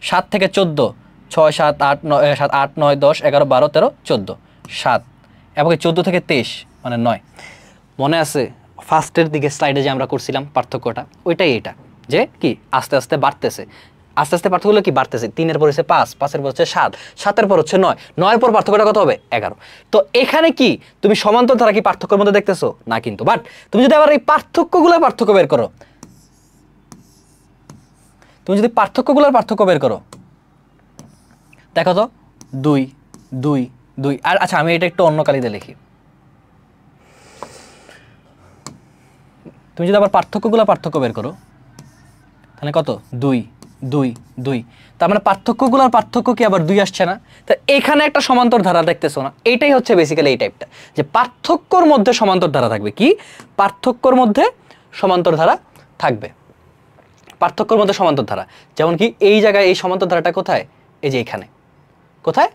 7 থেকে 14, 6 7 8 9 7 8 9 10 11 12 13 14 7, এবং 14 থেকে 23 মানে 9। মনে আছে ফার্স্টের দিকে স্লাইডে যে আমরা করছিলাম পার্থক্যটা, ওইটাই এটা, যে কি আস্তে আস্তে বাড়তেছে, আস্তে আস্তে পার্থক্যগুলো কি বাড়তেছে, 3-এর পর হচ্ছে 5, 5-এর পর হচ্ছে 7, 7-এর পর হচ্ছে 9, 9-এর পর পার্থক্যটা কত হবে 11। তো এখানে কি তুমি সমান্তর ধারা কি পার্থক্যের মধ্যে দেখতেছো না, কিন্তু বাট তুমি যদি আবার এই পার্থক্যগুলোর পার্থক্য বের করো, তুমি যদি পার্থক্যগুলোর পার্থক্য বের করো, দেখো তো 2 2 2, আর আচ্ছা আমি এটা একটু অন্য কালিতে লিখি, তুমি যদি আবার পার্থক্যগুলোর পার্থক্য বের করো তাহলে কত 2 2 2, তার মানে পার্থক্যগুলোর পার্থক্য কি আবার 2 আসছে না, তো এখানে একটা সমান্তর ধারা দেখতেছো না, এইটাই হচ্ছে বেসিক্যালি এই টাইপটা, যে পার্থক্যর মধ্যে সমান্তর ধারা থাকবে, কি পার্থক্যর মধ্যে সমান্তর ধারা থাকবে, পার্থক্যর মধ্যে সমান্তর ধারা। যেমন কি এই জায়গায় এই সমান্তর ধারাটা কোথায়, এই যে এখানে, কোথায়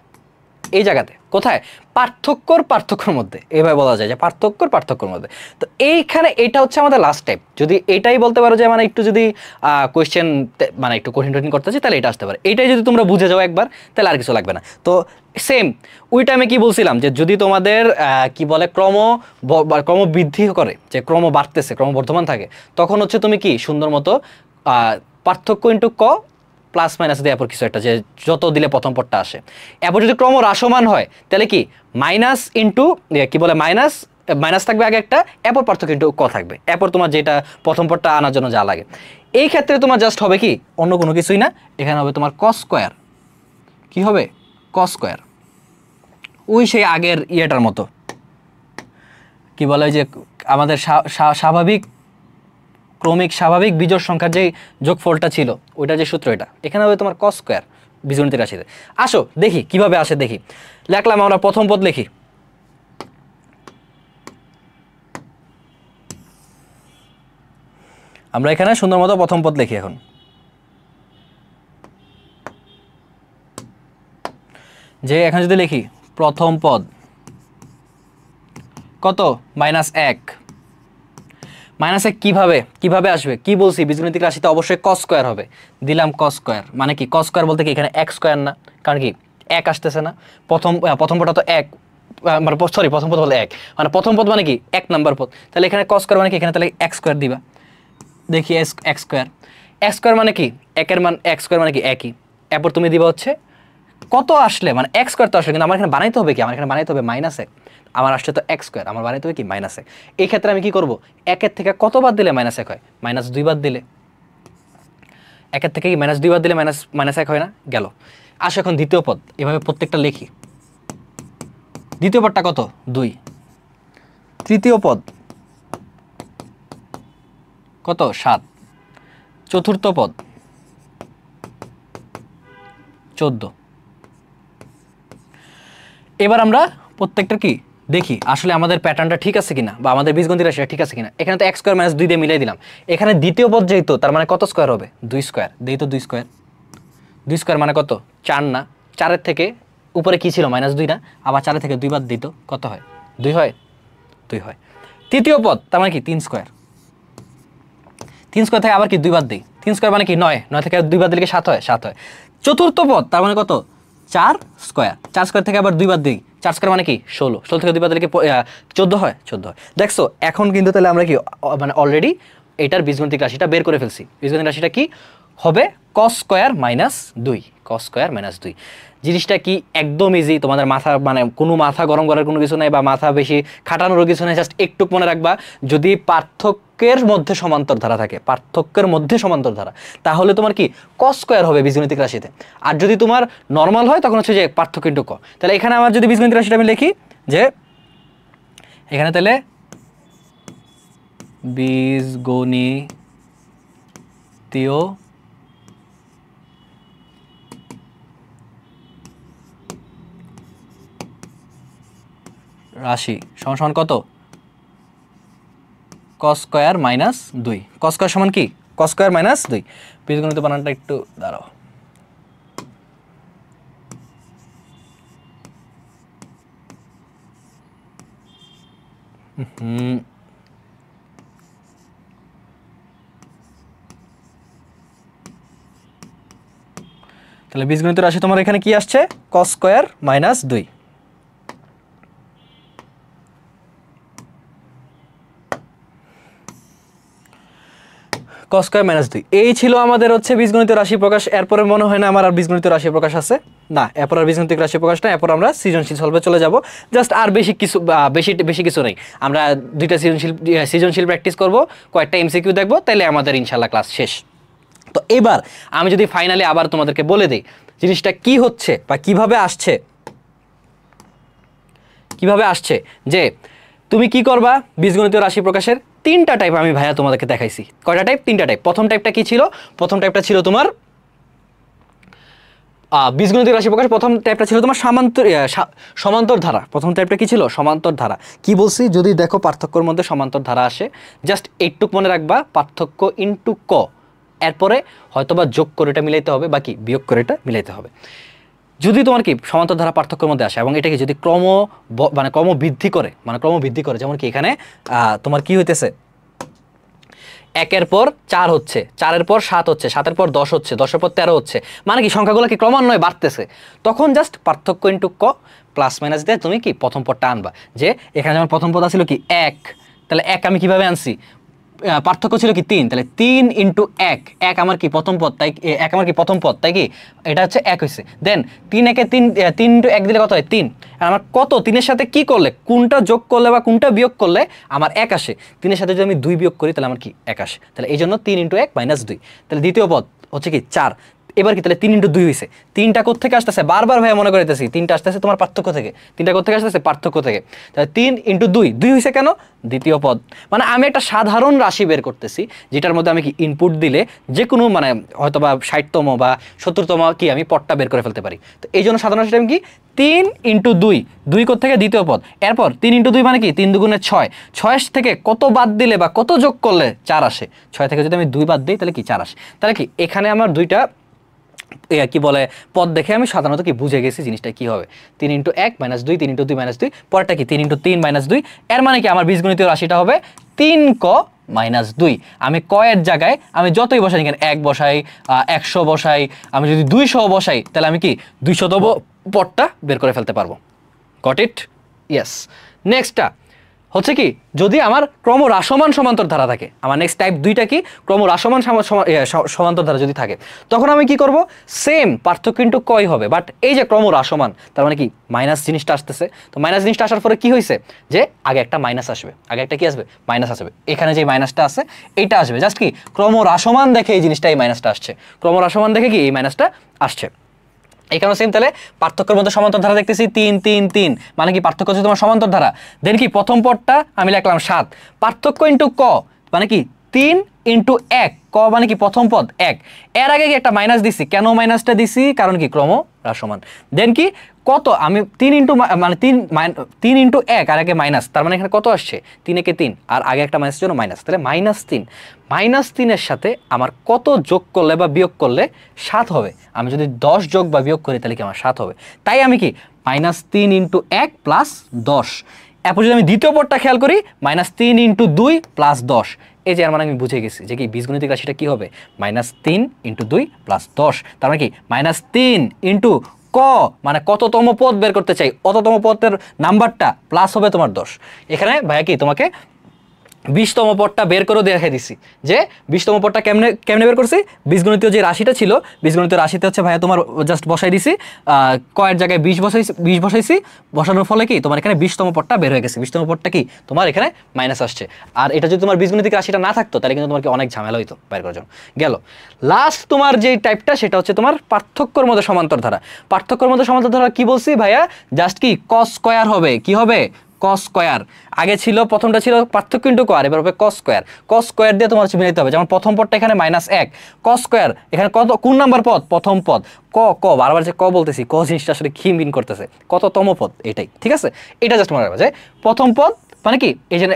এই জায়গাতে, কোথায় পার্থক্যর মধ্যে, এইভাবে বলা যায় যে পার্থক্যর মধ্যে। তো এইখানে এটা হচ্ছে আমাদের লাস্ট টাইপ, যদি এটাই বলতে পারো যে মানে একটু যদি কোয়েশ্চেন মানে একটু কঠিন করতে চাই তাহলে এটা আসতে পারে, এইটাই যদি তোমরা বুঝে যাও একবার তাহলে আর কিছু লাগবে না। তো সেম ওই টাইমে কি বলছিলাম যে যদি তোমাদের কি বলে ক্রম বৃদ্ধি করে, যে ক্রম বাড়তেছে ক্রম বর্ধমান থাকে, তখন হচ্ছে তুমি কি সুন্দর মতো পার্থক্য ইন্টু ক প্লাস মাইনাস দিয়ে এরপর কিছু একটা, যে যত দিলে প্রথম পদটা আসে, এরপর যদি ক্রম হ্রাসমান হয় তাহলে কি মাইনাস ইন্টু কি বলে মাইনাস থাকবে আগে একটা, এরপর পার্থক্য ইন্টু ক থাকবে, এরপর তোমার যেটা প্রথম পদটা আনার জন্য যা লাগে। এই ক্ষেত্রে তোমার জাস্ট হবে কি অন্য কোনো কিছুই না, এখানে হবে তোমার কস স্কোয়ার, কি হবে কস স্কোয়ার, ওই সেই আগের ইয়েটার মতো, কি বলে যে আমাদের ক্রমিক স্বাভাবিক বিজোড় সংখ্যার যে যোগফলটা ছিল ওইটা যে সূত্র, এটা এখানে হবে তোমার কস স্কোয়ার বীজগণিতের রাশিতে। আসো দেখি কিভাবে আসে, দেখি লিখলাম আমরা প্রথম পদ লিখি, আমরা এখানে সুন্দর মতো প্রথম পদ লিখি। এখন যে এখানে যদি লিখি প্রথম পদ কত -1, -1 কিভাবে আসবে, কি বলছি বীজগণিতিক রাশিতে অবশ্যই cos স্কয়ার হবে, দিলাম cos স্কয়ার, মানে কি cos স্কয়ার বলতে কি এখানে x স্কয়ার না, কারণ কি 1 আসতেছে না, প্রথম পদটা তো 1, মানে সরি প্রথম পদ বলতে 1, মানে প্রথম পদ মানে কি 1 নাম্বার পদ, তাহলে এখানে cos স্কয়ার মানে কি এখানে তাহলে x স্কয়ার দিবা, দেখি x স্কয়ার মানে কি 1 এর মান x স্কয়ার মানে কি একই, এরপর তুমি দিবা হচ্ছে কত আসলে, মানে x স্কয়ার তো আসলে, কিন্তু আমার এখানে বানাইতে হবে কি, আমার এখানে বানাইতে হবে -1, আমার আসছে তো x স্কয়ার, আমার বানাইতে হবে কি -1। এই ক্ষেত্রে আমি কি করব, 1 এর থেকে কত বাদ দিলে -1 হয়, -2 বাদ দিলে, 1 এর থেকে কি -2 বাদ দিলে -1 হয় না, গেল। আসো এখন দ্বিতীয় পদ, এভাবে প্রত্যেকটা লিখি, দ্বিতীয় পদটা কত 2, তৃতীয় পদ কত 7, চতুর্থ পদ 14। এবার আমরা প্রত্যেকটা কি দেখি আসলে আমাদের প্যাটার্নটা ঠিক আছে কিনা, বা আমাদের বীজগণিত রাশিটা ঠিক আছে কিনা। এখানে তো x স্কয়ার -2 দিয়ে মিলাই দিলাম, এখানে দ্বিতীয় পদ যেহেতু তার মানে কত স্কয়ার হবে 2 স্কয়ার, দেই তো 2 স্কয়ার মানে কত 4 না, 4 এর থেকে উপরে কি ছিল -2 না, আবার 4 থেকে 2 বাদ দিই তো কত হয় 2 হয়, 2 হয়। তৃতীয় পদ তার মানে কি 3 স্কয়ার, 3 স্কয়ার থেকে আবার কি 2 বাদ দিই, 3 স্কয়ার মানে কি 9, 9 থেকে 2 বাদ দিলে কি 7 হয়, 7 হয়। চতুর্থ পদ তার মানে কত 4 স্কয়ার, 4 স্কয়ার থেকে আবার 2 বাদ দিই, 4 স্কয়ার মানে কি 16, 16 থেকে 2 বাদ দিলে কি 14 হয়, 14 হয়। দেখছো এখন কিন্তু তাহলে আমরা কি মানে অলরেডি এটার বীজগণিতিক রাশিটা বের করে ফেলছি। বীজগণিতিক রাশিটা কি হবে, cos square minus 2, cos square minus 2। জিনিসটা কি একদম ইজি, তোমাদের মাথা মানে কোনো মাথা গরম করার কোনো কিছু নাই বা মাথা বেশি খাটানোর কিছু নাই, জাস্ট একটু মনে রাখবা যদি পার্থক্যের মধ্যে সমান্তর ধারা থাকে, পার্থক্যের মধ্যে সমান্তর ধারা, তাহলে তোমার কি cos স্কয়ার হবে বীজগণিতিক রাশিতে। আর যদি তোমার নর্মাল হয় তখন হচ্ছে যে পার্থক্য ইনটু ক। তাহলে এখানে আমার যদি বীজগণিতিক রাশিটা আমি লিখি যে এখানে তাহলে বীজগণিতীয় রাশি সমান সমান কত, cos square minus 2, cos square সমান কি cos স্কয়ার মাইনাস 2। বীজগণিত বানানটা একটু দাঁড়াও, তাহলে বীজগণিত রাশি তোমার এখানে কি আসছে, cos square minus 2। cos square minus 2 এই ছিল আমাদের হচ্ছে বীজগণিত রাশি প্রকাশ। এরপরে মনে হয় না আমার আর বীজগণিত রাশি প্রকাশ আছে, না এরপর আর বীজগণিত রাশি প্রকাশ না, এরপর আমরা সৃজনশীল সলভে চলে যাব। জাস্ট আর বেশি কিছু বেশি কিছু নেই, আমরা দুইটা সৃজনশীল প্র্যাকটিস করব, কয়েকটা এমসিকিউ দেখব, তাহলে আমাদের ইনশাআল্লাহ ক্লাস শেষ। তো এবার আমি যদি ফাইনালি আবার তোমাদেরকে বলে দিই জিনিসটা কি হচ্ছে বা কিভাবে আসছে যে তুমি কি করবা, বীজগণিত রাশি প্রকাশের 3টা টাইপ আমি ভাইয়া তোমাদেরকে দেখাইছি। কয়টা টাইপ, 3টা টাইপ। প্রথম টাইপটা কি ছিল, প্রথম টাইপটা ছিল তোমার বীজগণিতিক রাশি প্রকাশ, প্রথম টাইপটা ছিল তোমার সমান্তর ধারা। প্রথম টাইপটা কি ছিল, সমান্তর ধারা। কি বলছি, যদি দেখো পার্থক্যের মধ্যে সমান্তর ধারা আসে, জাস্ট এইটুক মনে রাখবা, পার্থক্য ইনটু ক, এরপরে হয়তোবা যোগ করে এটা মিলাইতে হবে, বাকি বিয়োগ করে এটা মিলাইতে হবে। যদি তোমার কি সমান্তর ধারা পার্থক্যের মধ্যে আসে এবং এটাকে যদি ক্রম বৃদ্ধি করে, যেমন কি এখানে তোমার কি হইতেছে, 1-এর পর 4 হচ্ছে, 4-এর পর 7 হচ্ছে, 7-এর পর 10 হচ্ছে, 10-এর পর 13 হচ্ছে, মানে কি সংখ্যাগুলো কি ক্রমান্বয়ে বাড়তেছে, তখন জাস্ট পার্থক্য ইনটু ক প্লাস মাইনাস দিয়ে তুমি কি প্রথম পদটা আনবা। যে এখানে যেমন প্রথম পদ ছিল কি 1, তাহলে 1 আমি কিভাবে আনছি, পার্থক্য ছিল কি 3, তাহলে 3 ইনটু 1, 1 আমার কি প্রথম পদ, তাই 1 আমার কি প্রথম পদ, তাই কি এটা হচ্ছে 1 হয়েছে। দেন 3 1 3 ইনটু 1 দিলে কত হয় 3, আর আমার কত 3-এর সাথে কি করলে, কোনটা যোগ করলে বা কোনটা বিয়োগ করলে আমার 1 আসে, 3-এর সাথে যদি আমি 2 বিয়োগ করি তাহলে আমার কি 1 আসে। তাহলে এই জন্য 3 ইনটু 1 মাইনাস 2। তাহলে দ্বিতীয় পদ হচ্ছে কি 4, এবার কি তাহলে 3 ইনটু 2 হয়েছে। 3টা কোত্থেকে আসতেছে, বারবার ভাইয়া মনে করাইতেছি, 3টা আসতেছে তোমার পার্থক্য থেকে, 3টা কোত্থেকে আসতেছে, পার্থক্য থেকে। তাহলে 3 ইনটু 2, 2 হয়েছে কেন, দ্বিতীয় পদ। মানে আমি একটা সাধারণ রাশি বের করতেছি, যেটার মধ্যে আমি কি ইনপুট দিলে যে কোনো মানে হয়তো বা 60তম বা 70তম কি আমি পদটা বের করে ফেলতে পারি। তো এই জন্য সাধারণ রাশিটা আমি কি 3 ইনটু 2, 2 কোত্থেকে, দ্বিতীয় পদ। এরপর 3 ইনটু 2 মানে কি 3 দুগুণে 6, 6 থেকে কত বাদ দিলে বা কত যোগ করলে 4 আসে, 6 থেকে যদি আমি 2 বাদ দিই তাহলে কি 4 আসে। তাহলে কি এখানে আমার দুইটা কি বলে পদ দেখে আমি সাধারণত কি বুঝে গেছি জিনিসটা কি হবে, 3 ইনটু 1 মাইনাস 2, 3 ইনটু 2 মাইনাস 2, পরেরটা কি 3 ইনটু 3 মাইনাস 2। এর মানে কি আমার বীজগণিতীয় রাশিটা হবে 3 ক মাইনাস 2। আমি ক এর জায়গায় আমি যতই বসাই, এখানে 1 বসাই, 100 বসাই, আমি যদি 200 বসাই, তাহলে আমি কি 200তম পদটা বের করে ফেলতে পারবো। Got it? ইয়েস। নেক্সটটা হচ্ছে কি, যদি আমার ক্রমহ্রাসমান সমান্তর ধারা থাকে, আমার নেক্সট টাইপ 2টা কি, ক্রমহ্রাসমান সমান্তর ধারা যদি থাকে, তখন আমি কি করব, সেম পার্থক্য ইনটু কই হবে, বাট এই যে ক্রমহ্রাসমান তার মানে কি মাইনাস জিনিসটা আসতেছে। তো মাইনাস জিনিসটা আসার পরে কি হয়েছে, যে আগে একটা মাইনাস আসবে, আগে একটা কি আসবে, মাইনাস আসবে। এখানে যে মাইনাসটা আছে এইটা আসবে, জাস্ট কি ক্রমহ্রাসমান দেখে এই জিনিসটা এই মাইনাসটা আসছে, ক্রমহ্রাসমান দেখে কি এই মাইনাসটা আসছে। এখানেও সেম, তাহলে পার্থক্যের মধ্যে সমান্তর ধারা দেখতেছি 3 3 3, মানে কি পার্থক্য হচ্ছে তোমার সমান্তর ধারা। দেন কি প্রথম পদটা আমি লিখলাম 7, পার্থক্য ইনটু ক মানে কি 3 ইনটু 1, ক মানে কি প্রথম পদ 1, এর আগে কি একটা মাইনাস দিছি, কেন মাইনাসটা দিছি, কারণ কি ক্রমহ্রাসমান। দেন কি কত, আমি 3 ইনটু মানে 3 ইনটু 1 আর আগে মাইনাস, তার মানে এখানে কত আসছে 3 একে 3, আর আগে একটা মাইনাসের জন্য মাইনাস, তাহলে -3, -3-এর সাথে আমার কত যোগ করলে বা বিয়োগ করলে 7 হবে। আমি যদি 10 যোগ বা বিয়োগ করি তাহলে কি আমার 7 হবে। তাই আমি কি -3 ইনটু 1 প্লাস 10, এরপর যদি আমি দ্বিতীয় পদটা খেয়াল করি -3 × 2 + 10, এই যে এর মানে আমি বুঝে গেছি যে কি বীজগণিতিক রাশিটা কি হবে -3 × 2 + 10, তার মানে কি -3 × ক মানে কততম পদ বের করতে চাই, অততম পদের নাম্বারটা প্লাস হবে তোমার 10। এখানে ভাইয়া কি তোমাকে 20তম পদটা বের করে দেখাই দিছি যে 20তম পদটা কেমনে কেমনে বের করছি। বীজগণিতীয় যে রাশিটা ছিল, বীজগণিতীয় রাশিতে হচ্ছে ভাইয়া তোমার জাস্ট বসাই দিছি, কয়ের জায়গায় 20 বসাইছি, বসানোর ফলে কি তোমার এখানে 20তম পদটা বের হয়ে গেছে। 20তম পদটা কি তোমার এখানে মাইনাস আসছে। আর এটা যদি তোমার বীজগণিতিক রাশিটা না থাকতো তাহলে কিন্তু তোমার অনেক ঝামেলা হইতো বের করার জন্য। গেল লাস্ট তোমার যে টাইপটা, সেটা হচ্ছে তোমার পার্থক্যর মধ্যে সমান্তর ধারা। পার্থক্যর মধ্যে সমান্তর ধারা কি বলছি ভাইয়া, জাস্ট কি cos স্কয়ার হবে, কি হবে cos স্কয়ার। আগে ছিল প্রথমটা ছিল পার্থক্য ইনটু ক, আর এবার হবে cos স্কয়ার। cos স্কয়ার দিয়ে তোমার মিলাইতে হবে। যেমন প্রথম পদটা এখানে -1, cos স্কয়ার এখানে কত, কোন নাম্বার পদ, প্রথম পদ। ক বারবার যে ক বলতেছি, ক জিনিসটা আসলে কি মিন করতেছে, কততম পদ এটাই, ঠিক আছে। এটা জাস্ট মনে রাখবে যে প্রথম পদ মানে কি,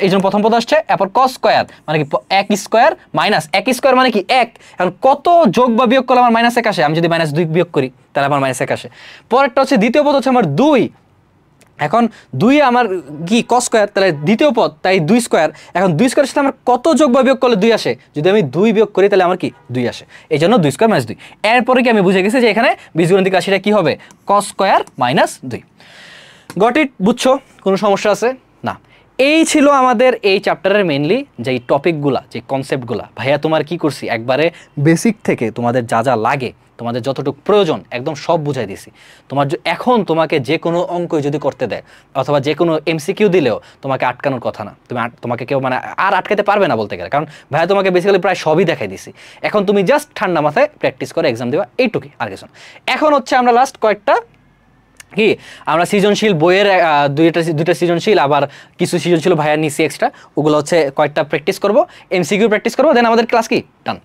এই জন্য প্রথম পদ আসছে। এরপর cos স্কয়ার মানে কি 1 স্কয়ার মাইনাস 1 স্কয়ার মানে কি 1। এখন কত যোগ বা বিয়োগ করলে আমার -1 আসে, আমি যদি -2 বিয়োগ করি তাহলে আমার -1 আসে। পরেরটা হচ্ছে দ্বিতীয় পদ হচ্ছে আমার 2। এখন 2 আমার কি cos স্কয়ার, তাহলে দ্বিতীয় পদ তাই 2 স্কয়ার। এখন 2 স্কয়ারের সাথে আমার কত যোগ বা বিয়োগ করলে 2 আসে, যদি আমি 2 বিয়োগ করি তাহলে আমার কি 2 আসে। এই জন্য 2 স্কয়ার -2। এরপরে কি আমি বুঝে গেছি যে এখানে বীজগণিতিক রাশিটা কি হবে, cos স্কয়ার -2। Got it? বুঝছো? কোনো সমস্যা আছে না? এই ছিল আমাদের এই চ্যাপ্টারের মেইনলি যেই টপিকগুলা, যে কনসেপ্টগুলা। ভাইয়া তোমার কি করছি, একবারে বেসিক থেকে তোমাদের যা যা লাগে, তোমাদের যতটুকু প্রয়োজন একদম সব বুঝাই দিছি। তোমার এখন তোমাকে যে কোনো অঙ্ক যদি করতে দেয় অথবা যে কোনো এমসিকিউ দিলেও তোমাকে আটকানোর কথা না। তোমাকে কেউ মানে আর আটকাতে পারবে না বলতে গেলে, কারণ ভাইয়া তোমাকে বেসিক্যালি প্রায় সবই দেখাই দিছি। এখন তুমি জাস্ট ঠান্ডা মাথায় প্র্যাকটিস করে এক্সাম দেওয়া, এইটুকুই, আর কিছু না। এখন হচ্ছে আমরা লাস্ট কয়েকটা কি, আমরা সৃজনশীল বইয়ের দুইটা সৃজনশীল, আবার কিছু সৃজনশীল ভাইয়া নিছি এক্সট্রা, ওগুলো হচ্ছে কয়েকটা প্র্যাকটিস করবো, এমসিকিউ প্র্যাকটিস করবো, দেন আমাদের ক্লাস কি ডান।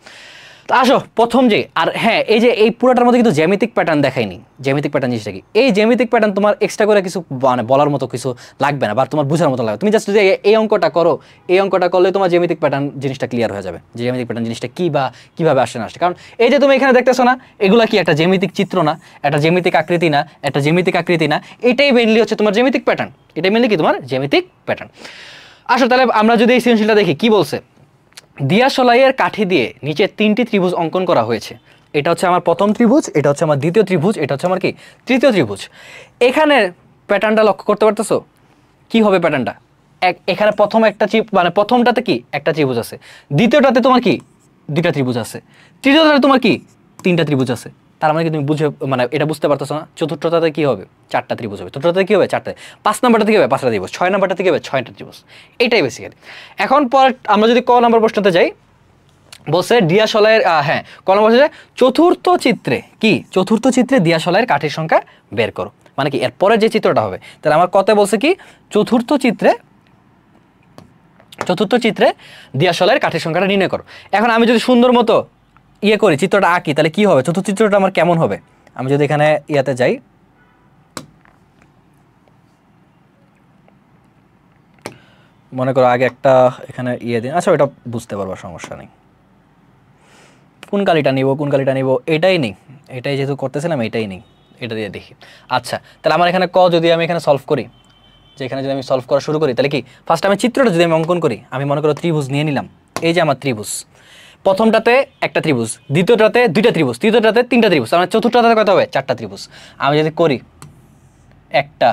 তো আসো প্রথম যে, আর হ্যাঁ এই যে এই পুরোটার মধ্যে কিন্তু জ্যামিতিক প্যাটার্ন দেখাইনি। জ্যামিতিক প্যাটার্ন জিনিসটা কি, এই জ্যামিতিক প্যাটার্ন তোমার এক্সট্রা করে কিছু মানে বলার মতো কিছু লাগবে না, বা তোমার বোঝার মতো লাগবে। তুমি জাস্ট যদি এই অঙ্কটা করো, এই অঙ্কটা করলে তোমার জ্যামিতিক প্যাটার্ন জিনিসটা ক্লিয়ার হয়ে যাবে, যে জ্যামিতিক প্যাটার্ন জিনিসটা কি বা কিভাবে আসে না আসে। কারণ এই যে তুমি এখানে দেখতেছো না, এগুলা কি একটা জ্যামিতিক চিত্র না, একটা জ্যামিতিক আকৃতি না, একটা জ্যামিতিক আকৃতি না, এটাই মেইনলি হচ্ছে তোমার জ্যামিতিক প্যাটার্ন। এটাই মেইনলি কি তোমার জ্যামিতিক প্যাটার্ন। আসো তাহলে আমরা যদি এই সৃজনশীলটা দেখি কি বলছে। দিয়াশলাইয়ের কাঠি দিয়ে নিচে 3টি ত্রিভুজ অঙ্কন করা হয়েছে। এটা হচ্ছে আমার প্রথম ত্রিভুজ, এটা হচ্ছে আমার দ্বিতীয় ত্রিভুজ, এটা হচ্ছে আমার কি তৃতীয় ত্রিভুজ। এখানে প্যাটার্নটা লক্ষ্য করতে পারতেছো কি হবে প্যাটার্নটা। এখানে প্রথম একটা মানে প্রথমটাতে কি একটা ত্রিভুজ আছে, দ্বিতীয়টাতে তোমার কি 2টা ত্রিভুজ আছে, তৃতীয়টাতে তোমার কি 3টা ত্রিভুজ আছে। তার মানে কি তুমি বুঝে মানে এটা বুঝতে পারতেছো না, চতুর্থটাতে কি হবে 4টা ত্রিভুজ হবে, চতুর্থটাতে কি হবে 4টা, 5 নাম্বারটাতে কি হবে 5টা ত্রিভুজ, 6 নাম্বারটাতে কি হবে 6টা ত্রিভুজ। এটাই বেসিক্যালি। এখন পর আমরা যদি ক নাম্বার প্রশ্নতে যাই, বলছে দিয়াশলাইয়ের হ্যাঁ কলম বলছে চতুর্থ চিত্রে কি, চতুর্থ চিত্রে দিয়াশলাইয়ের কাঠির সংখ্যা বের করো। মানে কি এর পরে যে চিত্রটা হবে, তাহলে আমার কত বলছে কি চতুর্থ চিত্রে দিয়াশলাইয়ের কাঠির সংখ্যাটা নির্ণয় করো। এখন আমি যদি সুন্দর মতো ইয়ে করি, চিত্রটা আঁকি, তাহলে কি হবে, চতুর্থ চিত্রটা আমার কেমন হবে। আমি যদি এখানে ইয়াতে যাই, মনে করো আগে একটা এখানে ইয়ে দিন, আচ্ছা ওটা বুঝতে পারবো, সমস্যা নেই। কোন কালিটা নিব এটাই নেই, এটাই যেহেতু করতেছিলাম এটাই নেই, এটা দিয়ে দেখি। আচ্ছা তাহলে আমার এখানে যদি আমি এখানে সলভ করি, যে এখানে যদি আমি সলভ করা শুরু করি, তাহলে কি ফার্স্ট আমি চিত্রটা যদি আমি অঙ্কন করি, আমি মনে করো ত্রিভুজ নিয়ে নিলাম। এই যে আমার ত্রিভুজ, প্রথমটাতে একটা ত্রিভুজ, দ্বিতীয়টাতে 2টা ত্রিভুজ, তৃতীয়টাতে 3টা ত্রিভুজ, আমার চতুর্থটাতে কত হবে 4টা ত্রিভুজ। আমি যদি করি একটা,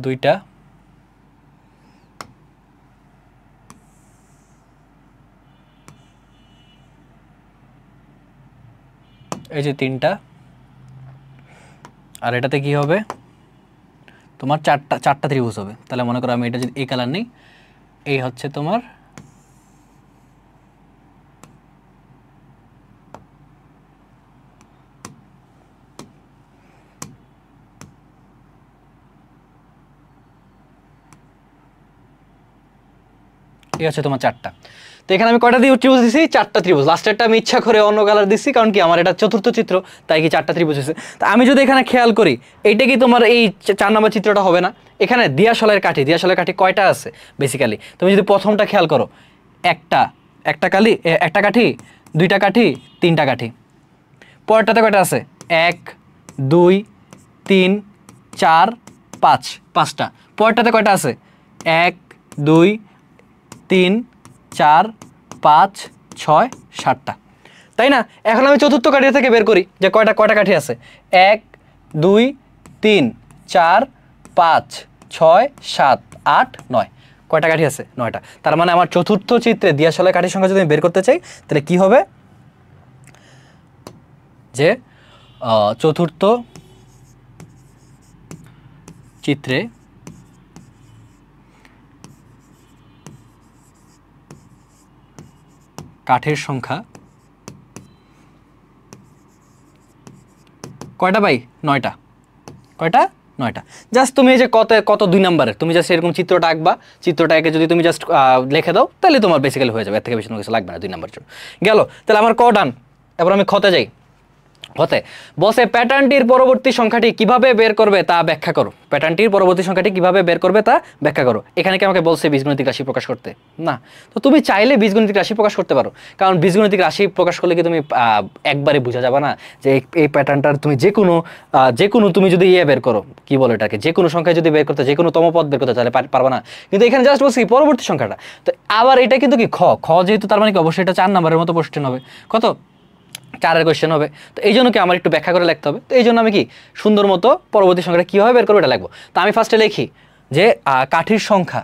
দুইটা, এই যে 3টা, আর এটাতে কি হবে তোমার 4টা ত্রিভুজ হবে। তাহলে মনে করো আমি এটা যদি এই কালার নিই, এই হচ্ছে তোমার এই হচ্ছে তোমার 4টা। তো এখানে আমি কয়টা ত্রিভুজ দিছি? 4টা ত্রিভুজ। লাস্টেরটা আমি ইচ্ছা করে অন্য কালার দিচ্ছি, কারণ কি আমার এটা চতুর্থ চিত্র, তাই কি 4টা ত্রিভুজ হয়েছে। তো আমি যদি এখানে খেয়াল করি, এইটা কি তোমার এই 4 নম্বর চিত্রটা হবে না? এখানে দিয়াশলের কাঠি কয়টা আছে বেসিক্যালি? তুমি যদি প্রথমটা খেয়াল করো, একটা কাঠি, 2টা কাঠি, 3টা কাঠি। পরেরটাতে কয়টা আছে? 1 2 3 4 5, 5টা। পরেরটাতে কয়টা আছে? 1 2 3 4 5 6 7টা, তাই না? এখন আমি চতুর্থ কাঠি থেকে বের করি যে কয়টা কাঠি আছে। 1 2 3 4 5 6 7 8 9, কয়টা কাঠি আছে? 9টা। তার মানে আমার চতুর্থ চিত্রে দিয়াশলের কাঠির সংখ্যা যদি আমি বের করতে চাই, তাহলে কি হবে? যে চতুর্থ চিত্রে কাঠের সংখ্যা কয়টা ভাই? 9টা। কয়টা? 9টা। জাস্ট তুমি এই যে কত 2 নম্বরের, তুমি জাস্ট এরকম চিত্রটা আঁকবা, চিত্রটা এঁকে যদি তুমি জাস্ট লিখে দাও, তাহলে তোমার বেসিক্যালি হয়ে যাবে। এর থেকে বেশি কিছু লাগবে না 2 নম্বরের জন্য। গেল, তাহলে আমার ক ডান। এবার আমি খতে যাই। হতে বসে প্যাটার্নটির পরবর্তী সংখ্যাটি কিভাবে বের করবে তা ব্যাখ্যা করো। প্যাটার্নটির পরবর্তী সংখ্যাটি কিভাবে বের করবে তা ব্যাখ্যা করো। এখানে কি আমাকে বলছে বীজগণিতিক রাশি প্রকাশ করতে? না। তো তুমি চাইলে বীজগণিতিক রাশি প্রকাশ করতে পারো, কারণ বীজগণিতিক রাশি প্রকাশ করলে কি তুমি একবারে বোঝা যাবে না যে এই প্যাটার্নটার তুমি যে কোনো তুমি যদি বের করো, কি বলো এটাকে, যে কোনো সংখ্যায় যদি বের করতে, যে কোনো তম পদ বের করতে, তাহলে পারবা না। কিন্তু এখানে জাস্ট বলছি পরবর্তী সংখ্যাটা। তো আবার এটা কিন্তু কি খ যেহেতু, তার মানে কি অবশ্যই এটা 4 নম্বরের মতো কোশ্চেন হবে। কত? 4-এর কোশ্চেন হবে। তো এই জন্য কি আমার একটু ব্যাখ্যা করে লিখতে হবে। তো এই জন্য আমি কি সুন্দর মতো পরবর্তী সংখ্যাটা কীভাবে বের করবো এটা লিখবো। তো আমি ফার্স্টে লিখি যে কাঠির সংখ্যা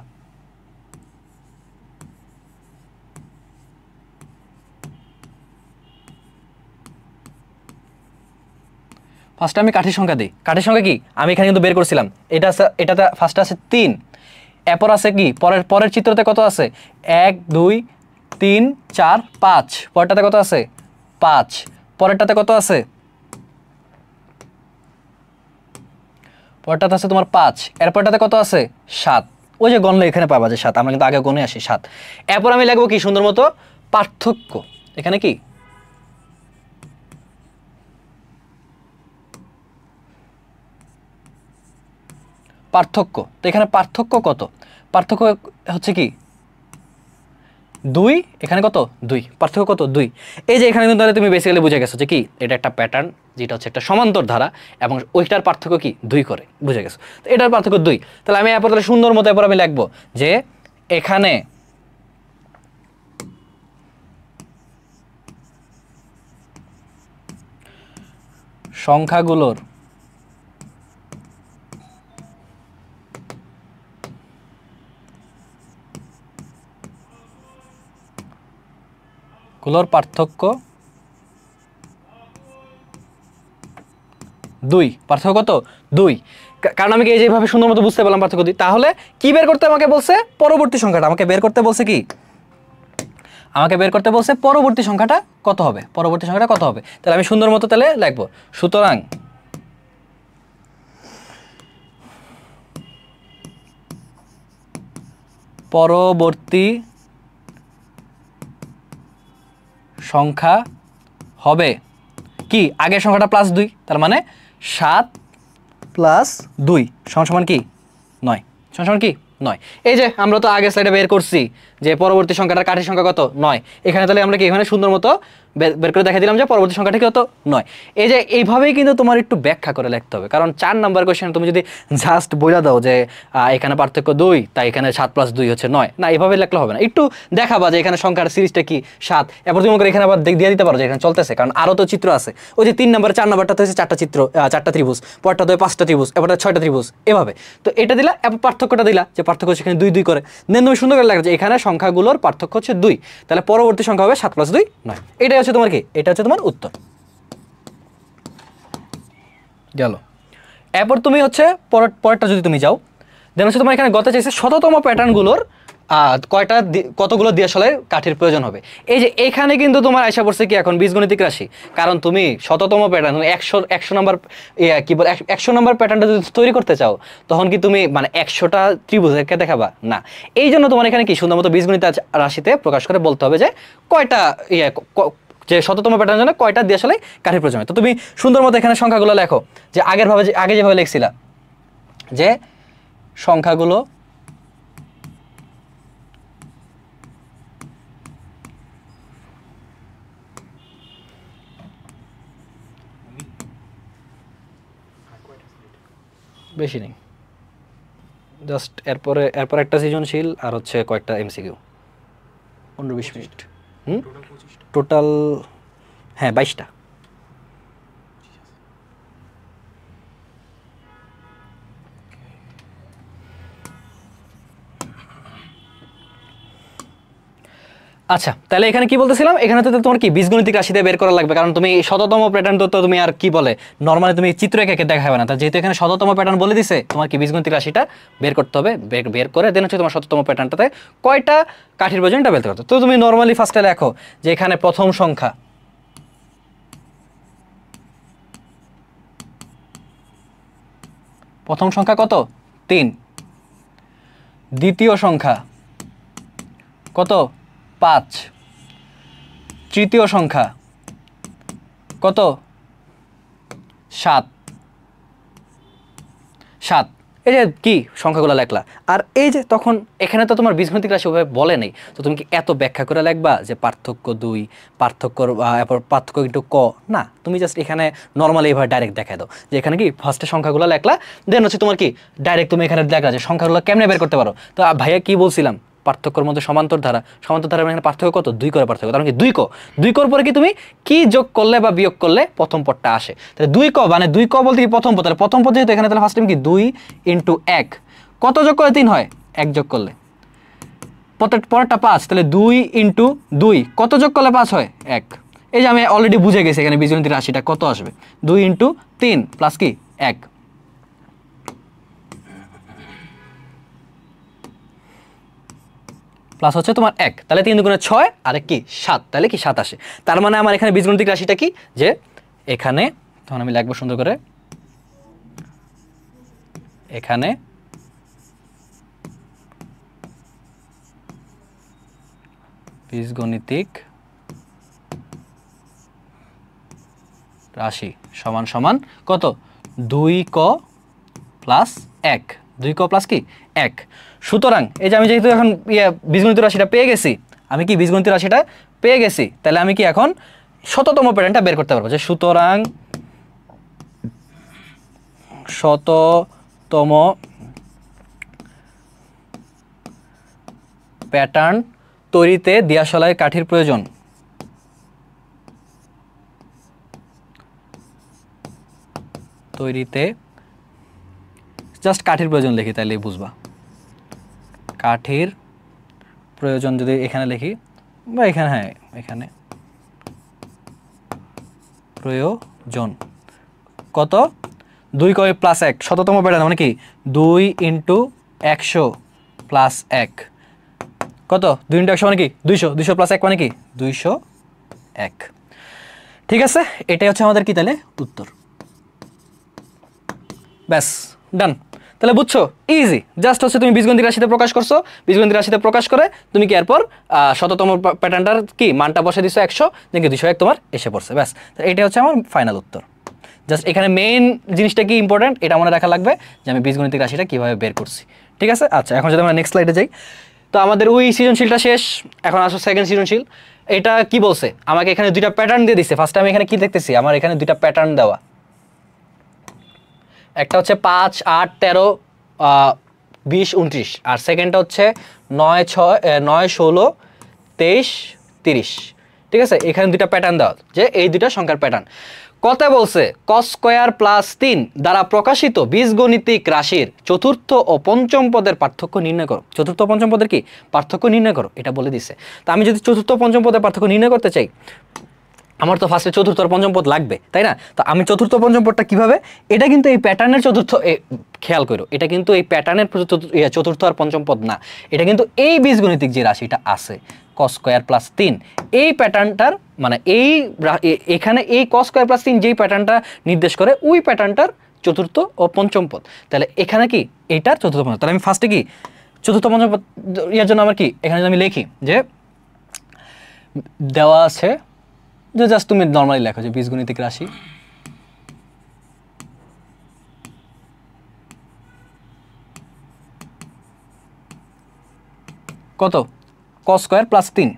ফার্স্টে আমি কাঠির সংখ্যা দিই। কাঠির সংখ্যা কি আমি এখানে কিন্তু বের করছিলাম, এটাতে ফার্স্টে আছে 3, এরপর আছে কি পরের চিত্রতে কত আছে? 1 2 3 4 5, পরেরটাতে কত আছে? 5, পরেরটাতে কত আছে? পরেরটাতে আছে তোমার 5, এরপরটাতে কত আছে? 7। ওই যে গণলে এখানে পাবা যে 7, আমরা কিন্তু আগে গণে আসি 7। এরপর আমি লিখবো কি সুন্দর মতো পার্থক্য। এখানে কি পার্থক্য। তো এখানে পার্থক্য কত? পার্থক্য হচ্ছে কি 2, এখানে কত? 2, পার্থক্য কত? 2। এই যে এখানে কিন্তু তুমি বেসিক্যালি বুঝে গেছো যে কি এটা একটা প্যাটার্ন, যেটা হচ্ছে একটা সমান্তর ধারা, এবং ওইটার পার্থক্য কি 2 করে, বুঝে গেছো? তো এটার পার্থক্য 2। তাহলে আমি এরপর সুন্দর মতো এরপর আমি লিখবো যে এখানে সংখ্যাগুলোর পার্থক্য 2। পার্থক্য কত? 2। কারণ আমি এই যেভাবে সুন্দর মতো বুঝতে পারলাম পার্থক্য 2। তাহলে কি বের করতে আমাকে বলছে? পরবর্তী সংখ্যাটা আমাকে বের করতে বলছে। কি আমাকে বের করতে বলছে? পরবর্তী সংখ্যাটা কত হবে। পরবর্তী সংখ্যাটা কত হবে? তাহলে আমি সুন্দর মতো তাহলে লিখবো, সুতরাং পরবর্তী সংখ্যা হবে কি আগের সংখ্যাটা +2, তার মানে 7 + 2 সমান কি 9, সমান কি 9। এই যে আমরা তো আগে স্লাইডে বের করছি যে পরবর্তী সংখ্যাটার কাঠির সংখ্যা কত? 9। এখানে তাহলে আমরা কি এখানে সুন্দর মতো বের করে দেখা দিলাম যে পরবর্তী সংখ্যাটা কত? 9। এই যে এইভাবেই কিন্তু তোমার একটু ব্যাখ্যা করে লিখতে হবে, কারণ 4 নাম্বার কোশ্চেন তুমি যদি জাস্ট বলে দাও যে এখানে পার্থক্য 2, তাই এখানে 7 + 2 হচ্ছে 9, না এভাবে লিখলে হবে না। একটু দেখাবা যে এখানে সংখ্যার সিরিজটা কি 7, এরপর তুমি এখানে আবার দিয়ে দিতে পারো যে এখানে চলতেছে, কারণ আরও তো চিত্র আছে। ওই যে 3 নাম্বার 4 নাম্বারটাতে হচ্ছে 4টা চিত্র, 4টা ত্রিভুজ, পরটা তো 5টা ত্রিভুজ, এবারটা 6টা ত্রিভুজ, এভাবে। তো এটা দিলা, এরপর পার্থক্যটা দিলা যে পার্থক্য হচ্ছে এখানে 2 2 করে। দেন তুমি সুন্দর করে লেখা যে এখানে সংখ্যাগুলোর পার্থক্য হচ্ছে 2, তাহলে পরবর্তী সংখ্যা হবে 7 + 2 9। এটাই হচ্ছে তোমার কি, এটা হচ্ছে তোমার উত্তর। গেল। এরপর তুমি হচ্ছে পরেরটা যদি তুমি যাও, দেন হচ্ছে তোমার এখানে গতে চাইছে শততম প্যাটার্নগুলোর কতগুলো দিয়াশলাইয়ের কাঠির প্রয়োজন হবে। এই যে এখানে কিন্তু তোমার আশা পড়ছে কি এখন বীজগণিতিক রাশি, কারণ তুমি শততম প্যাটার্ন, তুমি 100 নম্বর কি বল 100 নম্বর প্যাটার্নটা যদি তৈরি করতে চাও, তখন কি তুমি মানে 100টা ত্রিভুজকে দেখাবা না। এই জন্য তোমার এখানে কি সুন্দরমতো বীজগণিত রাশিতে প্রকাশ করে বলতে হবে যে কয়টা যে শততম প্যাটার্নের জন্য কয়টা দিয়াশলাই কাঠির প্রয়োজন। তো তুমি সুন্দর মতো এখানে সংখ্যাগুলো লেখো, যে আগে যেভাবে লিখছিলা, যে সংখ্যাগুলো বেশি নেই, জাস্ট এরপর একটা সৃজনশীল আর হচ্ছে কয়েকটা এমসিকিউ, 15-20 মিনিট। টোটাল হ্যাঁ 22টা। আচ্ছা, তাহলে এখানে কি বলতেছিলাম, এখানে তো তোমার কি বীজগণিতিক রাশিতে বের করা লাগবে, কারণ তুমি শততম প্যাটার্ন তো তুমি আর কি বলে নর্মালি তুমি চিত্র এঁকে দেখাবে না। তা যেহেতু এখানে শততম প্যাটার্ন বলে দিছে, তোমার কি বীজগণিতিক রাশিটা বের করতে হবে, বের করে দেন হচ্ছে তোমার শততম প্যাটার্নটাতে কয়টা কাঠির প্রয়োজন এটা বের করতে। তো তুমি নর্মালি ফার্স্টে লেখো যে এখানে প্রথম সংখ্যা, কত 3, দ্বিতীয় সংখ্যা কত 5, তৃতীয় সংখ্যা কত 7। এই যে কি সংখ্যাগুলো লেখলা, আর এই যে তখন এখানে তো তোমার বীজগণিতিক রাশি ওভাবে বলে নেই, তো তুমি কি এত ব্যাখ্যা করে লিখবা যে পার্থক্য 2, পার্থক্য কিন্তু ক না, তুমি জাস্ট এখানে নর্মালি এভাবে ডাইরেক্ট দেখাই দাও যে এখানে কি ফার্স্টে সংখ্যাগুলো লেখলা, দেন হচ্ছে তোমার কি ডাইরেক্ট তুমি এখানে লেখলা যে সংখ্যাগুলো কেমনে বের করতে পারো। তো ভাইয়া কি বলছিলাম, পার্থক্যের মধ্যে সমান্তর ধারা এখানে পার্থক্য কত 2 করে পার্থক্য, তার মানে 2 কর পরে কি তুমি কি যোগ করলে বা বিয়োগ করলে প্রথম পদটা আসে। তাহলে 2 ক মানে 2 ক বলতে কি প্রথম পদ, তাহলে প্রথম পদ যেহেতু এখানে তাহলে ফার্স্ট টাইম কি 2 × 1, কত যোগ করলে 3 হয়, 1 যোগ করলে, পরেরটা 5, তাহলে 2 × 2 কত যোগ করলে 5 হয় 1। এই যে আমি অলরেডি বুঝে গেছি এখানে বীজগণিতিক রাশিটা কত আসবে, 2 × 3 প্লাস কি 1, প্লাস হচ্ছে তোমার 1, তাহলে 3 × 6 আর কি 7, তাহলে কি 7 আসে। তার মানে আমার এখানে বীজগণিতিক রাশিটা কি, যে এখানে তখন আমি লিখবো সুন্দর করে, এখানে বীজগণিতিক রাশি সমান সমান কত 2 ক প্লাস 1, 2 ক প্লাস কি 1। সুতরাং এই যে আমি যেহেতু এখন বীজগণিত রাশিটা পেয়ে গেছি, তাহলে আমি কি এখন শততম প্যাটার্নটা বের করতে পারবো, যে সুতরাং শততম প্যাটার্ন তৈরিতে দিয়াশলাইয়ের কাঠির প্রয়োজন, জাস্ট কাঠির প্রয়োজন লিখি তাহলে বুঝবা, কাঠির প্রয়োজন যদি এখানে লিখি বা এখানে, হ্যাঁ এখানে প্রয়োজন কত 2 ক প্লাস 1, শততম প্যাটার্ন মানে কি 2 × 100 প্লাস 1, কত 2 × 100 মানে কি 200, 200 প্লাস 1 মানে কি 201। ঠিক আছে, এটাই হচ্ছে আমাদের কি তাহলে উত্তর। ব্যাস ডান। তাহলে বুঝছো, ইজি, জাস্ট হচ্ছে তুমি বীজগণিতিক রাশিতে প্রকাশ করছো, বীজগণিতিক রাশিতে প্রকাশ করে তুমি কি এরপর শততম প্যাটার্নটার কি মানটা বসে দিছো 100, দেখি 201 তোমার এসে পড়ছে, ব্যাস। এটাই হচ্ছে আমার ফাইনাল উত্তর। জাস্ট এখানে মেইন জিনিসটা কি ইম্পর্টেন্ট এটা মনে রাখা লাগবে, যে আমি বীজগণিতিক রাশিটা কিভাবে বের করছি। ঠিক আছে, আচ্ছা এখন যদি আমরা নেক্সট স্লাইডে যাই, তো আমাদের ওই সৃজনশীলটা শেষ, এখন আসো সেকেন্ড সৃজনশীল। এটা কি বলছে, আমাকে এখানে 2টা প্যাটার্ন দিয়ে দিচ্ছে। ফার্স্টে আমি এখানে কি দেখতেছি, আমার এখানে 2টা প্যাটার্ন দেওয়া, একটা হচ্ছে 5, 8, 13, 20, 29, আর সেকেন্ডটা হচ্ছে 9, 16, 23, 30। ঠিক আছে, এখানে 2টা প্যাটার্ন দেওয়া, যে এই 2টা সংখ্যার প্যাটার্ন। কথা বলছে cos² + 3 দ্বারা প্রকাশিত বীজগণিতিক রাশির চতুর্থ ও পঞ্চম পদের পার্থক্য নির্ণয় করো। চতুর্থ ও পঞ্চম পদের কি পার্থক্য নির্ণয় করো, এটা বলে দিছে। তা আমি যদি চতুর্থ ও পঞ্চম পদের পার্থক্য নির্ণয় করতে চাই, আমার তো ফার্স্টে চতুর্থ আর পঞ্চম পদ লাগবে, তাই না? তো আমি চতুর্থ পঞ্চম পদটা কিভাবে, এটা কিন্তু এই প্যাটার্নের চতুর্থ, খেয়াল করো, এটা কিন্তু এই প্যাটার্নের চতুর্থ আর পঞ্চম পদ না, এটা কিন্তু এই বীজগণিতিক যে রাশিটা আছে cos স্কয়ার প্লাস 3, এই প্যাটার্নটার মানে এখানে এই cos স্কয়ার প্লাস 3 যেই প্যাটার্নটা নির্দেশ করে ওই প্যাটার্নটার চতুর্থ ও পঞ্চম পদ। তাহলে এখানে কি এইটার চতুর্থ পঞ্চম, তাহলে আমি ফার্স্টে কি চতুর্থ পঞ্চম পদ ইয়ার জন্য আমার কি এখানে আমি লিখি যে দেওয়া আছে, যে জাস্ট তুমি নর্মালি লেখো যে বীজগণিতিক রাশি কত cos স্কয়ার প্লাস 3।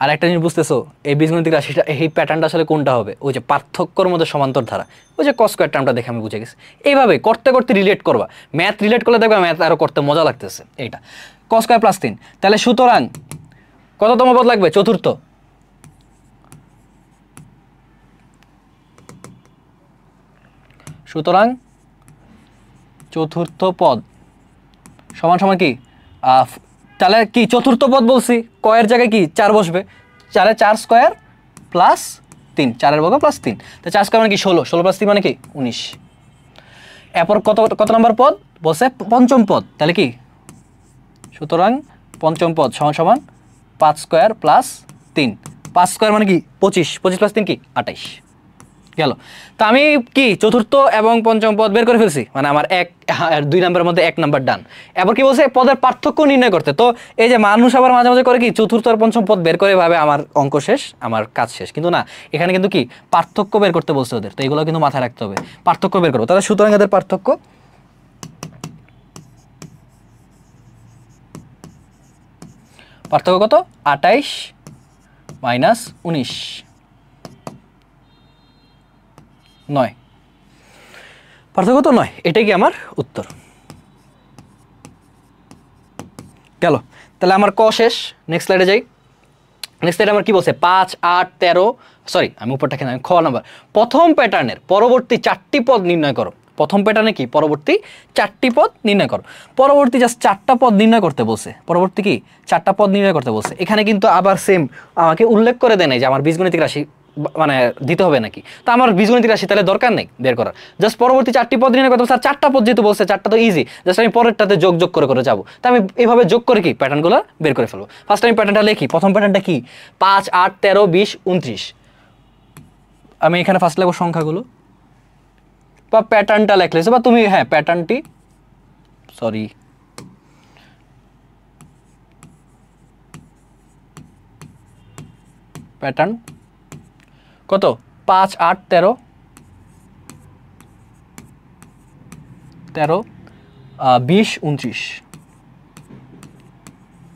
আর একটা জিনিস বুঝতেছো, এই বীজগণিতিক রাশিটা এই প্যাটার্নটা আসলে কোনটা হবে, ওই যে পার্থক্যর মধ্যে সমান্তর ধারা, ওই যে cos স্কয়ার টার্মটা দেখে আমি বুঝে গেছি। এইভাবে করতে করতে রিলেট করবা, ম্যাথ রিলেট করলে দেখবা ম্যাথ আরো করতে মজা লাগতেছে। এইটা cos স্কয়ার প্লাস 3, তাহলে সুতরাং কততম পদ লাগবে, চতুর্থ। সুতরাং চতুর্থ পদ সমান সমান কি, তাহলে কি চতুর্থ পদ বলছি, কয়ের জায়গায় কি 4 বসবে, তাহলে 4 স্কয়ার প্লাস 3, 4 বর্গ প্লাস 3, তো 4 স্কয়ার মানে কি 16, 16 প্লাস 3 মানে কি 19। এরপর কত কত নম্বর পদ বলছে, পঞ্চম পদ, তাহলে কি সুতরাং পঞ্চম পদ সমান সমান 5 স্কয়ার প্লাস 3, 5 স্কয়ার মানে কি 25, 25 প্লাস 3 কি 28 গেল। তো আমি কি চতুর্থ এবং পঞ্চম পদ বের করে ফেলছি, মানে আমার 1 আর 2 নম্বরের মধ্যে 1 নাম্বার ডান। এবার কি বলছে, পদের পার্থক্য নির্ণয় করতে। তো এই যে মানুষ আবার মাঝে মাঝে করে কি চতুর্থ আর পঞ্চম পদ বের করে ভাবে আমার অঙ্ক শেষ, আমার কাজ শেষ, কিন্তু না, এখানে কিন্তু কি পার্থক্য বের করতে বলছে ওদের। তো এগুলো কিন্তু মাথায় রাখতে হবে, পার্থক্য বের করবো। তাহলে সুতরাং এদের পার্থক্য কত, 28 মাইনাস 19, 9, পার্থক্য তো 9, এটাই কি আমার উত্তর গেল। তাহলে আমার ক শেষ, নেক্সট স্লাইডে যাই। নেক্সট স্লাইডে আমার কি বলছে, 5, 8, 13, সরি আমি উপরটা কেন, খ নাম্বার, প্রথম প্যাটার্নের পরবর্তী 4টি পদ নির্ণয় করো। প্রথম প্যাটার্নে কি পরবর্তী 4টি পদ নির্ণয় করো, পরবর্তী জাস্ট 4টা পদ নির্ণয় করতে বলছে, পরবর্তী কি 4টা পদ নির্ণয় করতে বলছে। এখানে কিন্তু আবার সেম আমাকে উল্লেখ করে দেয় নাই যে আমার বীজগণিতিক রাশি মানে দিতে হবে নাকি, তো আমার বীজগণিতিক রাশি তাহলে দরকার নেই বের করার, জাস্ট পরবর্তী 4টি পদ নির্ণয় করতে বলছে। আর 4টা পদ যেহেতু বলছে, 4টা তো ইজি, জাস্ট আমি পরেরটাতে যোগ যোগ করে করে যাবো। তো আমি এভাবে যোগ করে কি প্যাটার্নগুলো বের করে ফেলবো। ফার্স্ট আমি প্যাটার্নটা লিখি, প্রথম প্যাটার্নটা কি 5, 8, 13, 20, 29। আমি এখানে ফার্স্ট লিখবো সংখ্যাগুলো বা প্যাটার্নটা লেখলে, বা তুমি হ্যাঁ প্যাটার্নটি, সরি প্যাটার্ন কত 5, 8, 13, 20, 29,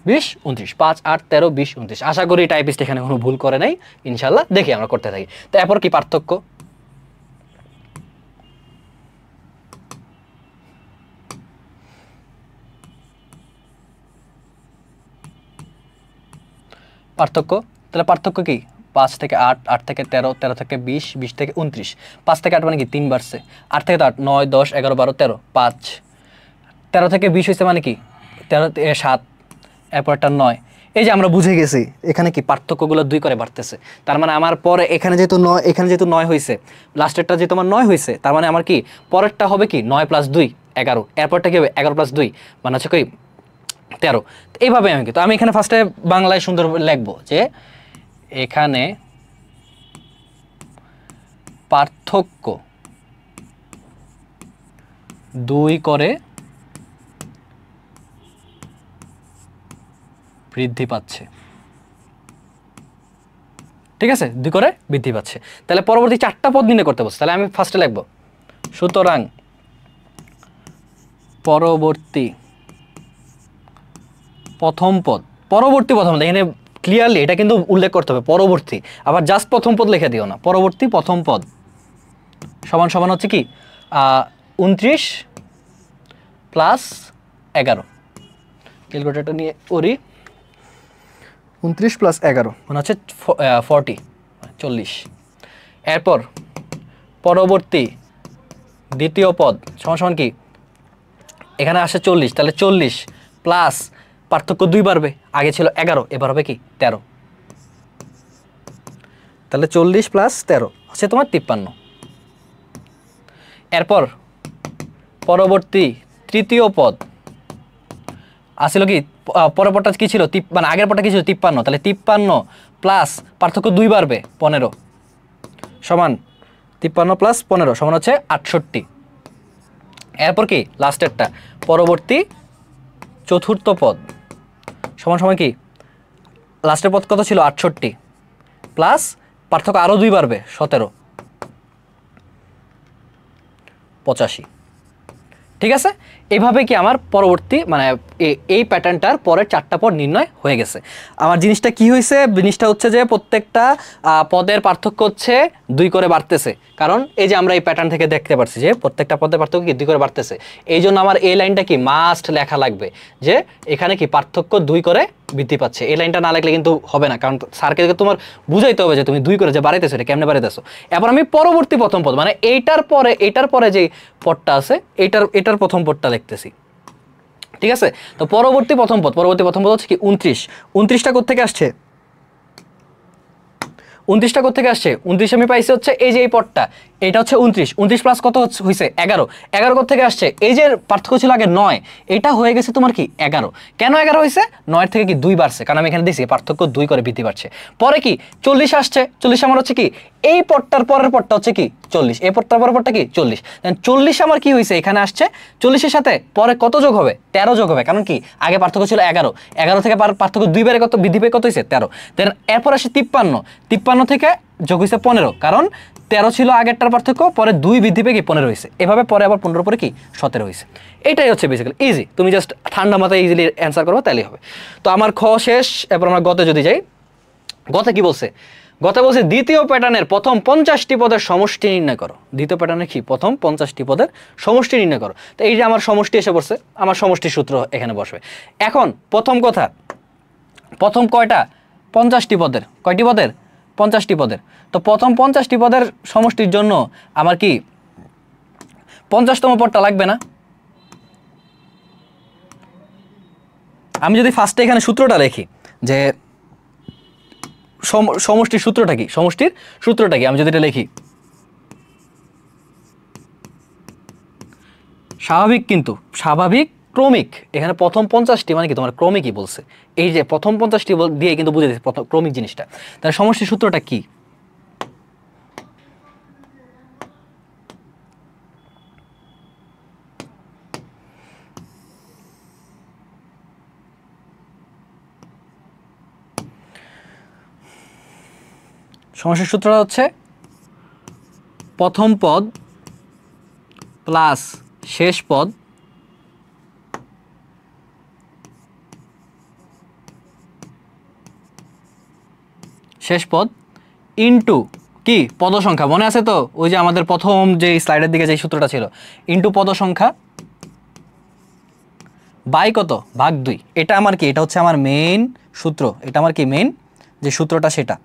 20, 29, 5, 8, 13, 20, 29। আশা করি টাইপিস্ট এখানে কোনো ভুল করে নাই, ইনশাল্লাহ দেখি আমরা করতে থাকি। তো এরপর কি পার্থক্য, তাহলে পার্থক্য কি 5 থেকে 8, 8 থেকে 13, 13 থেকে 20, 20 থেকে 29, 5 থেকে 8 মানে কি 3 বাড়ছে, 8 থেকে 8, 9, 10, 11, 12, 13, 5, 13 থেকে 20 হয়েছে মানে কি 13, 7, এরপর একটা 9। এই যে আমরা বুঝে গেছি এখানে কি পার্থক্যগুলো 2 করে বাড়তেছে, তার মানে আমার পরে এখানে যেহেতু 9, এখানে যেহেতু 9 হয়েছে, লাস্টেরটা যেহেতু আমার 9 হয়েছে, তার মানে আমার কি পরেরটা হবে কি 9 + 2, 11, এরপরটা কি হবে 11 + 2 মানে হচ্ছে কি 13। এইভাবে আমি কি, তো আমি এখানে ফার্স্টে বাংলায় সুন্দর লিখবো যে এখানে পার্থক্য 2 করে বৃদ্ধি পাচ্ছে, ঠিক আছে 2 করে বৃদ্ধি পাচ্ছে। তাহলে পরবর্তী 4টা পদ নির্ণয় করতে বলছে, তাহলে আমি ফার্স্টে লিখবো সুতরাং পরবর্তী প্রথম পদ, পরবর্তী প্রথম পদ, এখানে ক্লিয়ারলি এটা কিন্তু উল্লেখ করতে হবে পরবর্তী, আবার জাস্ট প্রথম পদ লিখে দিও না, পরবর্তী প্রথম পদ সমান সমান হচ্ছে কি 29 প্লাস 11, ক্যালকুলেটরটা নিয়ে করি, 29 প্লাস 11 মানে হচ্ছে 40। এরপর পরবর্তী দ্বিতীয় পদ সমান সমান কি, এখানে আসে 40, তাহলে 40 প্লাস পার্থক্য 2 বাড়বে, আগে ছিল 11, এবার হবে কি 13, তাহলে 40 প্লাস 13 হচ্ছে তোমার 53। এরপর পরবর্তী তৃতীয় পদ আসলে কি পরের পদটা কি ছিল, মানে আগের পদটা কি ছিল 53, তাহলে 53 প্লাস পার্থক্য 2 বাড়বে 15 সমান 53 প্লাস 15 সমান হচ্ছে 68। এরপর কি লাস্টেরটা পরবর্তী চতুর্থ পদ সমান সমান কি লাস্টের পদ কত ছিল 68 প্লাস পার্থক্য আরও 2 বাড়বে 17 85। ঠিক আছে, এইভাবে কি আমার পরবর্তী মানে এই প্যাটার্নটার পরের 4টা পদ নির্ণয় হয়ে গেছে। আমার জিনিসটা কি হয়েছে, জিনিসটা হচ্ছে যে প্রত্যেকটা পদের পার্থক্য হচ্ছে 2 করে বাড়তেছে, কারণ এই যে আমরা এই প্যাটার্ন থেকে দেখতে পাচ্ছি যে প্রত্যেকটা পদের পার্থক্য কি 2 করে বাড়তেছে। এই জন্য আমার এই লাইনটা কি মাস্ট লেখা লাগবে যে এখানে কি পার্থক্য 2 করে বৃদ্ধি পাচ্ছে। এই লাইনটা না লিখলে কিন্তু হবে না, কারণ স্যারকে তোমার বুঝাইতে হবে যে তুমি 2 করে যে বাড়াইতেছো এটা কেমনে বাড়াইতেছো। এরপর আমি পরবর্তী প্রথম পদ মানে এইটার পরে যে পদটা আছে এটার প্রথম পদটা লিখতেছি। ঠিক আছে, তো পরবর্তী প্রথম পদ হচ্ছে কি 29। 29টা কোত্থেকে আসছে, 29টা কোত্থেকে আসছে, 29 আমি পাইছি হচ্ছে এই যে এই পদটা, এটা হচ্ছে 29 প্লাস কত হয়েছে 11। 11 কোত্থেকে আসছে, এই যে পার্থক্য ছিল আগে 9, এটা হয়ে গেছে তোমার কি 11। কেন 11 হয়েছে, 9 থেকে কি 2 বাড়ছে, কারণ আমি এখানে দিছি পার্থক্য 2 করে বৃদ্ধি পাচ্ছে। পরে কি 40 আসছে, 40 আমার হচ্ছে কি এই পদটার পরের পদটা হচ্ছে কি 40, এই পদটার পরের পদটা কি 40, 40 আমার কি হয়েছে এখানে আসছে, 40-এর সাথে পরে কত যোগ হবে 13 যোগ হবে, কারণ কি আগে পার্থক্য ছিল 11 থেকে পার্থক্য 2 বারে কত বৃদ্ধি পেয়ে কত হয়েছে 13। দেন এরপর আসে 53 থেকে যোগ হয়েছে 15, কারণ 13 ছিল আগেরটার পার্থক্য, পরে 2 বৃদ্ধি পেয়ে কি 15 হয়েছে, এভাবে পরে আবার 15 পরে কি 17 হয়েছে। এটাই হচ্ছে বেসিক্যালি ইজি, তুমি জাস্ট ঠান্ডা মাথায় ইজিলি অ্যান্সার করবো তাহলেই হবে। তো আমার খ শেষ, এরপর আমরা গতে যদি যাই, গতে কি বলছে, গতে বলছে দ্বিতীয় প্যাটার্নের প্রথম 50টি পদের সমষ্টি নির্ণয় করো। দ্বিতীয় প্যাটার্নে কি প্রথম 50টি পদের সমষ্টি নির্ণয় করো। তো এই যে আমার সমষ্টি এসে পড়ছে, আমার সমষ্টির সূত্র এখানে বসবে। এখন প্রথম কথা, প্রথম কয়টা 50টি পদের, কয়টি পদের 50টি পদের। তো প্রথম 50টি পদের সমষ্টির জন্য আমার কি 50তম পদটা লাগবে না। আমি যদি ফার্স্টে এখানে সূত্রটা লিখি যে সমষ্টির সূত্রটা কি, সমষ্টির সূত্রটা কি, আমি যদি এটা লিখি স্বাভাবিক, কিন্তু স্বাভাবিক ক্রমিক, এখানে প্রথম 50টি মানে কি তোমার ক্রমিকই বলছে, এই যে প্রথম 50টি দিয়ে কিন্তু বুঝে দিচ্ছে প্রথম ক্রমিক জিনিসটা। তাহলে সমষ্টির সূত্রটা কি, সমষ্টির সূত্রটা হচ্ছে প্রথম পদ প্লাস শেষ পদ ইনটু কি পদ সংখ্যা, মনে আছে তো ওই যে আমাদের প্রথম যে স্লাইডের দিকে যে সূত্রটা ছিল, ইনটু পদ সংখ্যা বাই কত ভাগ 2। এটা আমার কি, এটা হচ্ছে আমার মেইন সূত্র, এটা আমার কি মেইন যে সূত্রটা সেটা,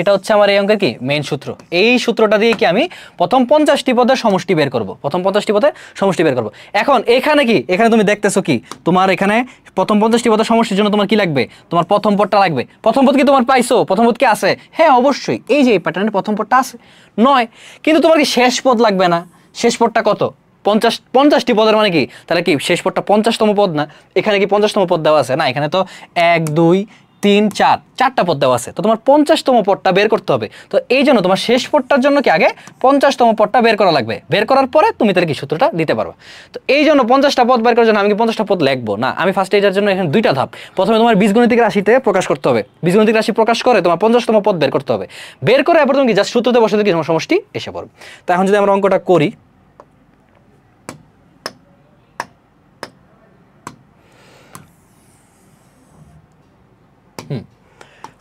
এটা হচ্ছে আমার এই অঙ্কের কি মেইন সূত্র। এই সূত্রটা দিয়ে কি আমি প্রথম 50টি পদের সমষ্টি বের করব, প্রথম 50টি পদের সমষ্টি বের করব। এখন এখানে কি, এখানে তুমি দেখতেছো কি তোমার এখানে প্রথম 50টি পদের সমষ্টির জন্য তোমার কি লাগবে, তোমার প্রথম পদটা লাগবে। প্রথম পদ কি তোমার পাইছো, প্রথম পদ কি আছে, হ্যাঁ অবশ্যই এই যে এই প্যাটার্নের প্রথম পদটা আছে 9, কিন্তু তোমার কি শেষ পদ লাগবে না, শেষ পদটা কত 50টি পদের মানে কি, তাহলে কি শেষ পদটা 50তম পদ না, এখানে কি 50তম পদ দেওয়া আছে না, এখানে তো 1 2 3 4 4টা পদ দেওয়া আছে, তো তোমার 50তম পদটা বের করতে হবে। তো এই জন্য তোমার শেষ পদটার জন্য কি আগে 50তম পদটা বের করা লাগবে, বের করার পরে তুমি তাহলে কি সূত্রটা দিতে পারো। তো এই জন্য 50টা পদ বের করার জন্য আমি কি 50টা পদ লিখবো না, আমি ফার্স্টে এটার জন্য এখানে 2টা ধাপ। প্রথমে তোমার বীজগণিতিক রাশিতে প্রকাশ করতে হবে, বীজগণিতিক রাশি প্রকাশ করে তোমার 50তম পদ বের করতে হবে, বের করে এরপর তুমি কি জাস্ট সূত্রতে বসে দিলে কি তোমার সমষ্টি এসে পড়বে। তো এখন যদি আমরা অঙ্কটা করি,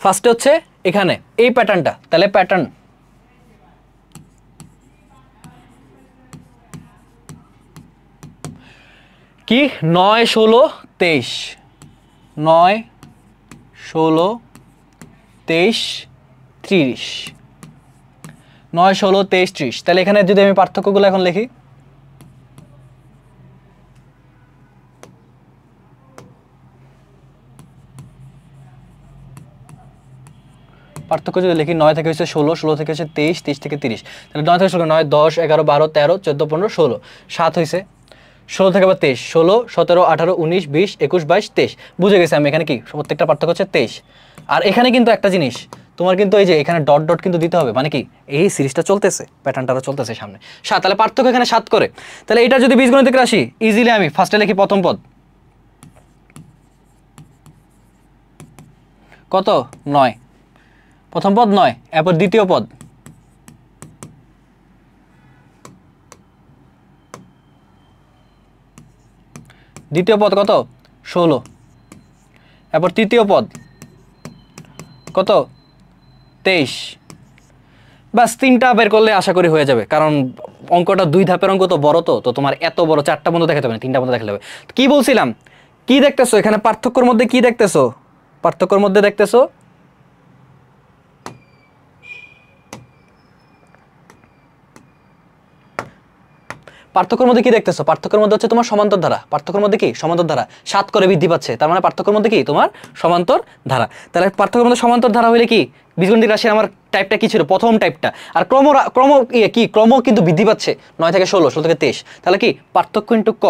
ফার্স্টে হচ্ছে এখানে এই প্যাটার্নটা, তাহলে প্যাটার্ন কি 9 16 23, 9 16 23 30, 9 16 23 30। তাহলে এখানে যদি আমি পার্থক্যগুলো এখন লিখি, পার্থক্য যদি লিখি 9 থেকে হচ্ছে 16, 16 থেকে হচ্ছে 23, 23 থেকে 30, তাহলে 9 থেকে 16, 9, 10, 11, 12, 13, 14, 15, 16, 7 হয়েছে, 16 থেকে আবার 23, 16, 17, 18, 19, 20, 21, 22, 23, বুঝে গেছি আমি এখানে কি প্রত্যেকটা পার্থক্য হচ্ছে 23। আর এখানে কিন্তু একটা জিনিস তোমার কিন্তু এই যে এখানে ডট ডট কিন্তু দিতে হবে, মানে কি এই সিরিজটা চলতেছে, প্যাটার্নটা চলতেছে সামনে 7, তাহলে পার্থক্য এখানে 7 করে। তাহলে এটা যদি বীজগণিতিক রাশি, ইজিলি আমি ফার্স্টে লিখি প্রথম পদ কত 9, প্রথম পদ 9, এরপর দ্বিতীয় পদ কত 16, এরপর তৃতীয় পদ কত 23। বাস 3টা বের করলে আশা করি হয়ে যাবে, কারণ অঙ্কটা 2 ধাপের অঙ্ক তো বড়, তো তোমার এত বড় 4টা বন্ধ দেখাতে হবে না, 3টা বন্ধ দেখাতে হবে। কি বলছিলাম, কি দেখতেছো এখানে পার্থক্যের মধ্যে, কি দেখতেছো পার্থক্যের মধ্যে দেখতেছো পার্থক্যের মধ্যে কি দেখতেছো, পার্থক্যের মধ্যে হচ্ছে তোমার সমান্তর ধারা, পার্থক্যের মধ্যে কি সমান্তর ধারা 7 করে বৃদ্ধি পাচ্ছে, তার মানে পার্থক্যের মধ্যে কি তোমার সমান্তর ধারা। তাহলে পার্থক্যের মধ্যে সমান্তর ধারা হইলে কি বীজগণিতিক রাশির আমার টাইপটা কি ছিল, প্রথম টাইপটা, আর ক্রম কিন্তু বৃদ্ধি পাচ্ছে 9 থেকে 16, 16 থেকে 23, তাহলে কি পার্থক্য ইন্টু ক,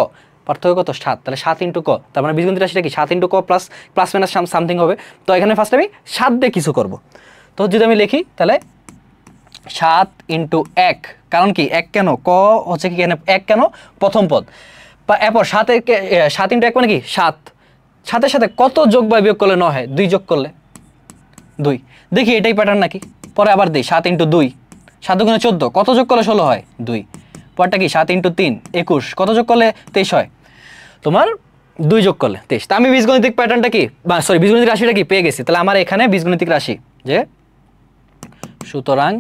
পার্থক্য কত 7, তাহলে 7 ইন্টু ক, তার মানে বীজগণিতিক রাশিটা কি 7 ইন্টু ক প্লাস মাইনাস সামথিং হবে। তো এখানে ফার্স্ট আমি 7 দিয়ে কিছু করব, তো যদি আমি লিখি তাহলে 7 ইন্টু 1, কারণ কি 1 কেন, ক হচ্ছে কি এখানে 1 কেন প্রথম পদ, এরপর 7 ইন্টু 1 মানে কি 7, 7-এর সাথে কত যোগ বা বিয়োগ করলে 9 হয়, 2 যোগ করলে 2, দেখি এটাই প্যাটার্ন নাকি। পরে আবার দিই 7 ইন্টু 2, 7 গুণে 14, কত যোগ করলে 16 হয় 2, পরটা কি 7 ইন্টু 3, 21, কত যোগ করলে 23 হয়, তোমার 2 যোগ করলে 23। তা আমি বীজগণিতিক প্যাটার্নটা কি, সরি বীজগণিতিক রাশিটা কি পেয়ে গেছি, তাহলে আমার এখানে বীজগণিতিক রাশি যে সুতরাং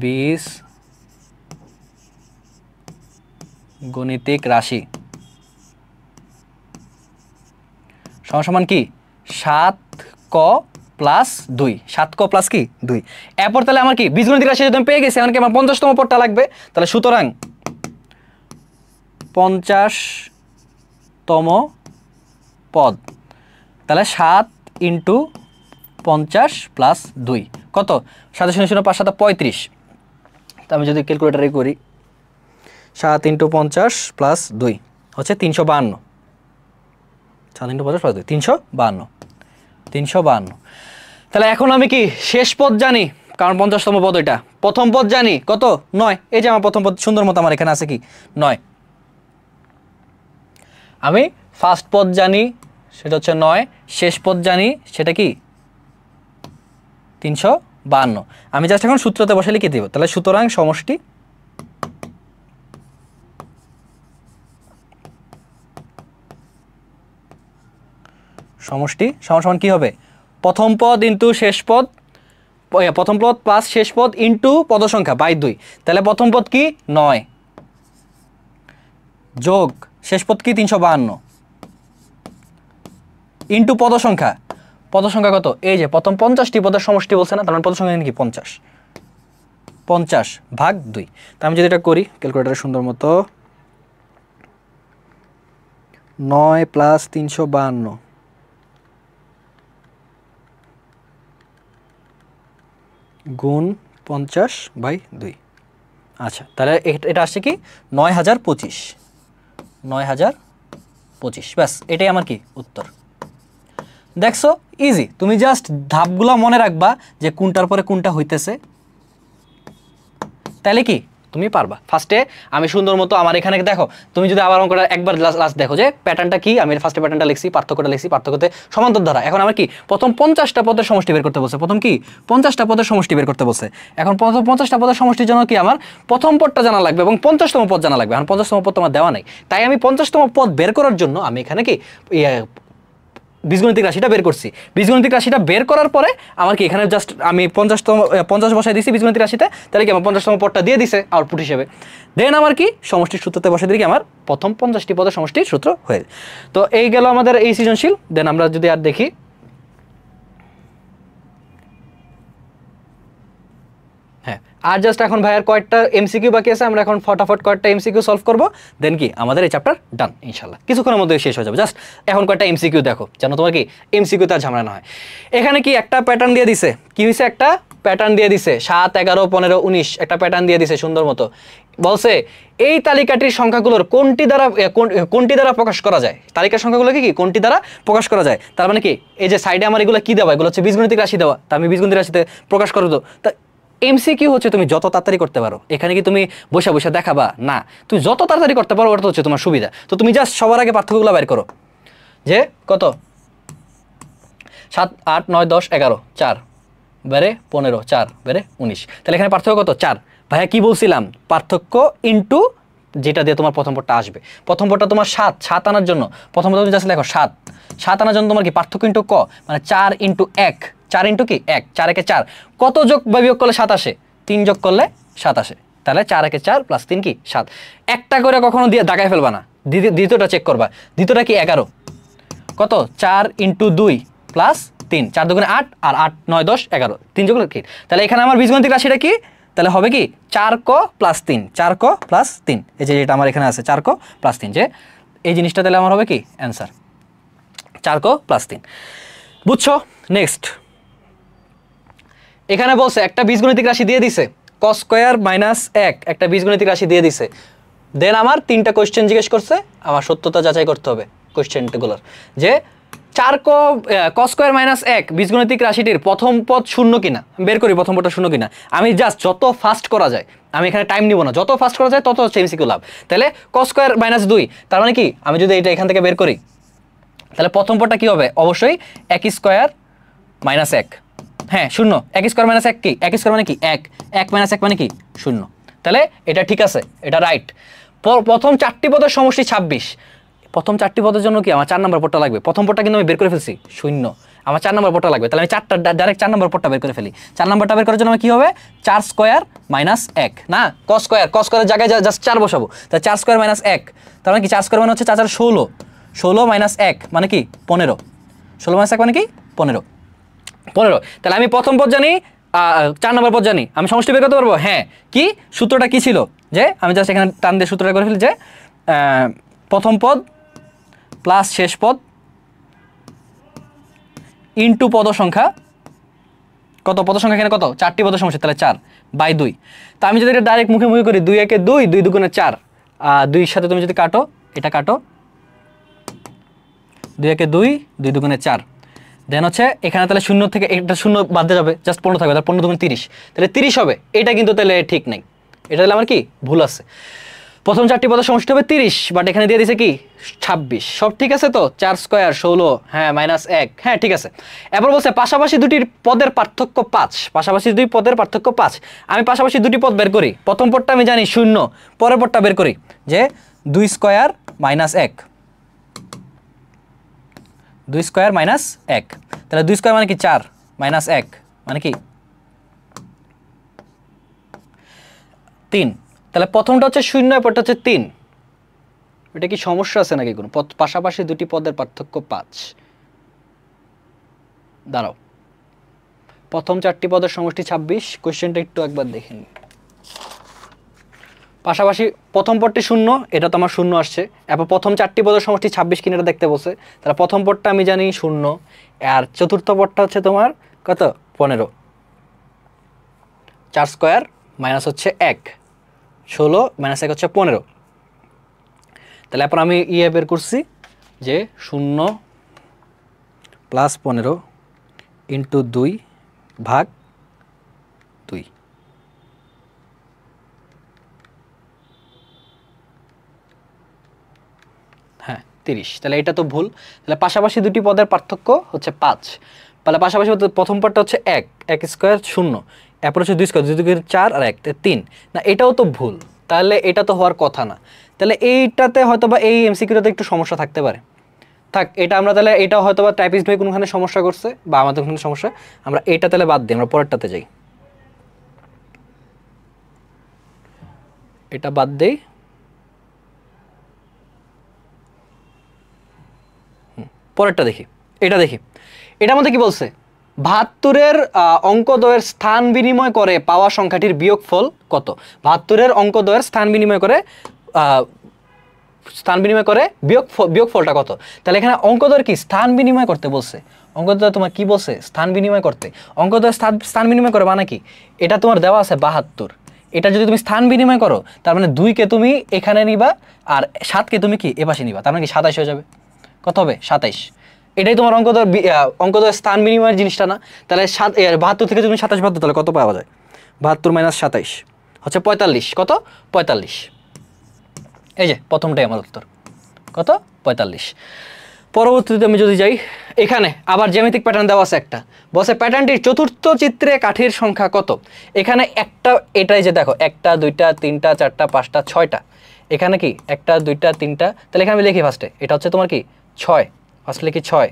বীজগণিতিক রাশি সমান কি 7ক প্লাস 2, 7ক প্লাস কি 2, এরপর তাহলে আমার কি বীজগণিতিক রাশি যদি আমি পেয়ে গেছি, এখন কি আমার 50তম পদটা লাগবে, তাহলে সুতরাং 50তম পদ, তাহলে 7 ইন্টু 50 প্লাস 2 কত, 7 0 0 5 7 35, তো আমি যদি ক্যালকুলেটারে করি 7 ইন্টু 50 প্লাস 2 হচ্ছে 352, 7 ইন্টু 50 প্লাস 2 352। তাহলে এখন আমি কি শেষ পদ জানি, কারণ 50তম পদ এটা, প্রথম পদ জানি কত 9, এই যে আমার প্রথম পদ সুন্দর মতো আমার এখানে আছে কি 9, আমি ফার্স্ট পদ জানি সেটা হচ্ছে 9, শেষ পদ জানি সেটা কি 352, আমি জাস্ট এখন সূত্রতে বসে লিখে দিব, তাহলে সুতরাং সমষ্টি সমান কি হবে, প্রথম পদ ইন্টু শেষ পদ, প্রথম পদ প্লাস শেষ পদ ইন্টু পদ সংখ্যা বাই 2, তাহলে প্রথম পদ কি 9 যোগ শেষ পদ কি 352 ইন্টু পদ সংখ্যা কত, এই যে প্রথম 50টি পদের সমষ্টি বলছে না, তার মানে পদ সংখ্যা কি 50 ভাগ 2। তা আমি যদি এটা করি ক্যালকুলেটারে সুন্দর মতো 9 প্লাস 352 গুণ 50/2, আচ্ছা তাহলে এটা আসছে কি 9025, ব্যাস এটাই আমার কি উত্তর। দেখছো ইজি, তুমি জাস্ট ধাপগুলো মনে রাখবা যে কোনটার পরে কোনটা হইতেছে, তাহলে কি তুমি পারবা। ফার্স্টে আমি সুন্দর মতো আমার এখানে দেখো, তুমি যদি আবার অঙ্কটা একবার লাস্ট দেখো যে প্যাটার্নটা কি, আমি ফার্স্টে প্যাটার্নটা লিখছি, পার্থক্যটা লিখছি, পার্থক্যতে সমান্তর ধারা। এখন আমার কি প্রথম 50টা পদের সমষ্টি বের করতে বলছে, প্রথম কি 50টা পদের সমষ্টি বের করতে বলছে। এখন প্রথম 50টা পদের সমষ্টির জন্য কি আমার প্রথম পদটা জানা লাগবে এবং 50তম পদ জানা লাগবে। এখন 50তম পদ তোমার দেওয়া নাই, তাই আমি 50তম পদ বের করার জন্য আমি এখানে কি বীজগণিতিক রাশিটা বের করছি। বীজগণিতিক রাশিটা বের করার পরে আমার কি এখানে জাস্ট আমি 50 বসাই দিয়েছি বীজগণিতিক রাশিতে, তাহলে কি আমার 50তম পদটা দিয়ে দিছে আউটপুট হিসেবে। দেন আমার কি সমষ্টির সূত্রতে বসে দিই কি আমার প্রথম 50টি পদের সমষ্টির সূত্র হয়ে। তো এই গেল আমাদের এই সৃজনশীল। দেন আমরা যদি আর দেখি হ্যাঁ, আর জাস্ট এখন ভাইয়ার কয়েকটা এমসিকিউ বাকি আছে, আমরা এখন ফটাফট কয়েকটা এমসিকিউ সলভ করব, দেন কি আমাদের এই চ্যাপ্টার ডান ইনশাল্লাহ, কিছুক্ষণের মধ্যে শেষ হয়ে যাবে। জাস্ট এখন কয়েকটা এমসিকিউ দেখো, যেন তোমার কি এমসিকিউ তার ঝামেলা না হয়। এখানে কি একটা প্যাটার্ন দিয়ে দিছে, কি হয়েছে, একটা প্যাটার্ন দিয়ে দিছে 7, 11, 15, 19 একটা প্যাটার্ন দিয়ে দিছে সুন্দর মতো। বলছে এই তালিকাটির সংখ্যাগুলোর কোনটি দ্বারা প্রকাশ করা যায়, তালিকার সংখ্যাগুলোকে কি কোনটি দ্বারা প্রকাশ করা যায়। তার মানে কি এই যে সাইডে আমার এগুলো কি দেওয়া, এগুলো হচ্ছে বীজগণিতিক রাশি দেওয়া, তা আমি বীজগণিতিক রাশিতে প্রকাশ করবো। তা এমসিকিউ হচ্ছে তুমি যত তাড়াতাড়ি করতে পারো, এখানে কি তুমি বসে বসে দেখাবা না, তুমি যত তাড়াতাড়ি করতে পারো ওটা হচ্ছে তোমার সুবিধা। তো তুমি জাস্ট সবার আগে পার্থক্যগুলো বের করো, যে কত 7, 8, 9, 10, 11, 4 বেড়ে 15, 4 বেড়ে 19, তাহলে এখানে পার্থক্য কত 4। ভাইয়া কি বলছিলাম, পার্থক্য ইন্টু যেটা দিয়ে তোমার প্রথম পদটা আসবে। প্রথম পদটা তোমার 7 আনার জন্য প্রথম পদ তুমি জাস্ট লেখো 7 আনার জন্য তোমার কি পার্থক্য ইন্টু ক, মানে 4 ইন্টু 1, 4 ইন্টু কি 1, 4 একে 4, কত যোগ বা বিয়োগ করলে 7 আসে, 3 যোগ করলে 7 আসে, তাহলে 4 একে 4 প্লাস 3 কি 7। একটা করে কখনো দিয়ে দাগায় ফেলবা না, দ্বিতীয়টা চেক করবা, দ্বিতীয়টা কি 11, কত 4 ইন্টু 2 প্লাস 3, 4 দুগুণে 8, আর 8, 9, 10, 11, 3 যোগ কি, তাহলে এখানে আমার বীজগণিতিক রাশিটা কি, তাহলে হবে কি 4 ক প্লাস 3, 4 ক প্লাস 3, এই যে যেটা আমার এখানে আছে 4 ক প্লাস 3, যে এই জিনিসটা তাহলে আমার হবে কি অ্যান্সার 4 ক প্লাস 3। বুঝছো? নেক্সট এখানে বলছে একটা বীজগণিতিক রাশি দিয়ে দিছে cos স্কয়ার মাইনাস 1, একটা বীজগণিতিক রাশি দিয়ে দিছে, দেন আমার 3টা কোশ্চেন জিজ্ঞেস করছে, আমার সত্যতা যাচাই করতে হবে কোশ্চেনগুলোর, যে 4 cos স্কয়ার মাইনাস 1 বীজগণিতিক রাশিটির প্রথম পদ শূন্য কিনা, বের করি প্রথম পদটা শূন্য কিনা। আমি জাস্ট যত ফাস্ট করা যায়, আমি এখানে টাইম নিব না, যত ফাস্ট করা যায় তত হচ্ছে এমসিকিউ লাভ। তাহলে cos স্কয়ার মাইনাস 2, তার মানে কি আমি যদি এটা এখান থেকে বের করি, তাহলে প্রথম পদটা কি হবে, অবশ্যই 1 স্কয়ার মাইনাস 1, হ্যাঁ 0, 1 স্কয়ার মাইনাস 1 কি 1 স্কয়ার মানে কি 1, 1 মাইনাস 1 মানে কি 0, তাহলে এটা ঠিক আছে, এটা রাইট। প্রথম 4টি পদের সমষ্টি 26, প্রথম 4টি পদের জন্য কি আমার 4 নম্বর পদটা লাগবে, প্রথম পদটা কিন্তু আমি বের করে ফেলছি 0, আমার 4 নম্বর পদটা লাগবে, তাহলে আমি ডাইরেক্ট 4 নম্বর পদটা বের করে ফেলি। 4 নম্বরটা বের করার জন্য আমার কি হবে 4 স্কয়ার মাইনাস 1, না cos স্কয়ারের জায়গায় জাস্ট 4 বসাবো, তাহলে 4 স্কয়ার মাইনাস 1, তার মানে কি 4 স্কয়ার মানে হচ্ছে 4 16, 16 মাইনাস 1 মানে কি 15, 16 মাইনাস 1 মানে কি 15, তাহলে আমি প্রথম পদ জানি, 4 নম্বর পদ জানি, আমি সমষ্টি বের করতে পারবো। হ্যাঁ, কি সূত্রটা কি ছিল, যে আমি জাস্ট এখানে টান দিয়ে সূত্রটা করে ফেলি, যে প্রথম পদ প্লাস শেষ পদ ইন্টু পদ সংখ্যা, কত পদ সংখ্যা এখানে কত 4টি পদের সমষ্টি, তাহলে 4/2। তা আমি যদি এটা ডাইরেক্ট মুখে মুখে করি, 2 একে 2, 2 দুগুণে 4, 2-এর সাথে তুমি যদি কাটো, এটা কাটো, 2 একে 2, 2 দুগুণে 4, দেন হচ্ছে এখানে তাহলে 0 থেকে একটা 0 বাদ যাবে, জাস্ট 15 থাকবে, তাহলে 15 দুগুণে 30, তাহলে 30 হবে। এটা কিন্তু তাহলে ঠিক নাই, এটা তাহলে আমার কি ভুল আছে, প্রথম 4টি পদের সমষ্টি হবে 30, বাট এখানে দিয়ে দিয়েছে কি 26, সব ঠিক আছে তো, 4 স্কয়ার 16, হ্যাঁ মাইনাস 1, হ্যাঁ ঠিক আছে। এরপর বলছে পাশাপাশি দুটি পদের পার্থক্য 5, পাশাপাশি দুই পদের পার্থক্য 5, আমি পাশাপাশি দুটি পদ বের করি, প্রথম পদটা আমি জানি 0, পরের পদটা বের করি, যে 2 স্কয়ার মাইনাস 1, 2 স্কয়ার মাইনাস 1, তাহলে 2 স্কয়ার মানে কি 4, মাইনাস 1 মানে কি 3, তাহলে প্রথমটা হচ্ছে 0, পরটা হচ্ছে 3, এটা কি সমস্যা আছে নাকি কোনো, পাশাপাশি দুটি পদের পার্থক্য 5, দাঁড়াও প্রথম 4টি পদের সমষ্টি 26, কোশ্চেনটা একটু একবার দেখে নিই। পাশাপাশি প্রথম পদটি 0, এটা তো আমার 0 আসছে, এরপর প্রথম 4টি পদের সমষ্টি 26 কিনা এটা দেখতে বলছে, তাহলে প্রথম পদটা আমি জানি 0, আর চতুর্থ পদটা হচ্ছে তোমার কত 15, 4 স্কয়ার মাইনাস হচ্ছে 1, 16 মাইনাস 1 হচ্ছে 15, তাহলে এরপর আমি বের করছি, যে 0 প্লাস 15 ইন্টু 2 ভাগ 2, হ্যাঁ 30, তাহলে এটা তো ভুল। তাহলে পাশাপাশি দুটি পদের পার্থক্য হচ্ছে 5, তাহলে পাশাপাশি প্রথম পদটা হচ্ছে 1 স্কয়ার 0, এরপর হচ্ছে 2 স্কয়ার 2 দুগুণে 4 আর 1 3, না এটাও তো ভুল, তাহলে এটা তো হওয়ার কথা না, তাহলে এইটাতে হয়তো বা এই এমসিকিউটাতে একটু সমস্যা থাকতে পারে, থাক এটা আমরা তাহলে এটা হয়তো বা টাইপিস্ট ভাই কোনখানে সমস্যা করছে বা আমাদের কোনখানে সমস্যা, আমরা এটা তাহলে বাদ দিই, আমরা পরেরটাতে যাই, এটা বাদ দেই, পরেরটা দেখি, এটা দেখি, এটার মধ্যে কি বলছে ৭২-এর অঙ্কদ্বয়ের স্থান বিনিময় করে পাওয়া সংখ্যাটির বিয়োগফল কত? ৭২-এর অঙ্কদ্বয়ের স্থান বিনিময় করে বিয়োগফলটা কত? তাহলে এখানে অঙ্কদ্বয়ের কি স্থান বিনিময় করতে বলছে, অঙ্কদ্বয় তোমার কি বলছে স্থান বিনিময় করতে। অঙ্কদ্বয়ের স্থান বিনিময় করে মানে কি, এটা তোমার দেওয়া আছে ৭২, এটা যদি তুমি স্থান বিনিময় করো তার মানে 2-কে তুমি এখানে নিবা আর 7-কে তুমি কি এপাশে নিবা, তার মানে কি 27 হয়ে যাবে। কত হবে? 27। এটাই তোমার অঙ্কদ্বয়ের স্থান বিনিময়ের জিনিসটা না। তাহলে ৭২ থেকে তুমি 27 বাদ দাও, তাহলে কত পাওয়া যায়? ৭২ - 27 হচ্ছে 45। কত? 45। এই যে প্রথমটাই আমার উত্তর। কত? 45। পরবর্তীতে আমি যদি যাই, এখানে আবার জ্যামিতিক প্যাটার্ন দেওয়া আছে একটা, বসে প্যাটার্নটির চতুর্থ চিত্রে কাঠির সংখ্যা কত? এখানে একটা, এটাই যে দেখো 1 2 3 4 5 6টা, এখানে কি 1 2 3টা, তাহলে এখানে আমি লিখি ফার্স্টে, এটা হচ্ছে তোমার কি 6, ফার্স্ট লিখি 6।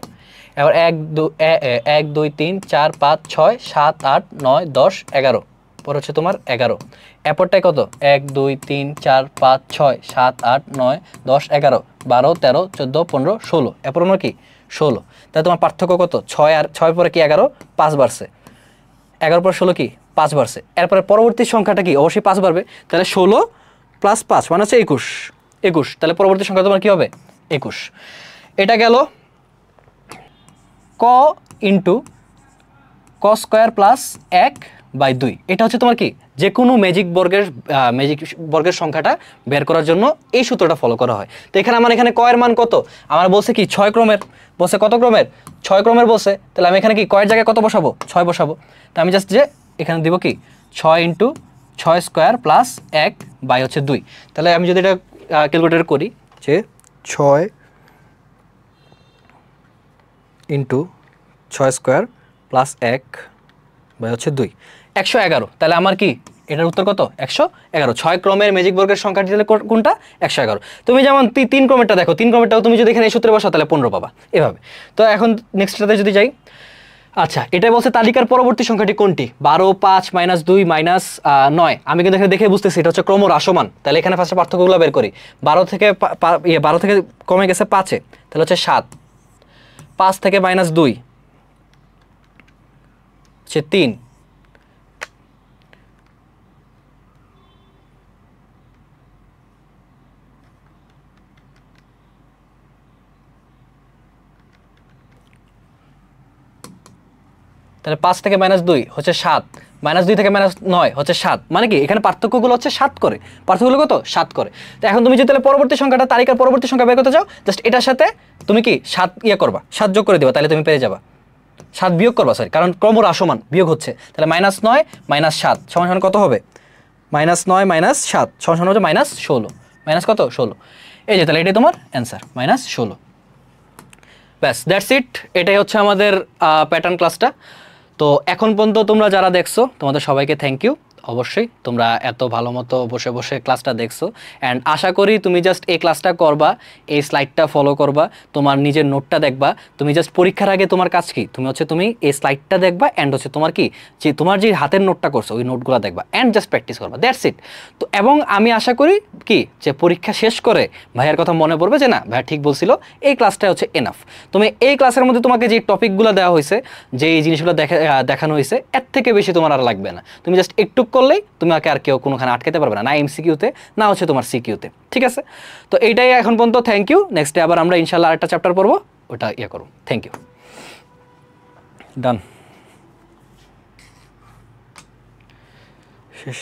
এবার 1 2 3 4 5 6 7 8 9 10 11, পর হচ্ছে তোমার 11। এরপরটাই কত? 1 2 3 4 5 6 7 8 9 10 11 12 13 14 15 16, এরপর আমার কি 16। তাহলে তোমার পার্থক্য কত? 6 আর 6 পরে কি 11, 5 বাড়ছে। 11 পর 16 কি 5 বাড়ছে। এরপরে পরবর্তী সংখ্যাটা কি অবশ্যই 5 বাড়বে, তাহলে 16 + 5 মানে হচ্ছে 21। 21, তাহলে পরবর্তী সংখ্যা তোমার কি হবে? 21। এটা গেল ক ইন্টু ক স্কোয়ার প্লাস 1/2। এটা হচ্ছে তোমার কি যে কোনো ম্যাজিক বর্গের সংখ্যাটা বের করার জন্য এই সূত্রটা ফলো করা হয়। তো এখানে আমার এখানে ক এর মান কত? আমার বলছে কি 6 ক্রমের, বলছে কত ক্রমের? 6 ক্রমের বলছে। তাহলে আমি এখানে কি কয়ের জায়গায় কত বসাবো? 6 বসাবো। তো আমি জাস্ট যে এখানে দিব কি 6 × 6 স্কোয়ার প্লাস 1/2। তাহলে আমি যদি এটা ক্যালকুলেটর করি যে 6 × 6 স্কোয়ার প্লাস 1/2, 111। তাহলে আমার কি এটার উত্তর কত? 111। 6 ক্রমের ম্যাজিক বর্গের সংখ্যাটি তাহলে কোনটা? 111। তুমি যেমন 3 ক্রমেরটা দেখো, 3 ক্রমেরটাও তুমি যদি এখানে এই সূত্রে বসাও তাহলে 15 পাবা, এভাবে। তো এখন নেক্সটটাতে যদি যাই, আচ্ছা এটাই বলছে তালিকার পরবর্তী সংখ্যাটি কোনটি? 12 5 -2 -9। আমি কিন্তু এখানে দেখে বুঝতেছি এটা হচ্ছে ক্রমহ্রাসমান। তাহলে এখানে ফার্স্টে পার্থক্যগুলো বের করি। 12 থেকে কমে গেছে 5-এ, তাহলে হচ্ছে 7। 5 থেকে -2 হচ্ছে 3। তাহলে 5 থেকে -2 হচ্ছে 7, -2 থেকে -9 হচ্ছে 7, মানে কি এখানে পার্থক্যগুলো হচ্ছে 7 করে, পার্থক্যগুলো কত? 7 করে। তো এখন তুমি যদি তাহলে পরবর্তী সংখ্যাটা তালিকার পরবর্তী সংখ্যা বের করতে চাও, জাস্ট এটার সাথে তুমি কি 7 করবা, 7 যোগ করে দিবা, তাহলে তুমি পেয়ে যাবা। 7 বিয়োগ করবা, সরি, কারণ ক্রমহ্রাসমান বিয়োগ হচ্ছে। তাহলে -9 - 7 সমান কত হবে? -9 - 7 সমান হচ্ছে -16, মাইনাস কত? 16। এই যে তাহলে এটাই তোমার অ্যান্সার, -16। ব্যাস, দ্যাটস ইট। এটাই হচ্ছে আমাদের প্যাটার্ন ক্লাসটা। তো এখন পর্যন্ত তোমরা যারা দেখছো তোমাদের সবাইকে থ্যাংক ইউ। অবশ্যই তোমরা এত ভালো মতো বসে বসে ক্লাসটা দেখছো, অ্যান্ড আশা করি তুমি জাস্ট এই ক্লাসটা করবা, এই স্লাইডটা ফলো করবা, তোমার নিজের নোটটা দেখবা। তুমি জাস্ট পরীক্ষার আগে তোমার কাজ কি, তুমি এই স্লাইডটা দেখবা, অ্যান্ড হচ্ছে তোমার কি যে তোমার যে হাতের নোটটা করছো ওই নোটগুলো দেখবা, অ্যান্ড জাস্ট প্র্যাকটিস করবা, দ্যাটস ইট। তো এবং আমি আশা করি কি যে পরীক্ষা শেষ করে ভাইয়ার কথা মনে পড়বে যে না ভাইয়া ঠিক বলছিল, এই ক্লাসটা হচ্ছে এনাফ। তুমি এই ক্লাসের মধ্যে তোমাকে যে টপিকগুলো দেওয়া হয়েছে, যে এই জিনিসগুলো দেখানো হয়েছে, এর থেকে বেশি তোমার আর লাগবে না। তুমি জাস্ট একটু করলেই তোমাকে আর কেউ কোনোখানে আটকাতে পারবে না, না এমসিকিউতে না হচ্ছে তোমার সিকিউতে, ঠিক আছে? তো এইটাই এখন পর্যন্ত, থ্যাংক ইউ। নেক্সট ডে আবার আমরা ইনশাল্লাহ আরেকটা চ্যাপ্টার পড়বো, ওটা করো। থ্যাংক ইউ, ডান, শেষ।